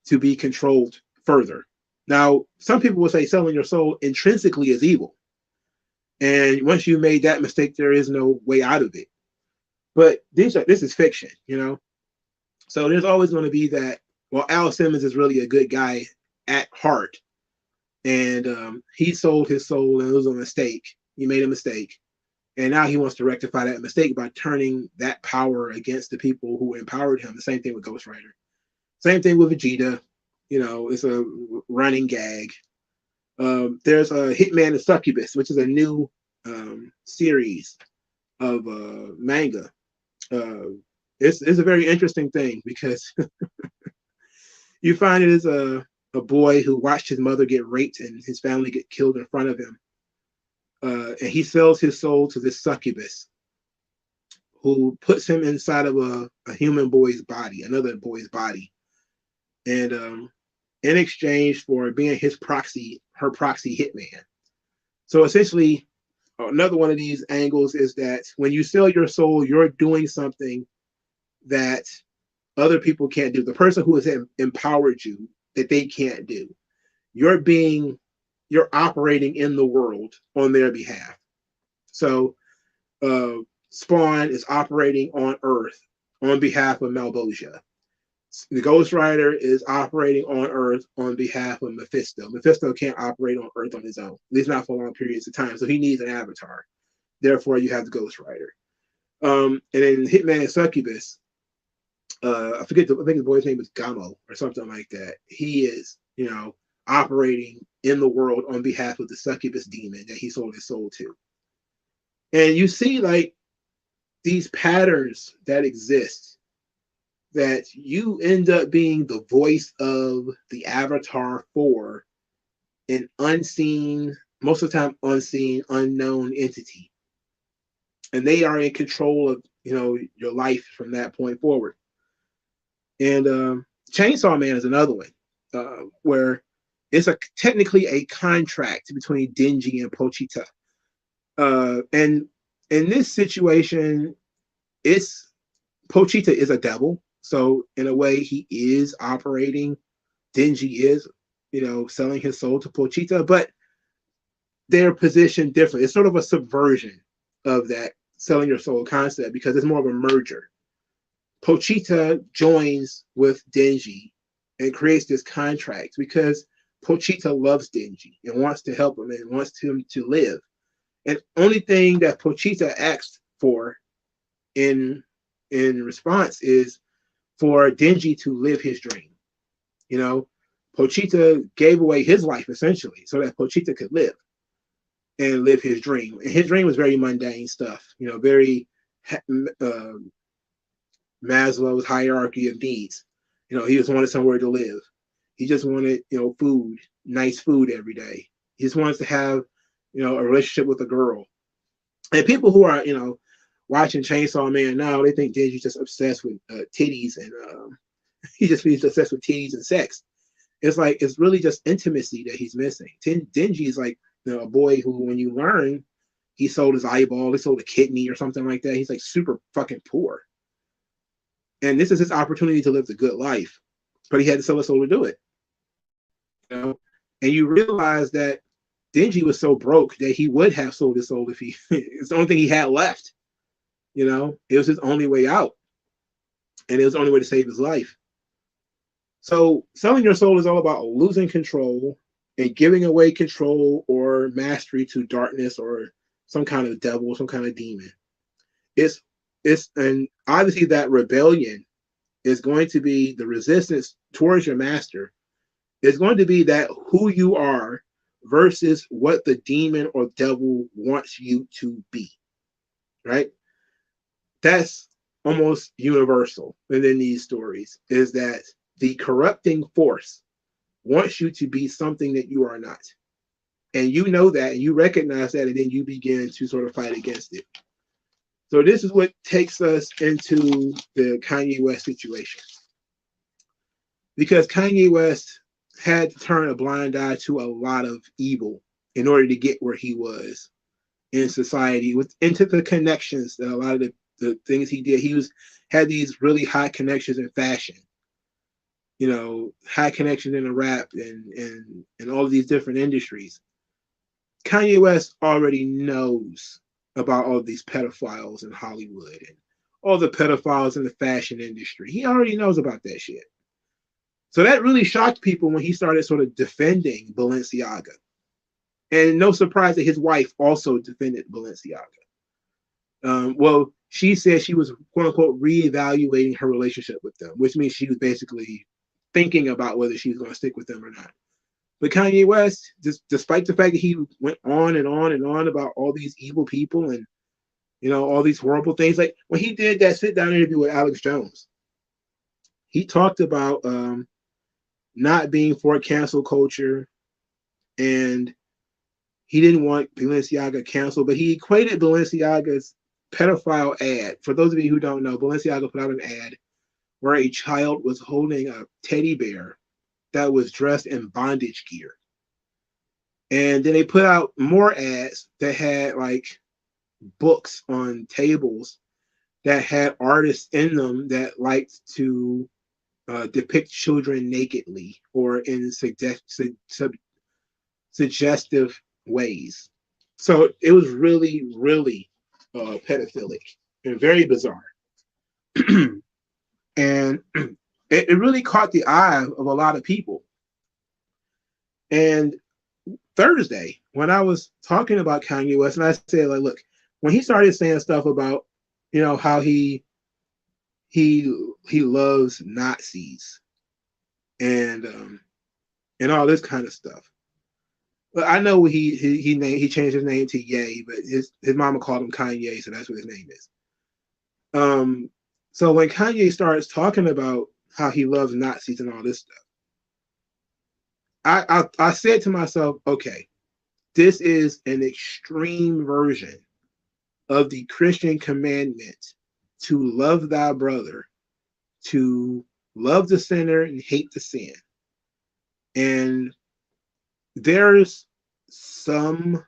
to be controlled further. Now, some people will say selling your soul intrinsically is evil. And once you made that mistake, there is no way out of it. But this is fiction, you know? So there's always going to be that, well, Al Simmons is really a good guy at heart. And he sold his soul and it was a mistake. He made a mistake. And now he wants to rectify that mistake by turning that power against the people who empowered him. The same thing with Ghost Rider. Same thing with Vegeta. You know, it's a running gag. There's a Hitman and Succubus, which is a new series of manga. It's a very interesting thing because you find it is a boy who watched his mother get raped and his family get killed in front of him. And he sells his soul to this succubus who puts him inside of a human boy's body, another boy's body. And in exchange for being her proxy hitman. So essentially, another one of these angles is that when you sell your soul, you're doing something that other people can't do. The person who has empowered you that they can't do. You're operating in the world on their behalf. So Spawn is operating on Earth on behalf of Malbosia. The Ghost Rider is operating on Earth on behalf of Mephisto. Mephisto can't operate on Earth on his own, at least not for long periods of time. So he needs an avatar. Therefore, you have the Ghost Rider. And then Hitman and Succubus, I think the boy's name is Gamo or something like that. He is, you know, operating in the world on behalf of the succubus demon that he sold his soul to. And you see like these patterns that exist, that you end up being the voice of the avatar for an unseen, most of the time unseen, unknown entity. And they are in control of, you know, your life from that point forward. And Chainsaw Man is another one where it's technically a contract between Denji and Pochita. And in this situation, Pochita is a devil. So in a way, he is operating. Denji is, you know, selling his soul to Pochita, but they're positioned differently. It's sort of a subversion of that selling your soul concept because it's more of a merger. Pochita joins with Denji and creates this contract because Pochita loves Denji and wants to help him and wants him to live. And only thing that Pochita asked for in response is for Denji to live his dream. You know, Pochita gave away his life essentially so that Pochita could live and live his dream. And his dream was very mundane stuff, you know, very Maslow's hierarchy of needs. You know, he just wanted somewhere to live. He just wanted, you know, food, nice food every day. He just wants to have, you know, a relationship with a girl. And people who are, you know, watching Chainsaw Man now, they think Denji's just obsessed with titties and he's obsessed with titties and sex. It's like, it's really just intimacy that he's missing. Denji is like, you know, a boy who, when you learn, he sold his eyeball, he sold a kidney or something like that. He's like super fucking poor. And this is his opportunity to live the good life. But he had to sell his soul to do it. You know? And you realize that Denji was so broke that he would have sold his soul if he, it's the only thing he had left. You know, it was his only way out. And it was the only way to save his life. So selling your soul is all about losing control and giving away control or mastery to darkness or some kind of devil, some kind of demon. And obviously that rebellion is going to be the resistance towards your master. It's going to be that who you are versus what the demon or devil wants you to be, right? That's almost universal within these stories is that the corrupting force wants you to be something that you are not. And you know that, and you recognize that, and then you begin to sort of fight against it. So this is what takes us into the Kanye West situation. Because Kanye West had to turn a blind eye to a lot of evil in order to get where he was in society, with into the connections that a lot of the things he did. He had these really high connections in fashion, high connections in the rap and all of these different industries. Kanye West already knows about all these pedophiles in Hollywood and all the pedophiles in the fashion industry. He already knows about that shit. So that really shocked people when he started sort of defending Balenciaga. And no surprise that his wife also defended Balenciaga. Well, she said she was, quote unquote, reevaluating her relationship with them, which means she was basically thinking about whether she was going to stick with them or not. But Kanye West, despite the fact that he went on and on and on about all these evil people and, all these horrible things, like when he did that sit-down interview with Alex Jones, he talked about not being for cancel culture, and he didn't want Balenciaga canceled, but he equated Balenciaga's pedophile ad. For those of you who don't know, Balenciaga put out an ad where a child was holding a teddy bear that was dressed in bondage gear. And then they put out more ads that had like books on tables that had artists in them that liked to depict children nakedly or in suggestive ways. So it was really, really pedophilic and very bizarre. And it really caught the eye of a lot of people. And Thursday, when I was talking about Kanye West, and I said, like, look, when he started saying stuff about, how he loves Nazis and all this kind of stuff. But I know he changed his name to Ye, but his mama called him Kanye, so that's what his name is. So when Kanye starts talking about how he loves Nazis and all this stuff, I said to myself, okay, this is an extreme version of the Christian commandment to love thy brother, to love the sinner and hate the sin. And there's some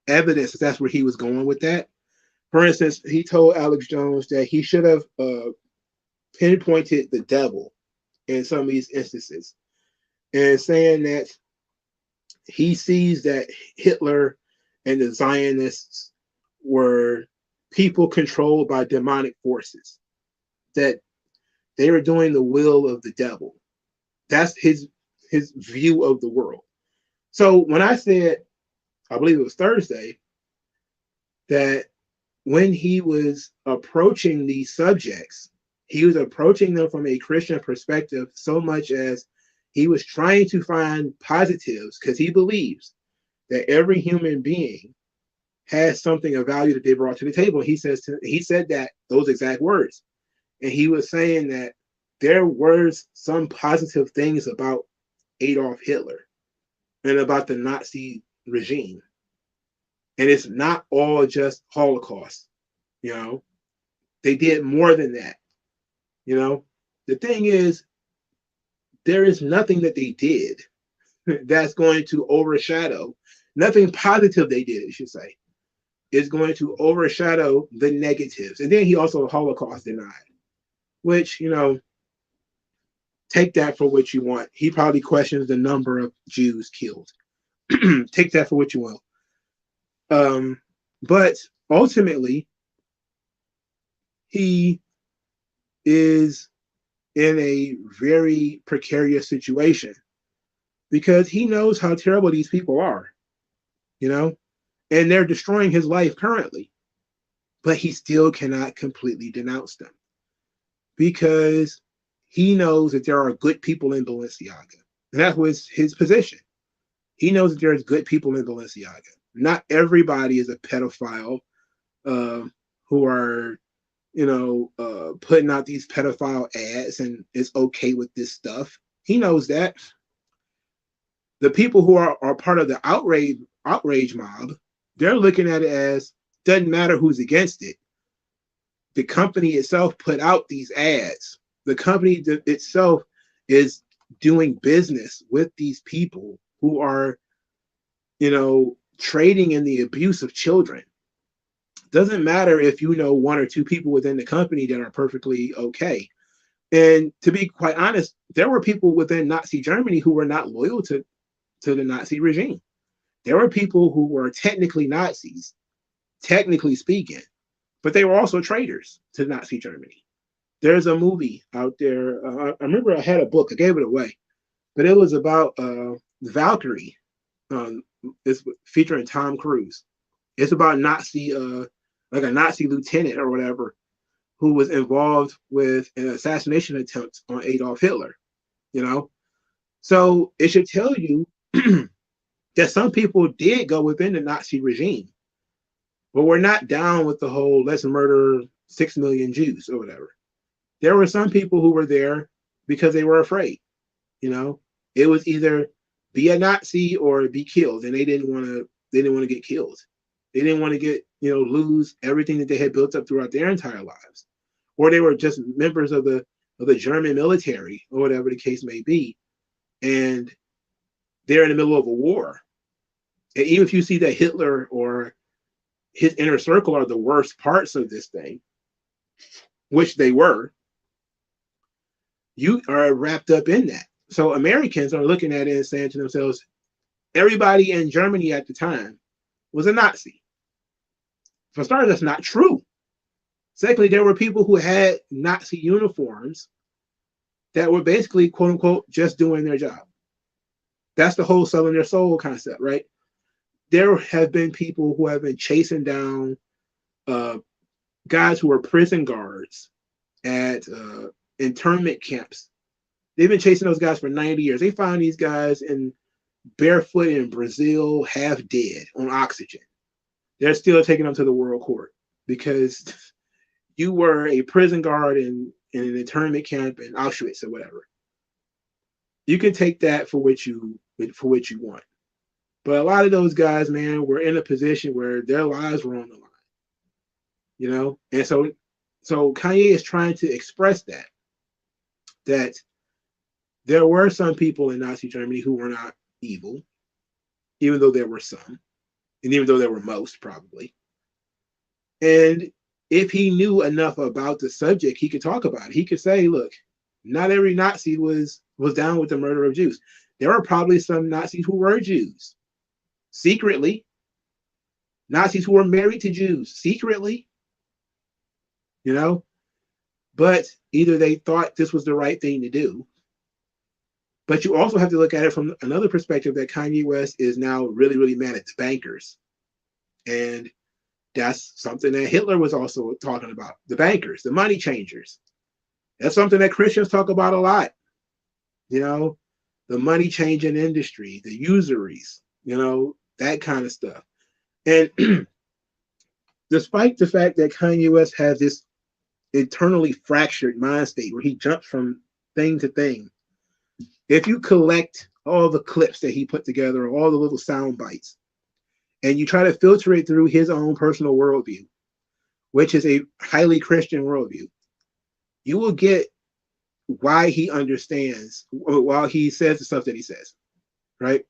evidence that that's where he was going with that. For instance, he told Alex Jones that he should have pinpointed the devil in some of these instances, and saying that he sees that Hitler and the Zionists were people controlled by demonic forces, that they were doing the will of the devil. That's his view of the world. So when I said, I believe it was Thursday, that when he was approaching these subjects, he was approaching them from a Christian perspective so much as he was trying to find positives, because he believes that every human being has something of value that they brought to the table. He said that those exact words. And he was saying that there were some positive things about Adolf Hitler and about the Nazi regime. And it's not all just Holocaust, They did more than that, The thing is, there is nothing that they did that's going to overshadow, nothing positive they did, I should say, is going to overshadow the negatives. And then he also Holocaust denied, which, take that for what you want. He probably questions the number of Jews killed. Take that for what you will. But ultimately, he is in a very precarious situation because he knows how terrible these people are, and they're destroying his life currently, but he still cannot completely denounce them because he knows that there are good people in Balenciaga. And that was his position. He knows that there's good people in Balenciaga. Not everybody is a pedophile who are putting out these pedophile ads and is okay with this stuff. He knows that. The people who are part of the outrage mob, they're looking at it as doesn't matter who's against it. The company itself put out these ads. The company itself is doing business with these people who are, trading in the abuse of children. Doesn't matter if you know one or two people within the company that are perfectly okay. And to be quite honest, there were people within Nazi Germany who were not loyal to the Nazi regime. There were people who were technically Nazis, technically speaking, but they were also traitors to Nazi Germany. There's a movie out there. I remember I had a book. I gave it away, but it was about Valkyrie. It's featuring Tom Cruise. It's about Nazi, like a Nazi lieutenant or whatever, who was involved with an assassination attempt on Adolf Hitler. So it should tell you that some people did go within the Nazi regime, but we're not down with the whole let's murder 6 million Jews or whatever. There were some people who were there because they were afraid. It was either be a Nazi or be killed, and they didn't want to get killed. They didn't want to get lose everything that they had built up throughout their entire lives, or they were just members of the German military or whatever the case may be, and they're in the middle of a war. And even if you see that Hitler or his inner circle are the worst parts of this thing, which they were, you are wrapped up in that. So Americans are looking at it and saying to themselves, everybody in Germany at the time was a Nazi. For starters, that's not true. Secondly, there were people who had Nazi uniforms that were basically, quote unquote, just doing their job. That's the whole selling their soul concept, right? There have been people who have been chasing down guys who were prison guards at internment camps. They've been chasing those guys for 90 years. They found these guys in barefoot in Brazil, half dead on oxygen. They're still taking them to the world court because you were a prison guard in an internment camp in Auschwitz or whatever. You can take that for what you want. But a lot of those guys, man, were in a position where their lives were on the line. And so Kanye is trying to express that there were some people in Nazi Germany who were not evil, even though there were some, and even though there were most, probably. And if he knew enough about the subject, he could talk about it. He could say, look, not every Nazi was down with the murder of Jews. There were probably some Nazis who were Jews, secretly. Nazis who were married to Jews, secretly. But either they thought this was the right thing to do. But you also have to look at it from another perspective that Kanye West is now really, really mad at the bankers. And that's something that Hitler was also talking about. The bankers, the money changers. That's something that Christians talk about a lot. The money changing industry, the usuries, that kind of stuff. And despite the fact that Kanye West has this internally fractured mind state where he jumps from thing to thing, if you collect all the clips that he put together, all the little sound bites, and you try to filter it through his own personal worldview, which is a highly Christian worldview, you will get why he understands, while he says the stuff that he says, right?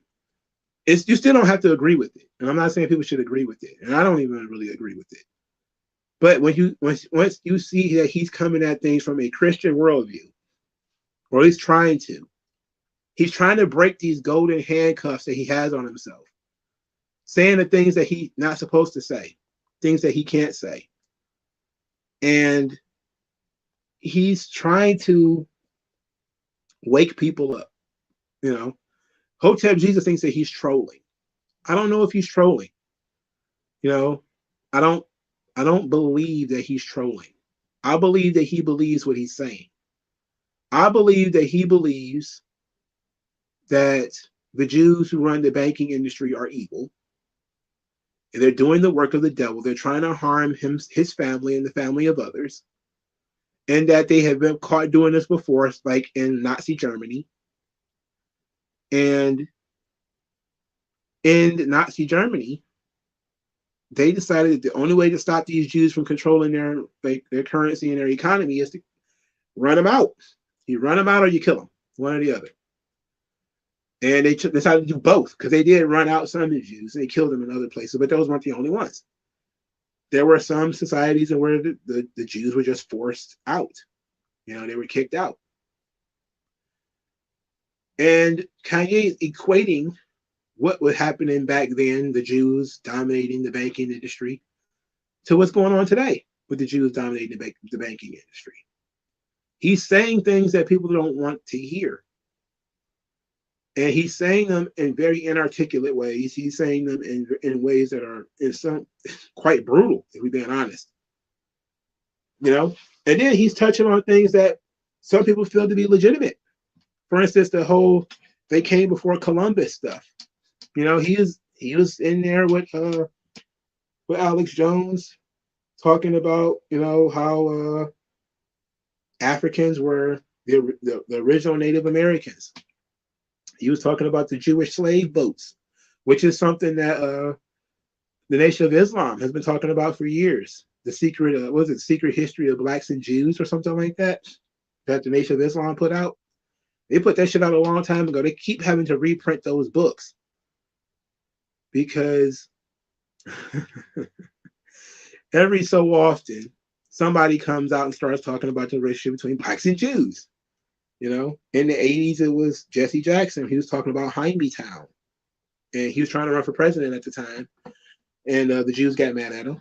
You still don't have to agree with it. And I'm not saying people should agree with it. And I don't even really agree with it. But once you see that he's coming at things from a Christian worldview, or he's trying to break these golden handcuffs that he has on himself, saying the things that he's not supposed to say, things that he can't say. And he's trying to wake people up. Hotep Jesus thinks that he's trolling. I don't know if he's trolling. I don't believe that he's trolling. I believe that he believes what he's saying. I believe that he believes that the Jews who run the banking industry are evil. And they're doing the work of the devil. They're trying to harm him, his family, and the family of others. and that they have been caught doing this before, like in Nazi Germany. And in Nazi Germany, they decided that the only way to stop these Jews from controlling their currency and their economy is to run them out. You run them out or you kill them, one or the other. And they decided to do both because they did run out some of the Jews. They killed them in other places, but those weren't the only ones. There were some societies where the Jews were just forced out. They were kicked out. And Kanye is equating what was happening back then, the Jews dominating the banking industry, to what's going on today with the Jews dominating the banking industry. He's saying things that people don't want to hear. And he's saying them in very inarticulate ways. He's saying them in ways that are in some quite brutal, if we're being honest. And then he's touching on things that some people feel to be legitimate. For instance, the whole "they came before Columbus" stuff. He was in there with Alex Jones talking about how Africans were the original Native Americans. He was talking about the Jewish slave boats, which is something that the Nation of Islam has been talking about for years. The Secret History of Blacks and Jews or something like that the Nation of Islam put out. They put that shit out a long time ago. They keep having to reprint those books because every so often somebody comes out and starts talking about the relationship between blacks and Jews. In the 80s, it was Jesse Jackson. He was talking about Town, and he was trying to run for president at the time. And the Jews got mad at him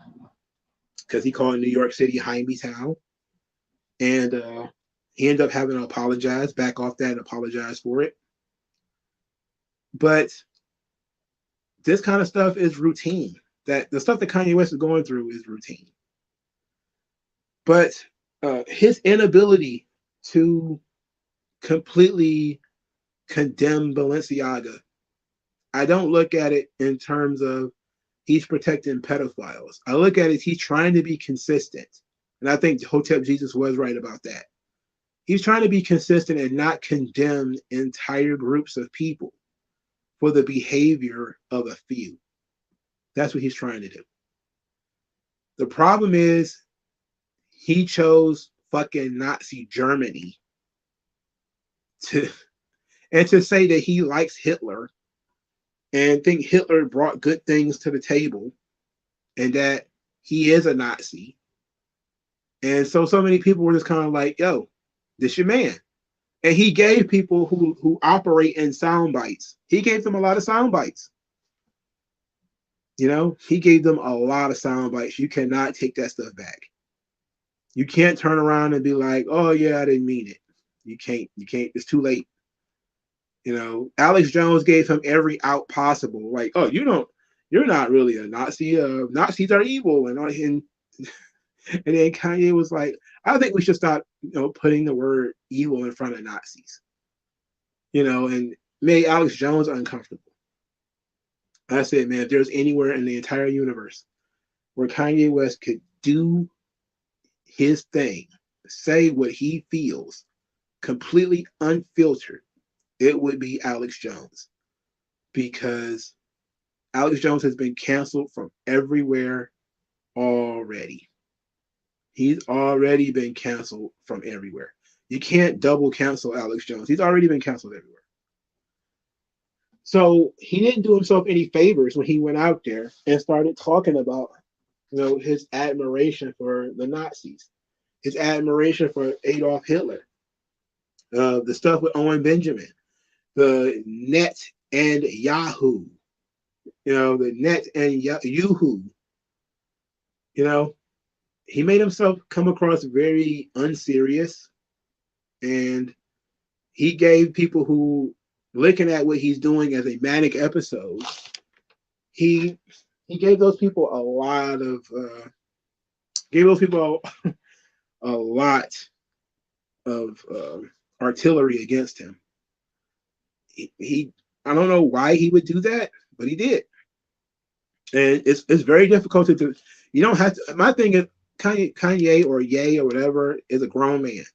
because he called New York City Town. And he ended up having to apologize, back off that and apologize for it. But this kind of stuff is routine. That the stuff that Kanye West is going through is routine. But his inability to completely condemn Balenciaga, I don't look at it in terms of he's protecting pedophiles. I look at it, he's trying to be consistent. And I think Hotep Jesus was right about that. He's trying to be consistent and not condemn entire groups of people for the behavior of a few. That's what he's trying to do. The problem is he chose fucking Nazi Germany to say that he likes Hitler and think Hitler brought good things to the table and that he is a Nazi. And so many people were just kind of like, yo, this your man. And he gave people who operate in sound bites, he gave them a lot of sound bites. He gave them a lot of sound bites. You cannot take that stuff back. You can't turn around and be like, oh yeah, I didn't mean it. You can't, it's too late. Alex Jones gave him every out possible. Like, oh, you're not really a Nazi. Nazis are evil. And then Kanye was like, I think we should stop, putting the word evil in front of Nazis. And made Alex Jones uncomfortable. I said, man, if there's anywhere in the entire universe where Kanye West could do his thing, say what he feels, completely unfiltered, it would be Alex Jones. Because Alex Jones has been canceled from everywhere already. He's already been canceled from everywhere. You can't double cancel Alex Jones. He's already been canceled everywhere. So he didn't do himself any favors when he went out there and started talking about, his admiration for the Nazis, his admiration for Adolf Hitler, the stuff with Owen Benjamin, the net and Yahoo, the net and Yahoo, he made himself come across very unserious, and he gave people who looking at what he's doing as a manic episode, he gave those people a lot of artillery against him. He I don't know why he would do that, but he did. And it's very difficult to do. You don't have to. My thing is, Kanye or Ye or whatever is a grown man.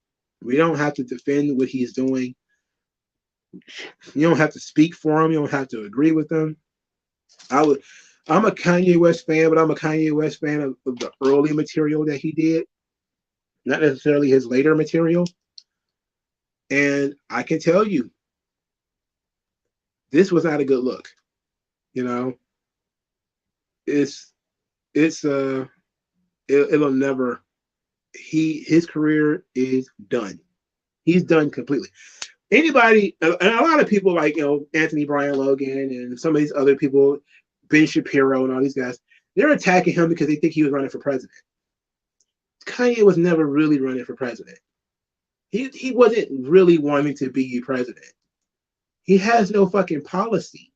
We don't have to defend what he's doing. You don't have to speak for him. You don't have to agree with him. I'm a Kanye West fan, but I'm a Kanye West fan of the early material that he did, not necessarily his later material. And I can tell you, this was not a good look. You know, it's it'll never. His career is done. He's done completely. Anybody, and a lot of people like Anthony Brian Logan and some of these other people, Ben Shapiro and all these guys, they're attacking him because they think he was running for president. Kanye was never really running for president. He wasn't really wanting to be president. He has no fucking policy.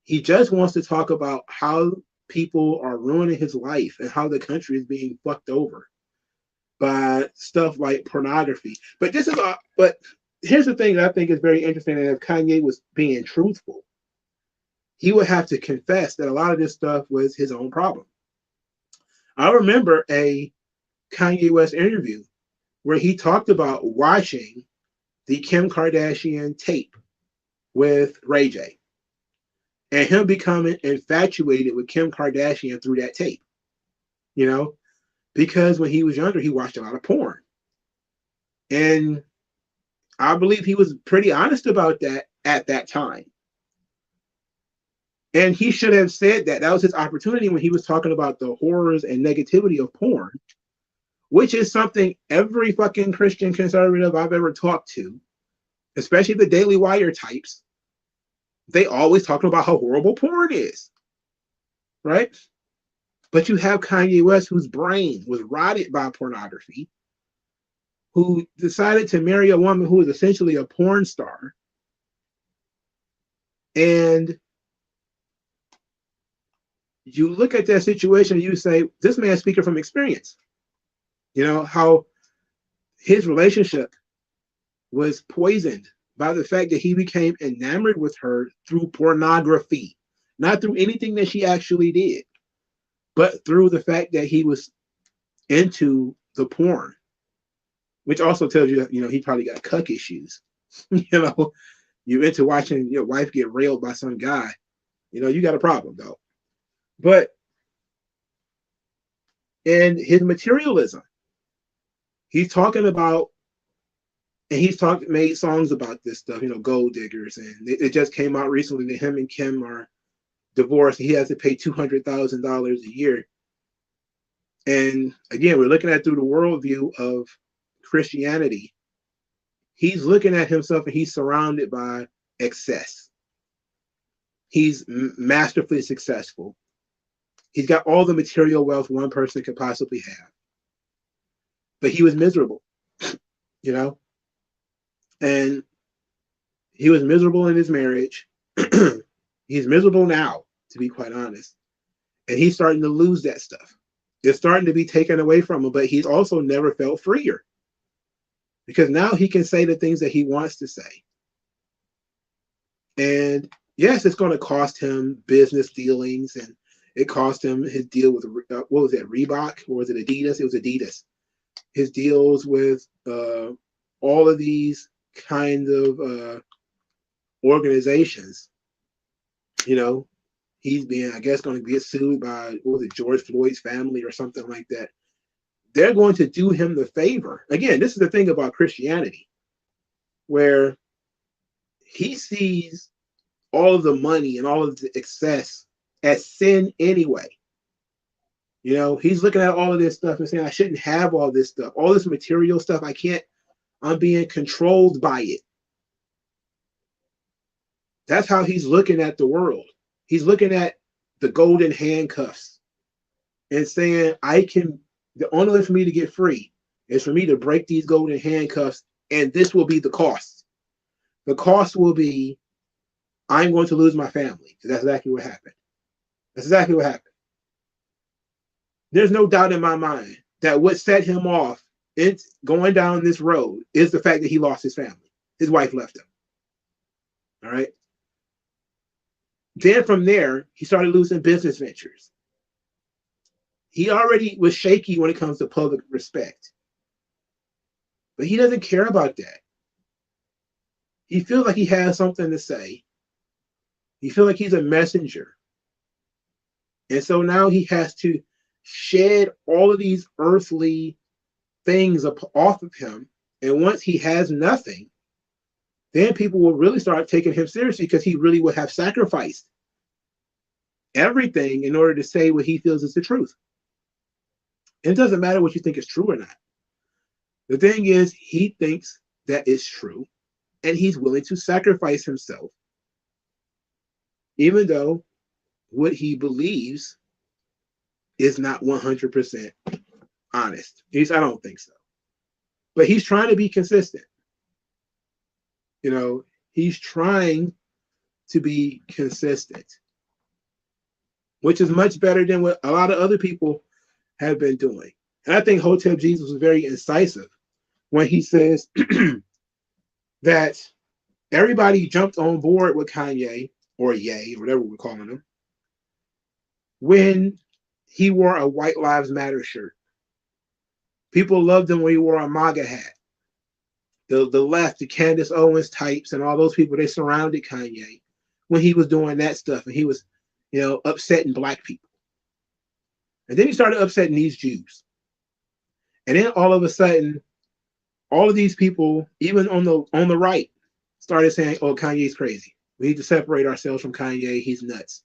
He just wants to talk about how people are ruining his life and how the country is being fucked over by stuff like pornography. But here's the thing that I think is very interesting. And if Kanye was being truthful, he would have to confess that a lot of this stuff was his own problem. I remember a Kanye West interview where he talked about watching the Kim Kardashian tape with Ray J and him becoming infatuated with Kim Kardashian through that tape, because when he was younger, he watched a lot of porn. And I believe he was pretty honest about that at that time. And he should have said that. That was his opportunity when he was talking about the horrors and negativity of porn, which is something every fucking Christian conservative I've ever talked to, especially the Daily Wire types, they always talking about how horrible porn is, right? But you have Kanye West, whose brain was rotted by pornography, who decided to marry a woman who is essentially a porn star. And you look at that situation and you say, this man's speaking from experience. How his relationship was poisoned by the fact that he became enamored with her through pornography, not through anything that she actually did, but through the fact that he was into the porn, which also tells you, he probably got cuck issues. You're into watching your wife get railed by some guy, you got a problem, though. But in his materialism, he's talking about, and made songs about this stuff, gold diggers. And it just came out recently that him and Kim are divorced. He has to pay $200,000 a year. And again, we're looking at through the worldview of Christianity. He's looking at himself and he's surrounded by excess. He's masterfully successful. He's got all the material wealth one person could possibly have. But he was miserable, and he was miserable in his marriage. He's miserable now, to be quite honest. And he's starting to lose that stuff. It's starting to be taken away from him, but he's also never felt freer. Because now he can say the things that he wants to say. And yes, it's going to cost him business dealings, and it cost him his deal with, what was it, Reebok? Or was it Adidas? It was Adidas. His deals with all of these kind of organizations. He's being, I guess, going to get sued by, what was it, George Floyd's family or something like that. They're going to do him the favor. Again, this is the thing about Christianity, where he sees all of the money and all of the excess as sin anyway. He's looking at all of this stuff and saying, I shouldn't have all this stuff, all this material stuff. I'm being controlled by it. That's how he's looking at the world. He's looking at the golden handcuffs and saying, the only way for me to get free is for me to break these golden handcuffs, and this will be the cost. The cost will be, I'm going to lose my family. That's exactly what happened. That's exactly what happened. There's no doubt in my mind that what set him off in going down this road is the fact that he lost his family. His wife left him. All right. Then from there, he started losing business ventures. He already was shaky when it comes to public respect, but he doesn't care about that. He feels like he has something to say. He feels like he's a messenger. And so now he has to shed all of these earthly things off of him. And once he has nothing, then people will really start taking him seriously because he really would have sacrificed everything in order to say what he feels is the truth. It doesn't matter what you think is true or not. The thing is, he thinks that it's true, and he's willing to sacrifice himself, even though what he believes is not 100% honest. I don't think so. But he's trying to be consistent. You know, he's trying to be consistent, which is much better than what a lot of other people have been doing. And I think Hotel Jesus was very incisive when he says that everybody jumped on board with Kanye, or Ye, or whatever we're calling him, when he wore a White Lives Matter shirt. People loved him when he wore a MAGA hat. The left, the Candace Owens types, and all those people, they surrounded Kanye when he was doing that stuff, and he was, upsetting black people. And then he started upsetting these Jews. And then all of a sudden, all of these people, even on the right, started saying, "Oh, Kanye's crazy. We need to separate ourselves from Kanye. He's nuts."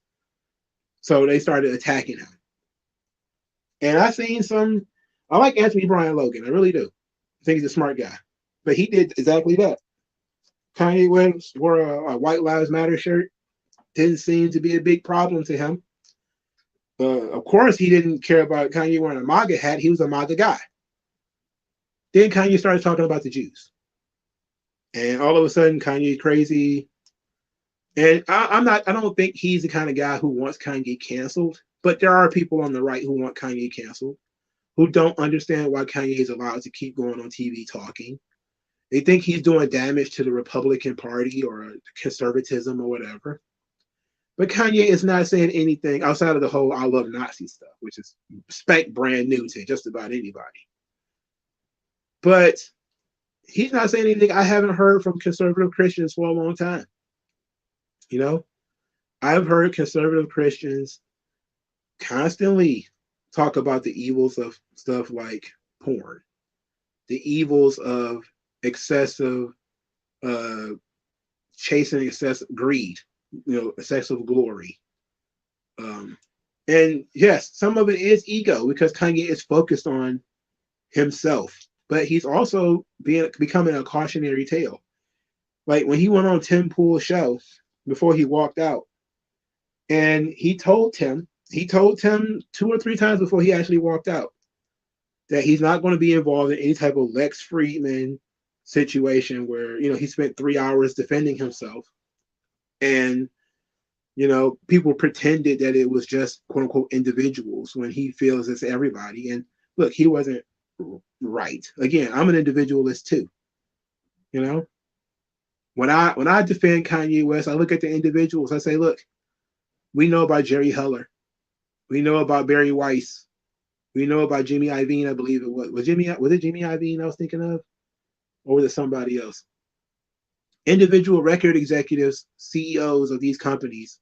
So they started attacking him. And I like Anthony Brian Logan. I really do. I think he's a smart guy. But he did exactly that. Kanye wore a White Lives Matter shirt. Didn't seem to be a big problem to him. Of course, he didn't care about Kanye wearing a MAGA hat. He was a MAGA guy. Then Kanye started talking about the Jews. And all of a sudden, Kanye's crazy. And I don't think he's the kind of guy who wants Kanye canceled. But there are people on the right who want Kanye canceled, who don't understand why Kanye is allowed to keep going on TV talking. They think he's doing damage to the Republican Party or conservatism or whatever. But Kanye is not saying anything outside of the whole "I love Nazi" stuff, which is spank brand new to just about anybody. But he's not saying anything I haven't heard from conservative Christians for a long time. I've heard conservative Christians constantly talk about the evils of stuff like porn, the evils of excessive chasing, excessive greed, excessive glory. And yes, some of it is ego because Kanye is focused on himself, but he's also becoming a cautionary tale. Like when he went on Tim Pool's show before he walked out, and he told Tim 2 or 3 times before he actually walked out that he's not going to be involved in any type of Lex Friedman situation where, he spent 3 hours defending himself. And, people pretended that it was just quote unquote individuals when he feels it's everybody. And look, he wasn't right. Again, I'm an individualist too. When I defend Kanye West, I look at the individuals. I say, look, we know about Jerry Heller. We know about Barry Weiss. We know about Jimmy Iovine, I believe it was. Was it Jimmy Iovine I was thinking of? Or was it somebody else? Individual record executives, CEOs of these companies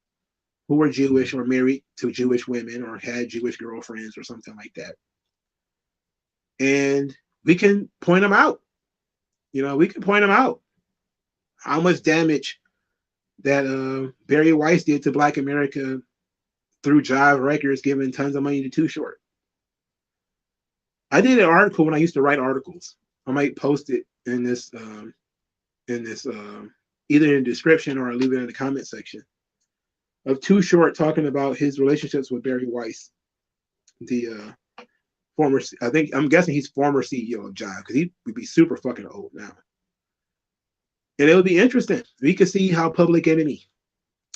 who were Jewish or married to Jewish women or had Jewish girlfriends or something like that. And we can point them out. We can point them out. How much damage that Barry Weiss did to Black America through Jive Records, giving tons of money to Too Short. I did an article when I used to write articles. I might post it in this either in the description or I'll leave it in the comment section of Too Short talking about his relationships with Barry Weiss, the I'm guessing he's former CEO of Jive because he would be super fucking old now. And it would be interesting. We could see how Public Enemy,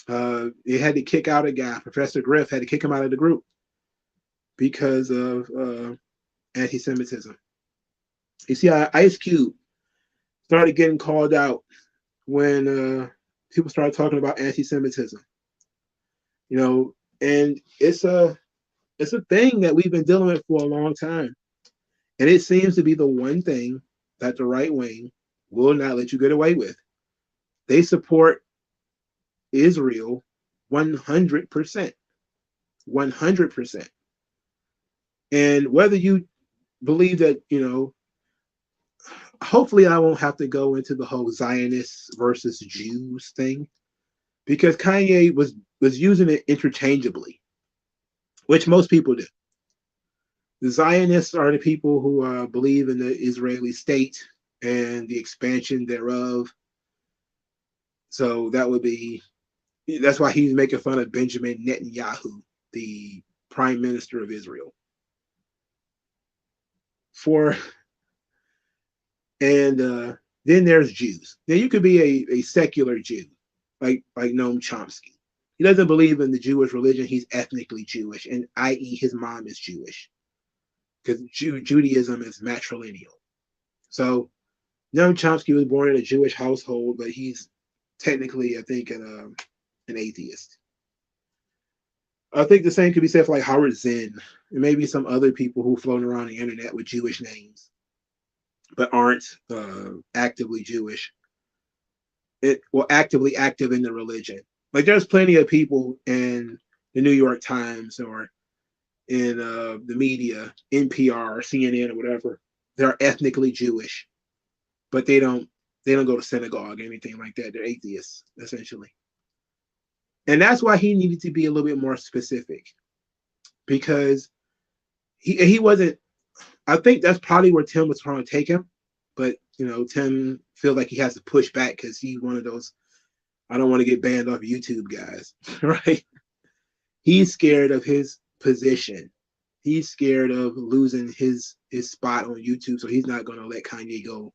they had to kick out a guy, Professor Griff had to kick him out of the group because of anti-Semitism. You see how Ice Cube started getting called out when people started talking about anti-Semitism. And it's It's a thing that we've been dealing with for a long time. And it seems to be the one thing that the right wing will not let you get away with. They support Israel 100%. 100%. And whether you believe that, hopefully I won't have to go into the whole Zionists versus Jews thing because Kanye was using it interchangeably, which most people do. The Zionists are the people who believe in the Israeli state and the expansion thereof. So that's why he's making fun of Benjamin Netanyahu, the prime minister of Israel. And then there's Jews. Now you could be a secular Jew, like Noam Chomsky. He doesn't believe in the Jewish religion. He's ethnically Jewish, and i.e. his mom is Jewish, because Judaism is matrilineal. So Noam Chomsky was born in a Jewish household, but he's technically, I think, an atheist. I think the same could be said for like Howard Zinn and maybe some other people who float around the internet with Jewish names, but aren't actively Jewish. Actively active in the religion. Like there's plenty of people in the New York Times or in the media, NPR or CNN or whatever. They're ethnically Jewish, but they don't go to synagogue or anything like that. They're atheists, essentially. And that's why he needed to be a little bit more specific, because he wasn't. I think that's probably where Tim was trying to take him, but Tim feels like he has to push back because he's one of those I don't want to get banned off YouTube guys, right? He's scared of his position. He's scared of losing his spot on YouTube, so he's not going to let Kanye go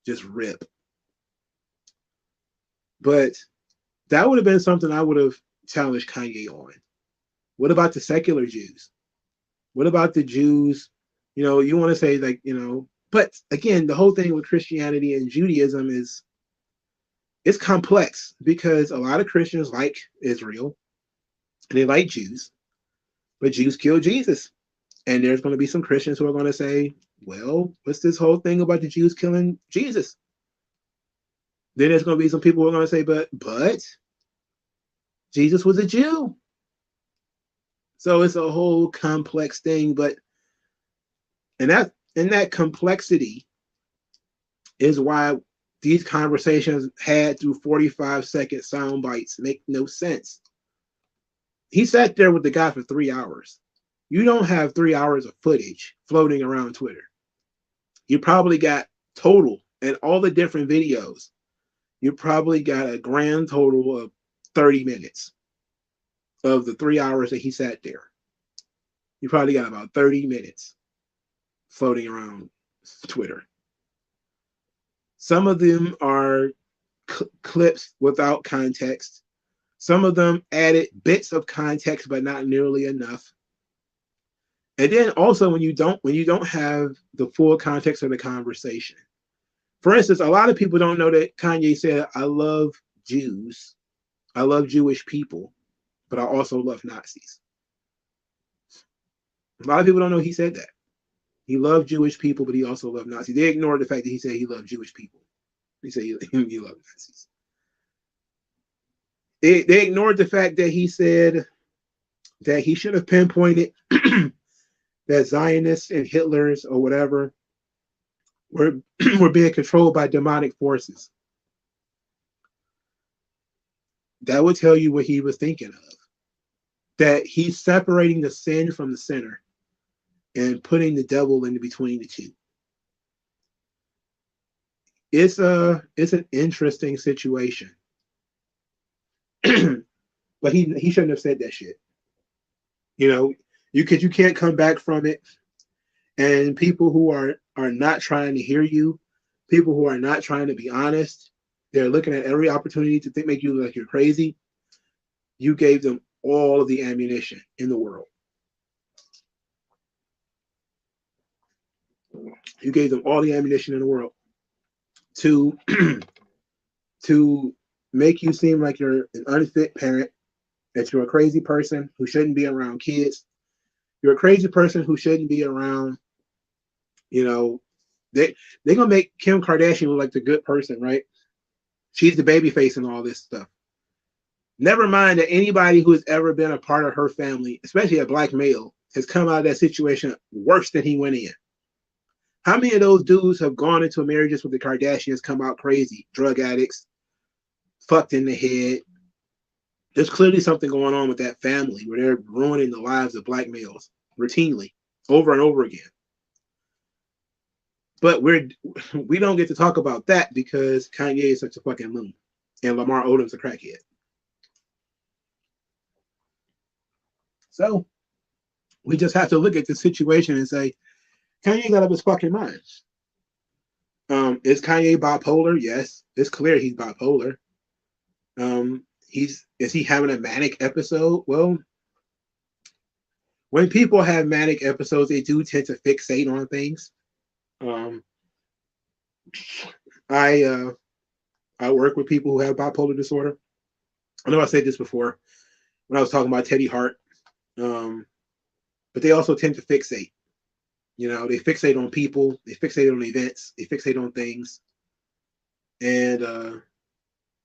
just rip. But that would have been something I would have challenged Kanye on. What about the secular Jews? What about the Jews? You want to say like, but again, the whole thing with Christianity and Judaism is it's complex because a lot of Christians like Israel and they like Jews, but Jews killed Jesus. And there's going to be some Christians who are going to say, well, what's this whole thing about the Jews killing Jesus? Then there's going to be some people who are going to say, but Jesus was a Jew. So it's a whole complex thing, and that complexity is why these conversations had through 45-second sound bites make no sense. He sat there with the guy for 3 hours. You don't have 3 hours of footage floating around Twitter. You probably got total and all the different videos. You probably got a grand total of 30 minutes of the 3 hours that he sat there. You probably got about 30 minutes floating around Twitter. Some of them are clips without context. Some of them added bits of context, but not nearly enough. And then also when you don't have the full context of the conversation. For instance, a lot of people don't know that Kanye said, I love Jews. I love Jewish people, but I also love Nazis. A lot of people don't know he said that. He loved Jewish people, but he also loved Nazis. They ignored the fact that he said he loved Jewish people. He said he loved Nazis. They ignored the fact that he said that he should have pinpointed that Zionists and Hitlers or whatever were being controlled by demonic forces. That would tell you what he was thinking of. That he's separating the sin from the sinner and putting the devil in between the two. It's an interesting situation. But he shouldn't have said that shit. You can't come back from it. And people who are not trying to hear you, people who are not trying to be honest, they're looking at every opportunity to make you look like you're crazy. You gave them all of the ammunition in the world. You gave them all the ammunition in the world to to make you seem like you're an unfit parent, that you're a crazy person who shouldn't be around kids, You're a crazy person who shouldn't be around. You know, they're gonna make Kim Kardashian look like the good person, right? She's the baby face and all this stuff. Never mind that anybody who has ever been a part of her family, especially a black male, has come out of that situation worse than he went in. How many of those dudes have gone into marriages with the Kardashians, come out crazy, drug addicts, fucked in the head? There's clearly something going on with that family where they're ruining the lives of black males routinely, over and over again. But we don't get to talk about that because Kanye is such a fucking loon, and Lamar Odom's a crackhead. So we just have to look at the situation and say, Kanye got up his fucking mind. Is Kanye bipolar? Yes, it's clear he's bipolar. Is he having a manic episode? Well, when people have manic episodes, they do tend to fixate on things. I work with people who have bipolar disorder. I know I said this before when I was talking about Teddy Hart, but they also tend to fixate. You know, they fixate on people, they fixate on events, they fixate on things, and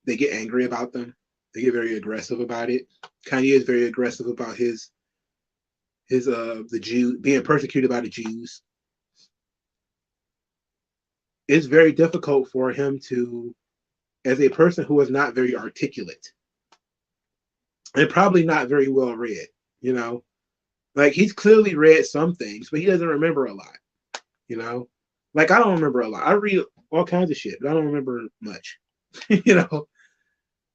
they get angry about them. They get very aggressive about it. Kanye is very aggressive about the Jew being persecuted by the Jews. It's very difficult for him to, as a person who is not very articulate and probably not very well read, you know, like he's clearly read some things, but he doesn't remember a lot, you know, like I don't remember a lot. I read all kinds of shit, but I don't remember much, you know.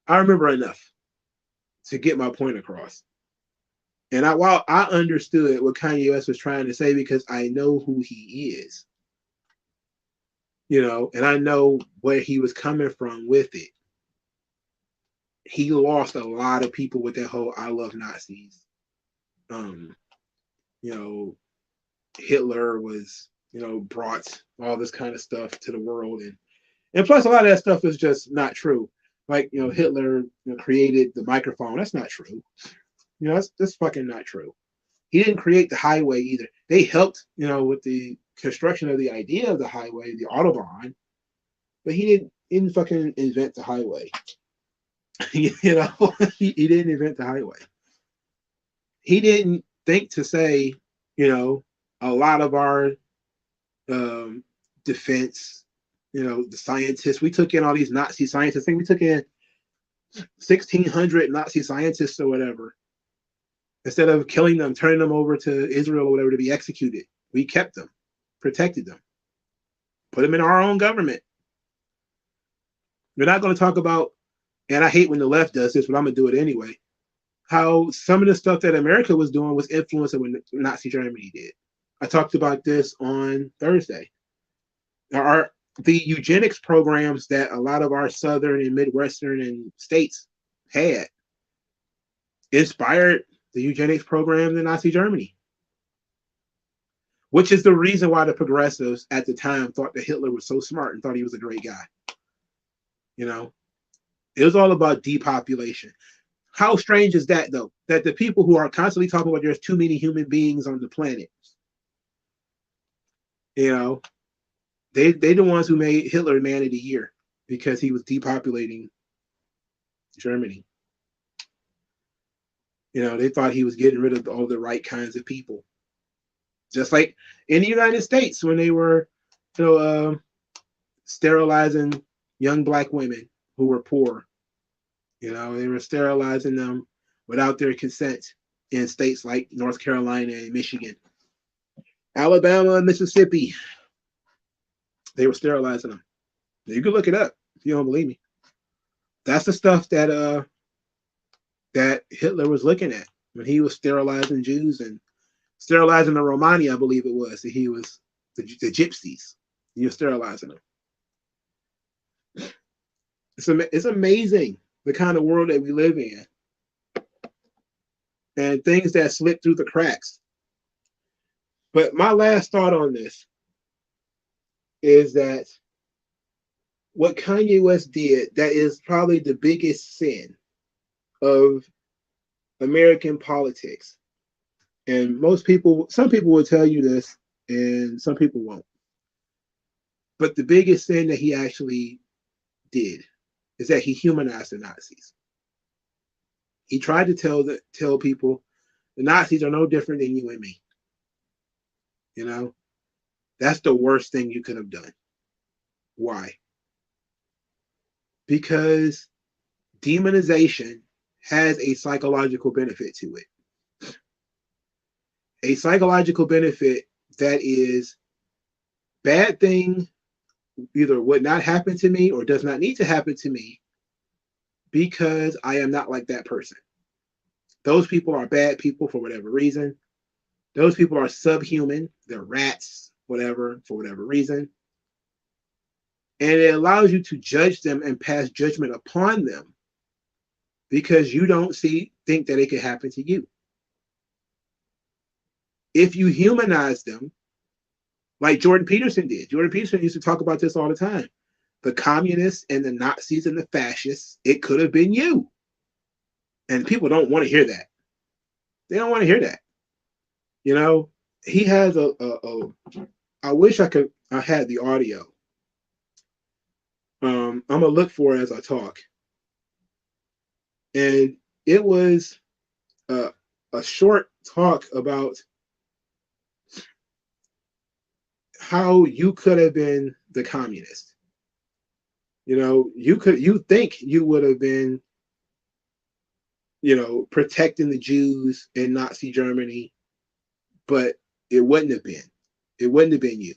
I remember enough to get my point across. And while I understood what Kanye West was trying to say because I know who he is, you know, and I know where he was coming from with it. He lost a lot of people with that whole "I love Nazis." You know, Hitler was, you know, brought all this kind of stuff to the world, and plus a lot of that stuff is just not true. Like, you know, Hitler created the microphone. That's not true. You know, that's fucking not true. He didn't create the highway either. They helped, you know, with the construction of the idea of the highway, the Autobahn, but he didn't fucking invent the highway. You know, he didn't invent the highway. He didn't think to say, you know, a lot of our defense, you know, the scientists, we took in all these Nazi scientists. I think we took in 1,600 Nazi scientists or whatever. Instead of killing them, turning them over to Israel or whatever to be executed, we kept them, protected them, put them in our own government. We're not going to talk about, and I hate when the left does this, but I'm going to do it anyway, how some of the stuff that America was doing was influenced what Nazi Germany did. I talked about this on Thursday. The eugenics programs that a lot of our Southern and Midwestern and states had inspired the eugenics program in Nazi Germany, which is the reason why the progressives at the time thought that Hitler was so smart and thought he was a great guy. You know, it was all about depopulation. How strange is that, though, that the people who are constantly talking about there's too many human beings on the planet, you know, they the ones who made Hitler Man of the Year because he was depopulating Germany. You know, they thought he was getting rid of all the right kinds of people. Just like in the United States when they were, you know, sterilizing young black women who were poor. You know, they were sterilizing them without their consent in states like North Carolina and Michigan, Alabama and Mississippi. They were sterilizing them. You can look it up if you don't believe me. That's the stuff that that Hitler was looking at when he was sterilizing Jews and sterilizing the Romani, I believe it was. That he was the gypsies. He was sterilizing them. It's amazing the kind of world that we live in and things that slip through the cracks. But my last thought on this is that what Kanye West did, that is probably the biggest sin of American politics And some people will tell you this, and some people won't. But the biggest thing that he actually did is that he humanized the Nazis. He tried to tell people the Nazis are no different than you and me. You know, that's the worst thing you could have done. Why? Because demonization has a psychological benefit to it. A psychological benefit that is bad thing either would not happen to me or does not need to happen to me because I am not like that person. Those people are bad people for whatever reason. Those people are subhuman. They're rats, whatever, for whatever reason. And it allows you to judge them and pass judgment upon them because you don't think that it could happen to you. If you humanize them, like Jordan Peterson did. Jordan Peterson used to talk about this all the time. The communists and the Nazis and the fascists, it could have been you. And people don't want to hear that. They don't want to hear that. You know, he has I wish I had the audio. I'm going to look for it as I talk. And it was a short talk about how you could have been the communist. You know, you think you would have been, you know, protecting the Jews in Nazi Germany, but it wouldn't have been. It wouldn't have been you.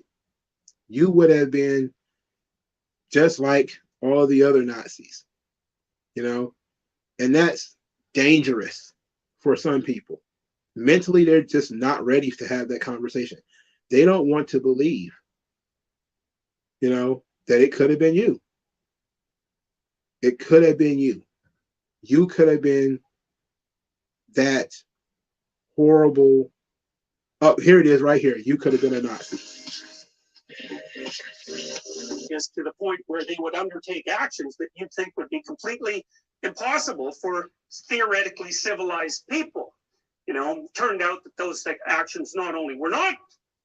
You would have been just like all the other Nazis, you know, and that's dangerous for some people. Mentally, they're just not ready to have that conversation. They don't want to believe, you know, that it could have been you. It could have been you. You could have been that horrible. Oh, here it is right here. You could have been a Nazi. Is to the point where they would undertake actions that you'd think would be completely impossible for theoretically civilized people. You know, turned out that those actions not only were not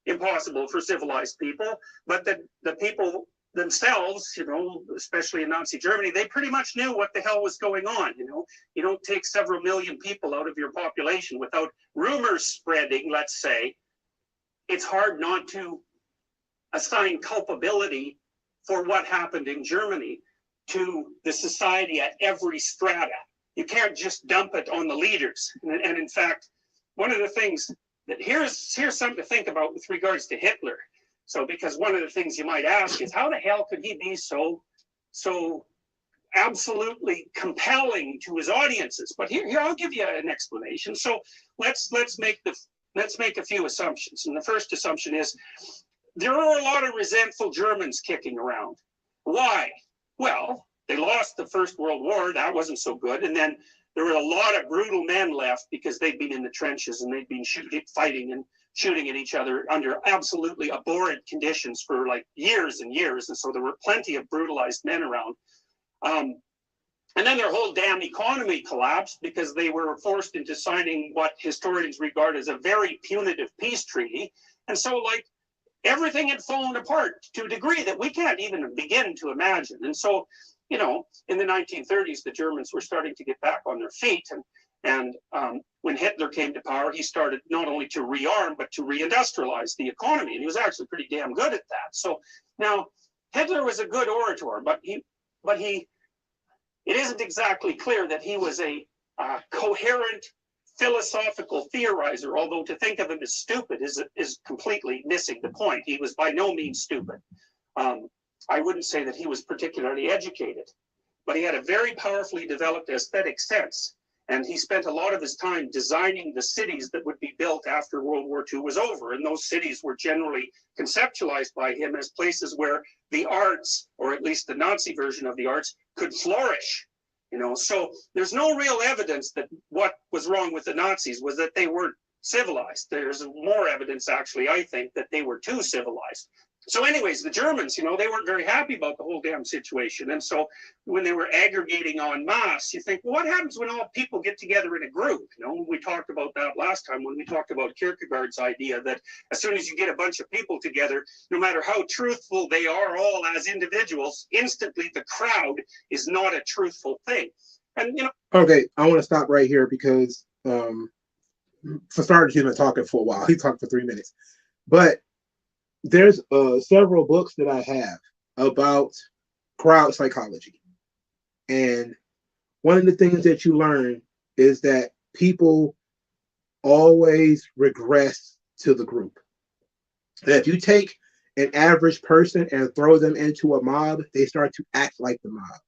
impossible for civilized people, but that the people themselves, you know, especially in Nazi Germany, they pretty much knew what the hell was going on. You know, you don't take several million people out of your population without rumors spreading, let's say. It's hard not to assign culpability for what happened in Germany to the society at every strata. You can't just dump it on the leaders. And in fact, one of the things that here's something to think about with regards to Hitler. So, because one of the things you might ask is, how the hell could he be so absolutely compelling to his audiences? But here I'll give you an explanation. So let's make a few assumptions. And the first assumption is there are a lot of resentful Germans kicking around. Why? Well, they lost the First World War. That wasn't so good. And then there were a lot of brutal men left because they'd been in the trenches and they'd been fighting and shooting at each other under absolutely abhorrent conditions for like years and years. And so there were plenty of brutalized men around. And then their whole damn economy collapsed because they were forced into signing what historians regard as a very punitive peace treaty. And so, like, everything had fallen apart to a degree that we can't even begin to imagine. And so, you know, in the 1930s, the Germans were starting to get back on their feet. And when Hitler came to power, he started not only to rearm, but to reindustrialize the economy. And he was actually pretty damn good at that. So now, Hitler was a good orator, but it isn't exactly clear that he was a coherent philosophical theorizer, although to think of him as stupid is completely missing the point. He was by no means stupid. I wouldn't say that he was particularly educated, but he had a very powerfully developed aesthetic sense. And he spent a lot of his time designing the cities that would be built after World War II was over. And those cities were generally conceptualized by him as places where the arts, or at least the Nazi version of the arts, could flourish. You know, so there's no real evidence that what was wrong with the Nazis was that they weren't civilized. There's more evidence, actually, I think, that they were too civilized. So anyways, the Germans, they weren't very happy about the whole damn situation. And so when they were aggregating en masse, you think, well, what happens when all people get together in a group? We talked about that last time when we talked about Kierkegaard's idea that as soon as you get a bunch of people together, no matter how truthful they are all as individuals, instantly the crowd is not a truthful thing. And, Okay, I want to stop right here because for starters, he's been talking for a while. He talked for 3 minutes. But there's several books that I have about crowd psychology. And one of the things that you learn is that people always regress to the group. That if you take an average person and throw them into a mob, they start to act like the mob.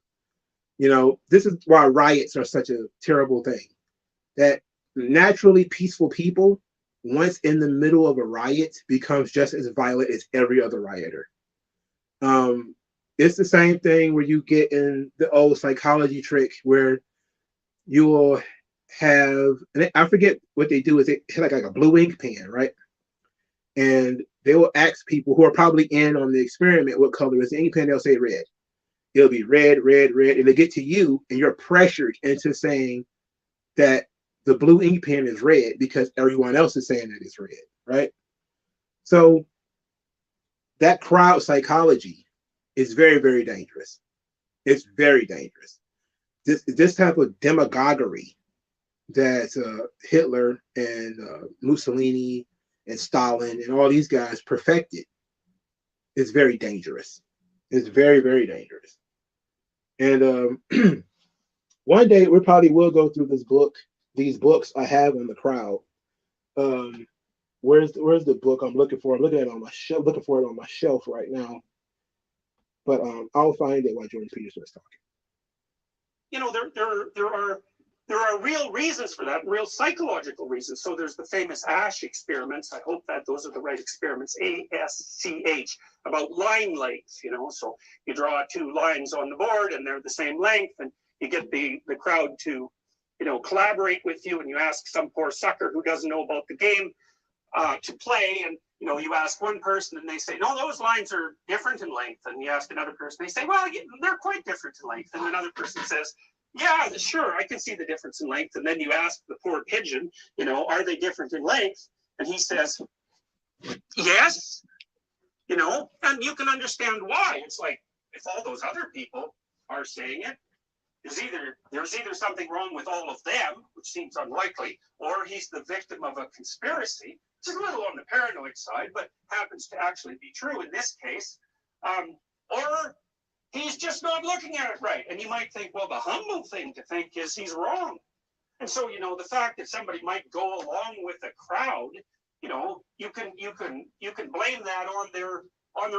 This is why riots are such a terrible thing. That naturally peaceful people, once in the middle of a riot, becomes just as violent as every other rioter. It's the same thing where you get in the old psychology trick where you will have, and I forget what they do, is they hit like a blue ink pen, right? And they will ask people who are probably in on the experiment what color is the ink pen. They'll say red. It'll be red, red, red, and they get to you, and you're pressured into saying that the blue ink pen is red because everyone else is saying that it's red, right? So that crowd psychology is very, very dangerous. It's very dangerous. This type of demagoguery that Hitler and Mussolini and Stalin and all these guys perfected is very dangerous. It's very, very dangerous. And one day we probably will go through these books I have on the crowd. Where's the book I'm looking for? I'm looking at it on my shelf, looking for it on my shelf right now. But I'll find it while Jordan Peterson is talking. There are real reasons for that, real psychological reasons. So there's the famous ASH experiments. I hope that those are the right experiments, ASCH, about line length. So you draw two lines on the board and they're the same length, and you get the crowd to collaborate with you, and you ask some poor sucker who doesn't know about the game to play, and you ask one person and they say, no, those lines are different in length, and you ask another person, they say, well, they're quite different in length, and another person says, yeah, sure, I can see the difference in length. And then you ask the poor pigeon, are they different in length? And he says, yes, and you can understand why. It's like, if all those other people are saying it, there's either something wrong with all of them, which seems unlikely, or he's the victim of a conspiracy, which is a little on the paranoid side, but happens to actually be true in this case, or he's just not looking at it right. And you might think, well, the humble thing to think is he's wrong. And so, the fact that somebody might go along with a crowd, you can blame that on their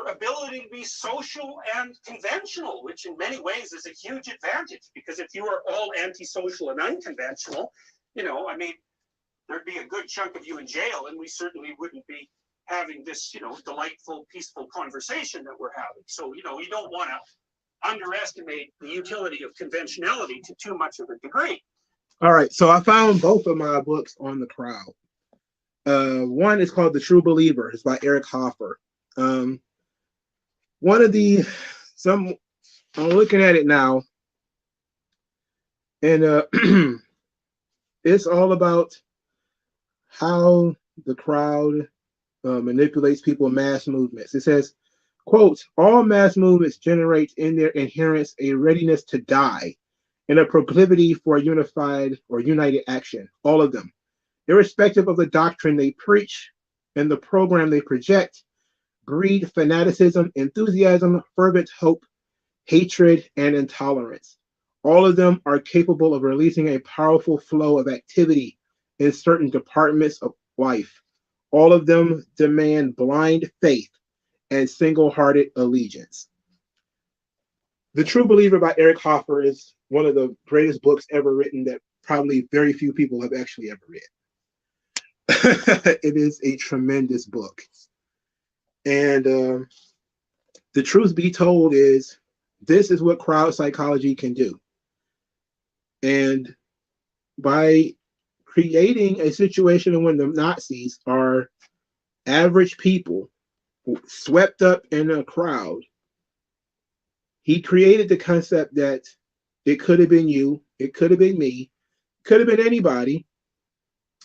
ability to be social and conventional, which in many ways is a huge advantage, because if you are all antisocial and unconventional, there'd be a good chunk of you in jail, and we certainly wouldn't be having this, delightful, peaceful conversation that we're having. So, you don't want to underestimate the utility of conventionality to too much of a degree. All right, so I found both of my books on the crowd. One is called The True Believer. It's by Eric Hoffer. I'm looking at it now, and it's all about how the crowd manipulates people in mass movements. It says, quote, all mass movements generate in their inherence a readiness to die and a proclivity for unified or united action, all of them, irrespective of the doctrine they preach and the program they project. Greed, fanaticism, enthusiasm, fervent hope, hatred, and intolerance. All of them are capable of releasing a powerful flow of activity in certain departments of life. All of them demand blind faith and single-hearted allegiance. The True Believer by Eric Hoffer is one of the greatest books ever written that probably very few people have actually ever read. It is a tremendous book. And the truth be told is, this is what crowd psychology can do. And by creating a situation when the Nazis are average people swept up in a crowd. He created the concept that it could have been you, it could have been me, could have been anybody.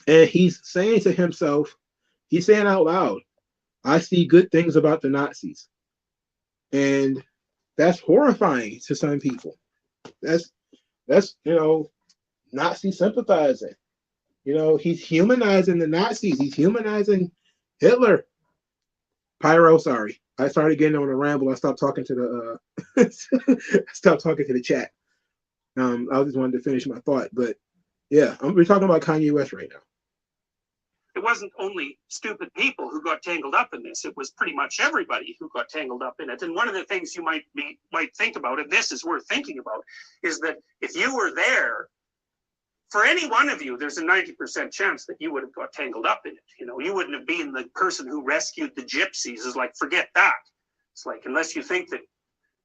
And he's saying to himself, he's saying out loud, I see good things about the Nazis. And that's horrifying to some people. That's Nazi sympathizing. He's humanizing the Nazis. He's humanizing Hitler. Pyro, sorry. I started getting on a ramble. I stopped talking to the stopped talking to the chat. I just wanted to finish my thought, but yeah, we're talking about Kanye West right now. It wasn't only stupid people who got tangled up in this. It was pretty much everybody who got tangled up in it. And one of the things you might think about, and this is worth thinking about, is that if you were there, for any one of you, there's a 90% chance that you would have got tangled up in it. You wouldn't have been the person who rescued the gypsies. It's like, forget that. It's like, unless you think that,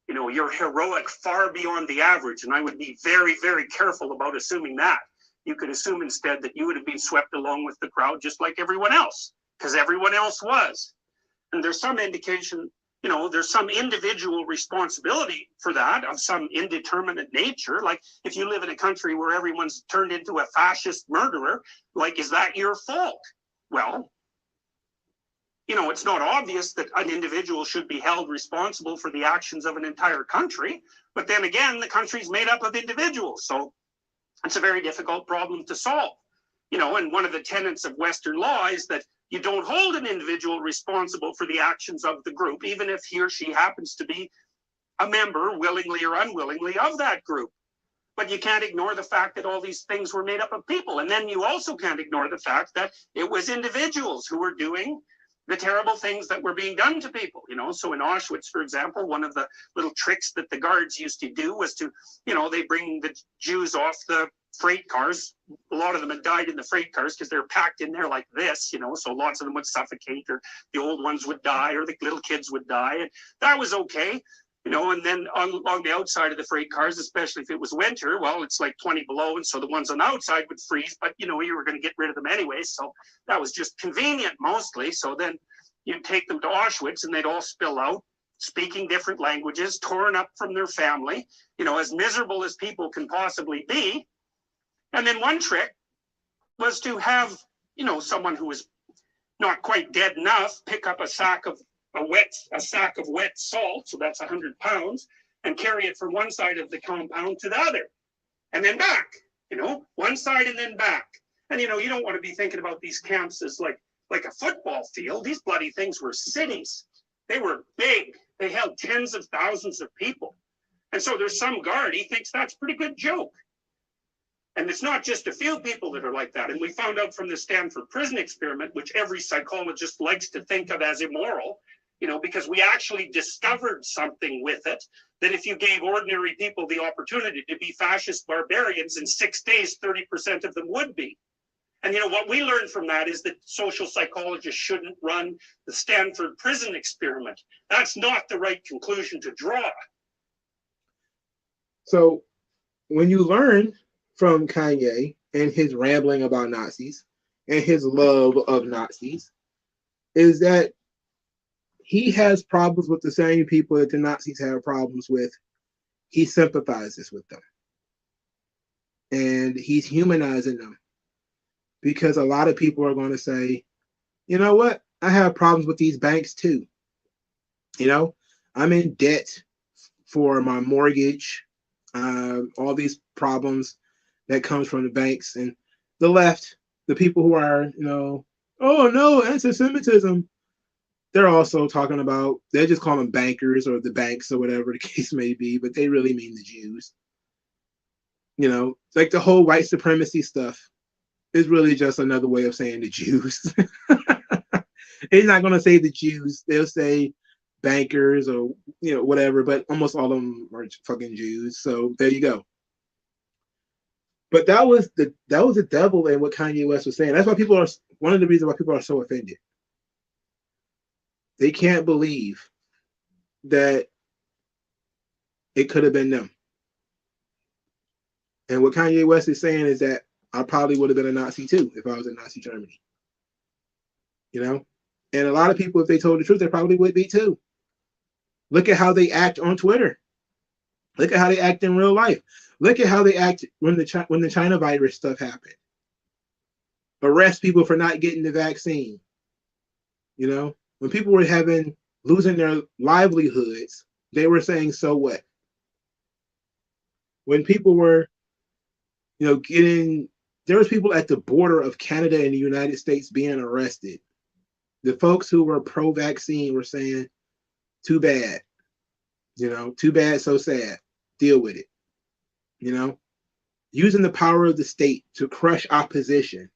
you're heroic far beyond the average, and I would be very, very careful about assuming that. You could assume instead that you would have been swept along with the crowd just like everyone else, because everyone else was. And there's some indication, there's some individual responsibility for that of some indeterminate nature. Like if you live in a country where everyone's turned into a fascist murderer, like, is that your fault? Well, it's not obvious that an individual should be held responsible for the actions of an entire country. But then again, the country's made up of individuals. So it's a very difficult problem to solve. And one of the tenets of Western law is that you don't hold an individual responsible for the actions of the group, even if he or she happens to be a member, willingly or unwillingly, of that group. But you can't ignore the fact that all these things were made up of people. And then you also can't ignore the fact that it was individuals who were doing the terrible things that were being done to people. So in Auschwitz, for example, one of the little tricks that the guards used to do was to, they bring the Jews off the freight cars. A lot of them had died in the freight cars because they're packed in there like this, so lots of them would suffocate, or the old ones would die, or the little kids would die. And that was okay. And then along the outside of the freight cars, especially if it was winter, well, it's like 20 below. And so the ones on the outside would freeze, but, you were going to get rid of them anyway. So that was just convenient mostly. So then you'd take them to Auschwitz and they'd all spill out, speaking different languages, torn up from their family, as miserable as people can possibly be. And then one trick was to have, someone who was not quite dead enough pick up a sack of wet salt, so that's 100 pounds, and carry it from one side of the compound to the other, and then back, one side and then back. And, you don't want to be thinking about these camps as like a football field. These bloody things were cities. They were big. They held tens of thousands of people. And so there's some guard, he thinks that's a pretty good joke. And it's not just a few people that are like that. And we found out from the Stanford prison experiment, which every psychologist likes to think of as immoral, because we actually discovered something with it, that if you gave ordinary people the opportunity to be fascist barbarians, in 6 days, 30% of them would be. And what we learned from that is that social psychologists shouldn't run the Stanford prison experiment. That's not the right conclusion to draw. So when you learn from Kanye and his rambling about Nazis and his love of Nazis, is that he has problems with the same people that the Nazis have problems with. He sympathizes with them. And he's humanizing them. Because a lot of people are going to say, you know what? I have problems with these banks too. I'm in debt for my mortgage, all these problems that comes from the banks. And the left, the people who are, oh no, anti-Semitism, they're also talking about, they just call them bankers or the banks or whatever the case may be, but they really mean the Jews. Like the whole white supremacy stuff is really just another way of saying the Jews. It's not going to say the Jews. They'll say bankers or, whatever, but almost all of them are fucking Jews. So there you go. But that was the devil in what Kanye West was saying. That's why one of the reasons why people are so offended. They can't believe that it could have been them. And what Kanye West is saying is that I probably would have been a Nazi too if I was in Nazi Germany. And a lot of people, if they told the truth, they probably would be too. Look at how they act on Twitter. Look at how they act in real life. Look at how they act when the China virus stuff happened. Arrest people for not getting the vaccine. You know, when people were losing their livelihoods, they were saying, "So what?" When people were, there was people at the border of Canada and the United States being arrested. The folks who were pro-vaccine were saying, "Too bad, too bad, so sad. Deal with it." Using the power of the state to crush opposition,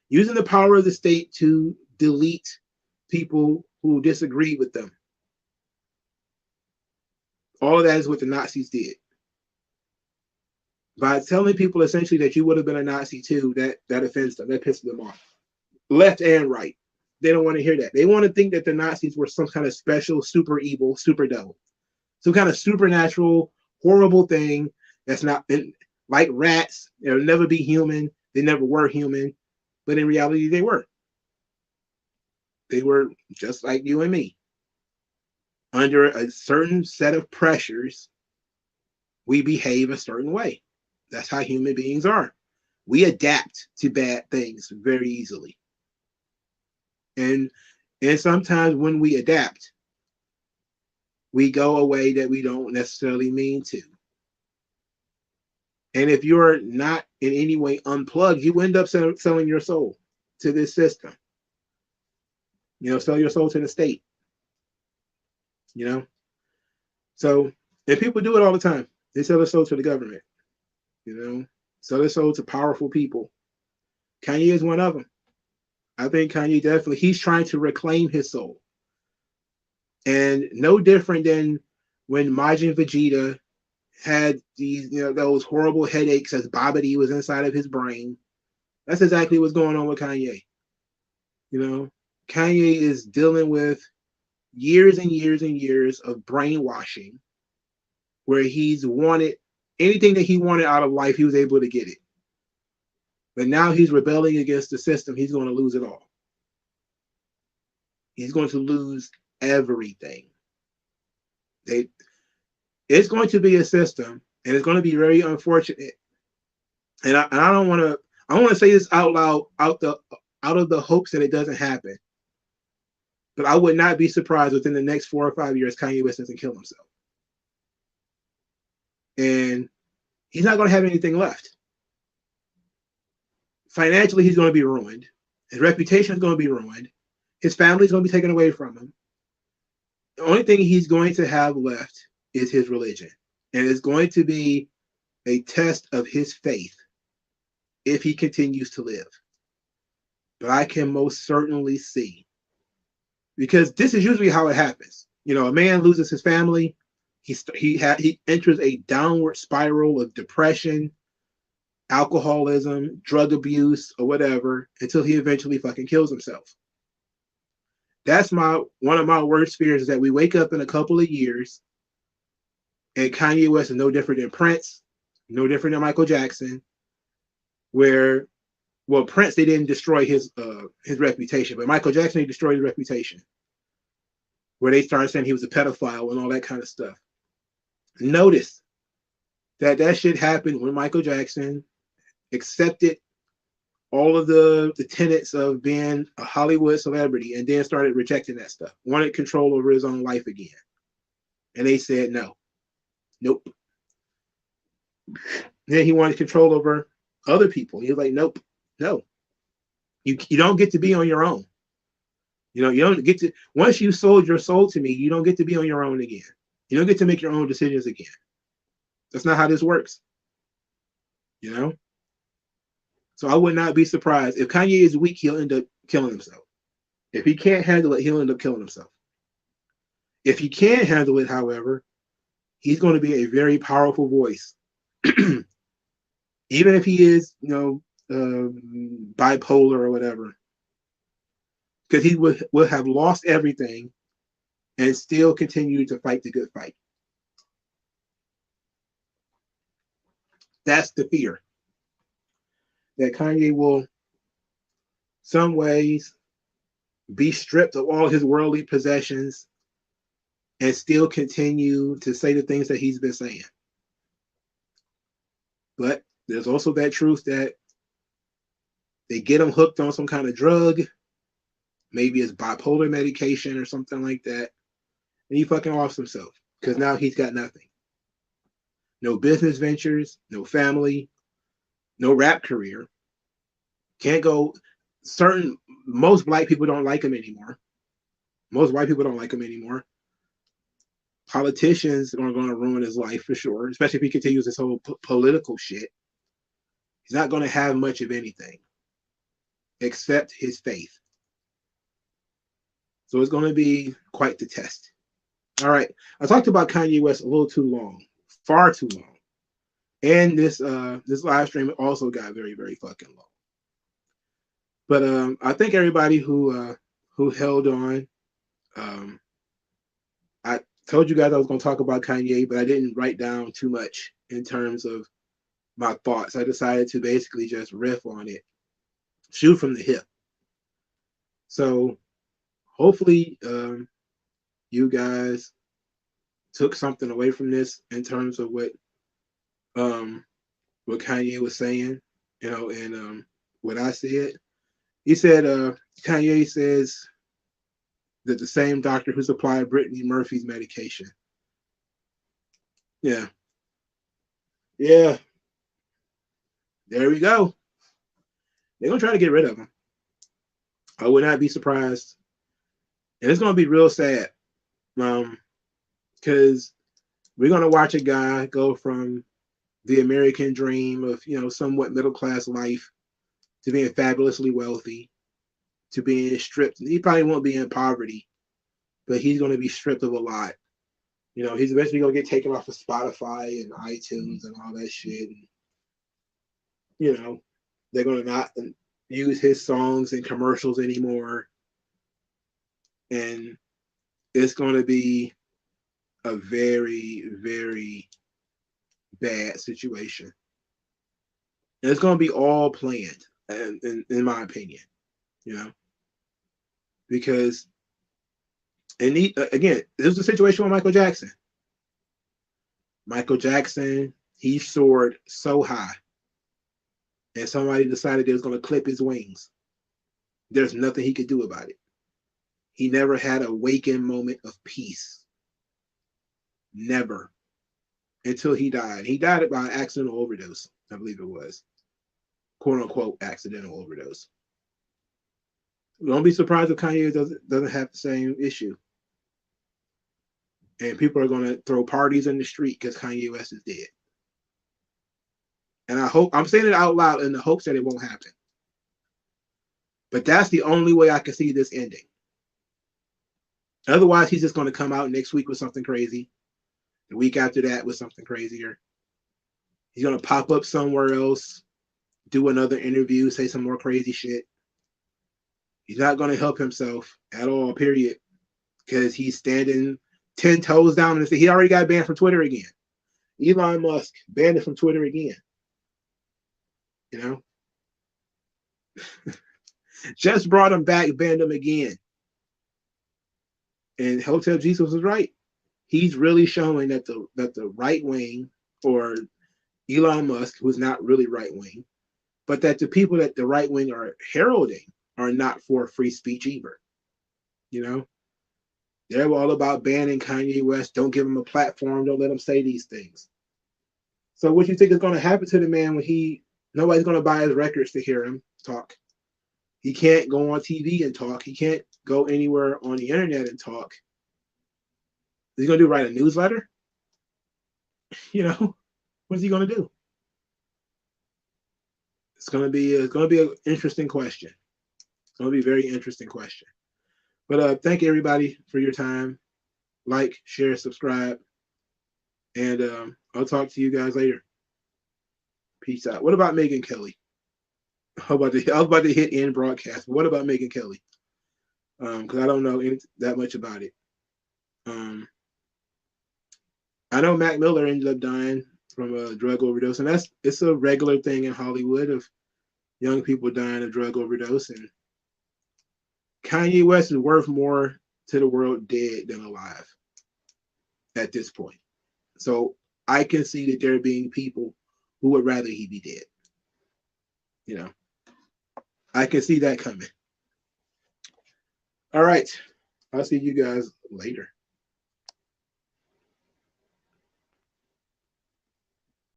using the power of the state to delete people who disagreed with them. All of that is what the Nazis did. By telling people essentially that you would have been a Nazi too, that offends them, that pisses them off. Left and right. They don't want to hear that. They want to think that the Nazis were some kind of special, super evil, super devil. Some kind of supernatural, horrible thing that's not like rats. They'll never be human. They never were human. But in reality, they were. They were just like you and me. Under a certain set of pressures, we behave a certain way. That's how human beings are. We adapt to bad things very easily. And sometimes when we adapt, we go a way that we don't necessarily mean to. And if you're not in any way unplugged, you end up selling your soul to this system. Sell your soul to the state. So, and people do it all the time. They sell their soul to the government. Sell their soul to powerful people. Kanye is one of them. I think Kanye definitely, he's trying to reclaim his soul. And no different than when Majin Vegeta had these, those horrible headaches as Babidi was inside of his brain. That's exactly what's going on with Kanye. Kanye is dealing with years and years and years of brainwashing where he's wanted anything that he wanted out of life, he was able to get it. But now he's rebelling against the system. He's going to lose it all. He's going to lose everything. It's going to be a system, and it's going to be very unfortunate. And I don't want to. I want to say this out loud, out of the hopes that it doesn't happen. But I would not be surprised within the next 4 or 5 years, Kanye West doesn't kill himself, and he's not going to have anything left. Financially, he's going to be ruined. His reputation is going to be ruined. His family is going to be taken away from him. The only thing he's going to have left is his religion. And it's going to be a test of his faith if he continues to live. But I can most certainly see, because this is usually how it happens. A man loses his family. He enters a downward spiral of depression, alcoholism, drug abuse, or whatever, until he eventually fucking kills himself. That's one of my worst fears, is that we wake up in a couple of years and Kanye West is no different than Prince, no different than Michael Jackson, where, well, Prince, they didn't destroy his reputation, but Michael Jackson, they destroyed his reputation, where they started saying he was a pedophile and all that kind of stuff. Notice that shit happened when Michael Jackson accepted all of the tenets of being a Hollywood celebrity and then started rejecting that stuff, wanted control over his own life again. And they said, no, nope. Then he wanted control over other people. He was like, nope, no. You don't get to be on your own. You don't get to, once you sold your soul to me, you don't get to be on your own again. You don't get to make your own decisions again. That's not how this works. So I would not be surprised if Kanye is weak, he'll end up killing himself. If he can't handle it, he'll end up killing himself. If he can handle it, however, he's going to be a very powerful voice. Even if he is, bipolar or whatever, because he will have lost everything and still continue to fight the good fight. That's the fear. That Kanye will, some ways, be stripped of all his worldly possessions, and still continue to say the things that he's been saying. But there's also that truth that they get him hooked on some kind of drug, maybe it's bipolar medication or something like that, and he fucking offs himself because now he's got nothing. No business ventures, no family, no rap career. Can't go. Most black people don't like him anymore. Most white people don't like him anymore. Politicians are going to ruin his life for sure, especially if he continues this whole political shit. He's not going to have much of anything except his faith. So it's going to be quite the test. All right. I talked about Kanye West a little too long, far too long. And this live stream also got very, very fucking long. But I think everybody who held on, I told you guys I was going to talk about Kanye, but I didn't write down too much in terms of my thoughts. I decided to basically just riff on it, shoot from the hip. So hopefully you guys took something away from this in terms of what Kanye was saying, and what I said. He said, Kanye says that the same doctor who supplied Brittany Murphy's medication. Yeah. There we go. They're going to try to get rid of him. I would not be surprised. And it's going to be real sad. Because we're going to watch a guy go from the American dream of, somewhat middle-class life to being fabulously wealthy, to being stripped. He probably won't be in poverty, but he's going to be stripped of a lot. He's eventually going to get taken off of Spotify and iTunes and all that shit. And, they're going to not use his songs in commercials anymore. And it's going to be a very, very bad situation. And it's going to be all planned, in my opinion, because, and again, this was the situation with Michael Jackson. Michael Jackson, he soared so high, and somebody decided they was going to clip his wings. There's nothing he could do about it. He never had a waking moment of peace. Never. Until he died. He died by an accidental overdose, I believe it was. Quote unquote accidental overdose. Don't be surprised if Kanye doesn't have the same issue. And people are going to throw parties in the street because Kanye West is dead. And I'm saying it out loud in the hopes that it won't happen. But that's the only way I can see this ending. Otherwise, he's just going to come out next week with something crazy. The week after that with something crazier. He's going to pop up somewhere else, do another interview, say some more crazy shit. He's not going to help himself at all, period. Because he's standing 10 toes down and he already got banned from Twitter again. Elon Musk banned it from Twitter again. Just brought him back, banned him again. And Hotel Jesus was right. He's really showing that the right wing, or Elon Musk, who's not really right wing, but that the people that the right wing are heralding are not for free speech either. They're all about banning Kanye West. Don't give him a platform. Don't let him say these things. So what you think is going to happen to the man when nobody's going to buy his records to hear him talk? He can't go on TV and talk. He can't go anywhere on the internet and talk. Is he going to write a newsletter? What's he going to do? It's going to be an interesting question. It's going to be a very interesting question. But thank you, everybody, for your time. Like, share, subscribe. And I'll talk to you guys later. Peace out. What about Megyn Kelly? I was about to hit end broadcast. But what about Megyn Kelly? Because I don't know that much about it. I know Mac Miller ended up dying from a drug overdose, and it's a regular thing in Hollywood of young people dying of drug overdose. And Kanye West is worth more to the world dead than alive at this point. So I can see that there being people who would rather he be dead. You know, I can see that coming. All right. I'll see you guys later.